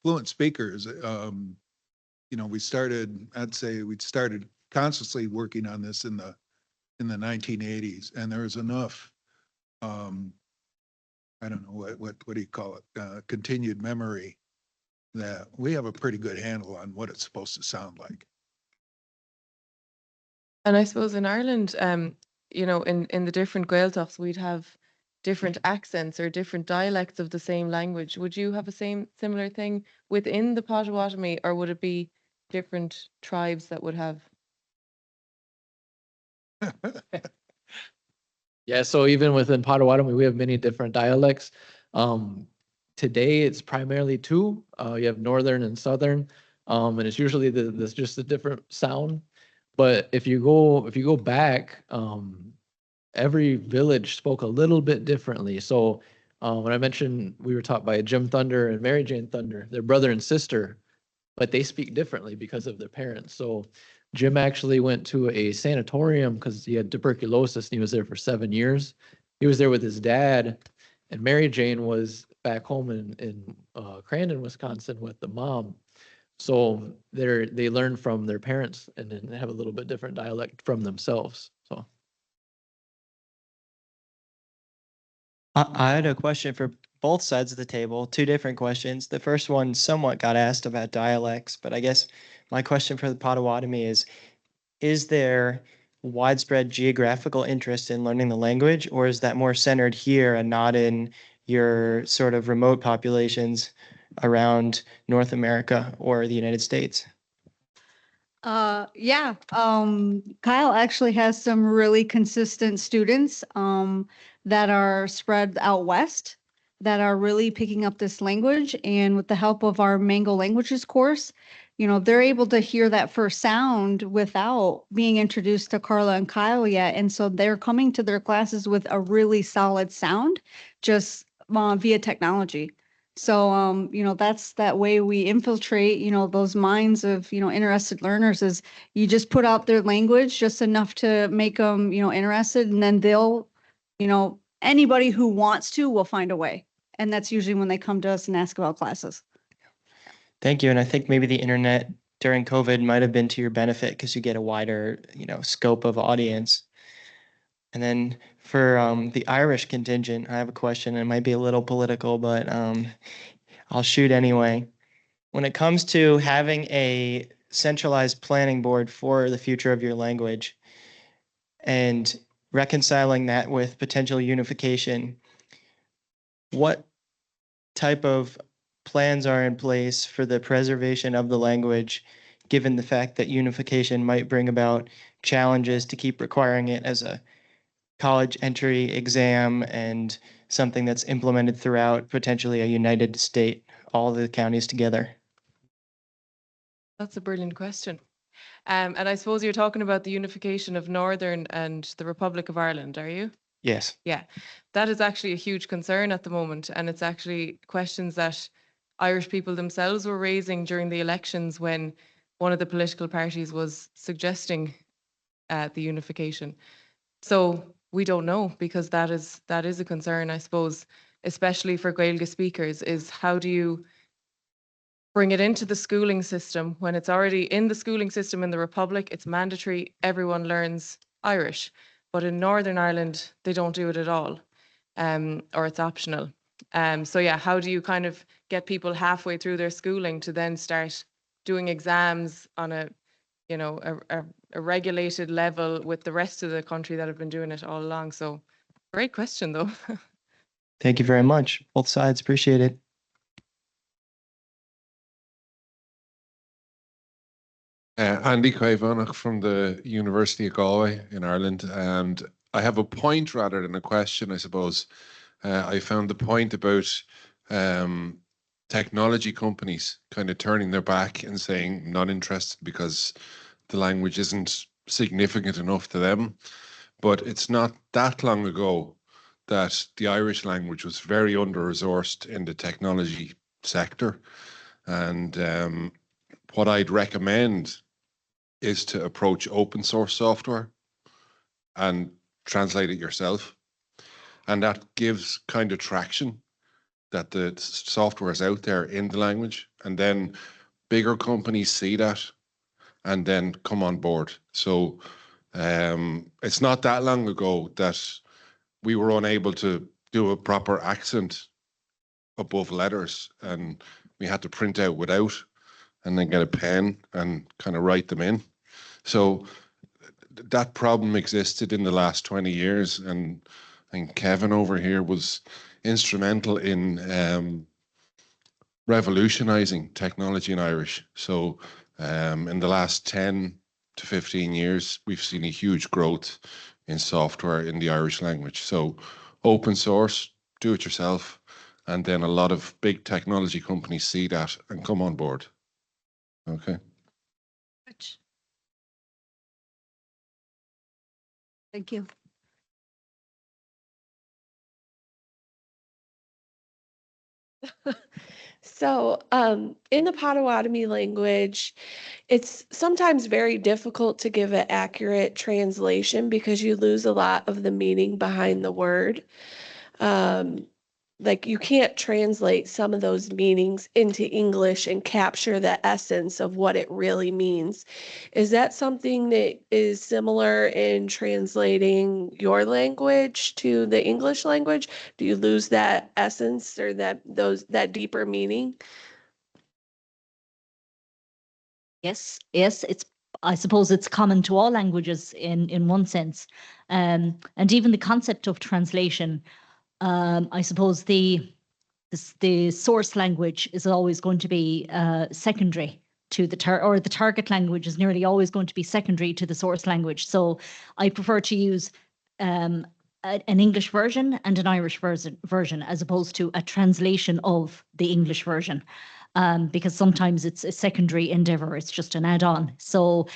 fluent speakers. I'd say we started consciously working on this in the 1980s, and there was enough I don't know what do you call it, continued memory, that we have a pretty good handle on what it's supposed to sound like. And I suppose in Ireland, in the different Gaeltachts, we'd have different accents or different dialects of the same language. Would you have a similar thing within the Potawatomi, or would it be different tribes that would have? Yeah, so even within Potawatomi, we have many different dialects. Today, it's primarily two. You have northern and southern, and it's usually there's just a different sound. But if you go back, every village spoke a little bit differently. So when I mentioned we were taught by Jim Thunder and Mary Jane Thunder, they're brother and sister, but they speak differently because of their parents. So Jim actually went to a sanatorium because he had tuberculosis and he was there for 7 years. He was there with his dad, and Mary Jane was back home in Crandon, Wisconsin with the mom. So they learn from their parents and then they have a little bit different dialect from themselves. So I had a question for both sides of the table, two different questions. The first one somewhat got asked about dialects, but I guess my question for the Potawatomi is there widespread geographical interest in learning the language, or is that more centered here and not in your sort of remote populations around North America or the United States? Yeah, Kyle actually has some really consistent students that are spread out west that are really picking up this language. And with the help of our Mango Languages course, they're able to hear that first sound without being introduced to Carla and Kyle yet. And so they're coming to their classes with a really solid sound just via technology. So, that's that way we infiltrate, those minds of, interested learners is you just put out their language just enough to make them, interested, and then they'll, anybody who wants to will find a way. And that's usually when they come to us and ask about classes. Thank you. And I think maybe the internet during COVID might have been to your benefit because you get a wider, scope of audience. And then for the Irish contingent, I have a question. It might be a little political, but I'll shoot anyway. When it comes to having a centralized planning board for the future of your language and reconciling that with potential unification, what type of plans are in place for the preservation of the language, given the fact that unification might bring about challenges to keep requiring it as a college entry exam and something that's implemented throughout potentially a united state, all the counties together? That's a brilliant question. And I suppose you're talking about the unification of Northern and the Republic of Ireland, are you? Yes. Yeah, that is actually a huge concern at the moment. And it's actually questions that Irish people themselves were raising during the elections when one of the political parties was suggesting the unification. So we don't know, because that is a concern, I suppose, especially for Gaeilge speakers, is how do you bring it into the schooling system when it's already in the schooling system in the Republic, it's mandatory, everyone learns Irish. But in Northern Ireland, they don't do it at all, or it's optional. So yeah, how do you kind of get people halfway through their schooling to then start doing exams on a regulated level with the rest of the country that have been doing it all along? So great question though. Thank you very much. Both sides, appreciate it. Andy Quaivonach from the University of Galway in Ireland, and I have a point rather than a question, I suppose. I found the point about technology companies kind of turning their back and saying not interested because the language isn't significant enough to them. But it's not that long ago that the Irish language was very under-resourced in the technology sector. And what I'd recommend is to approach open source software and translate it yourself. And that gives kind of traction that the software is out there in the language. And then bigger companies see that and then come on board. So it's not that long ago that we were unable to do a proper accent above letters, and we had to print out without and then get a pen and kind of write them in. So that problem existed in the last 20 years, and Kevin over here was instrumental in revolutionizing technology in Irish. So in the last 10 to 15 years, we've seen a huge growth in software in the Irish language. So open source, do it yourself, and then a lot of big technology companies see that and come on board. Okay. Thank you. So, in the Potawatomi language, it's sometimes very difficult to give an accurate translation because you lose a lot of the meaning behind the word. Like you can't translate some of those meanings into English and capture the essence of what it really means. Is that something that is similar in translating your language to the English language? Do you lose that essence or that deeper meaning? Yes, I suppose it's common to all languages in one sense. And even the concept of translation, I suppose the source language is always going to be secondary to the target language is nearly always going to be secondary to the source language. So I prefer to use an English version and an Irish version as opposed to a translation of the English version, because sometimes it's a secondary endeavor. It's just an add-on. So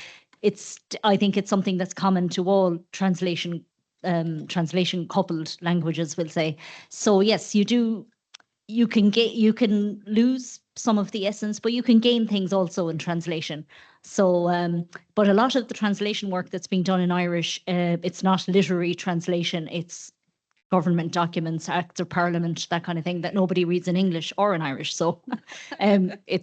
I think it's something that's common to all translation coupled languages, we'll say. So yes, you can lose some of the essence, but you can gain things also in translation. So but a lot of the translation work that's being done in Irish, it's not literary translation, it's government documents, acts of parliament, that kind of thing that nobody reads in English or in Irish. So it's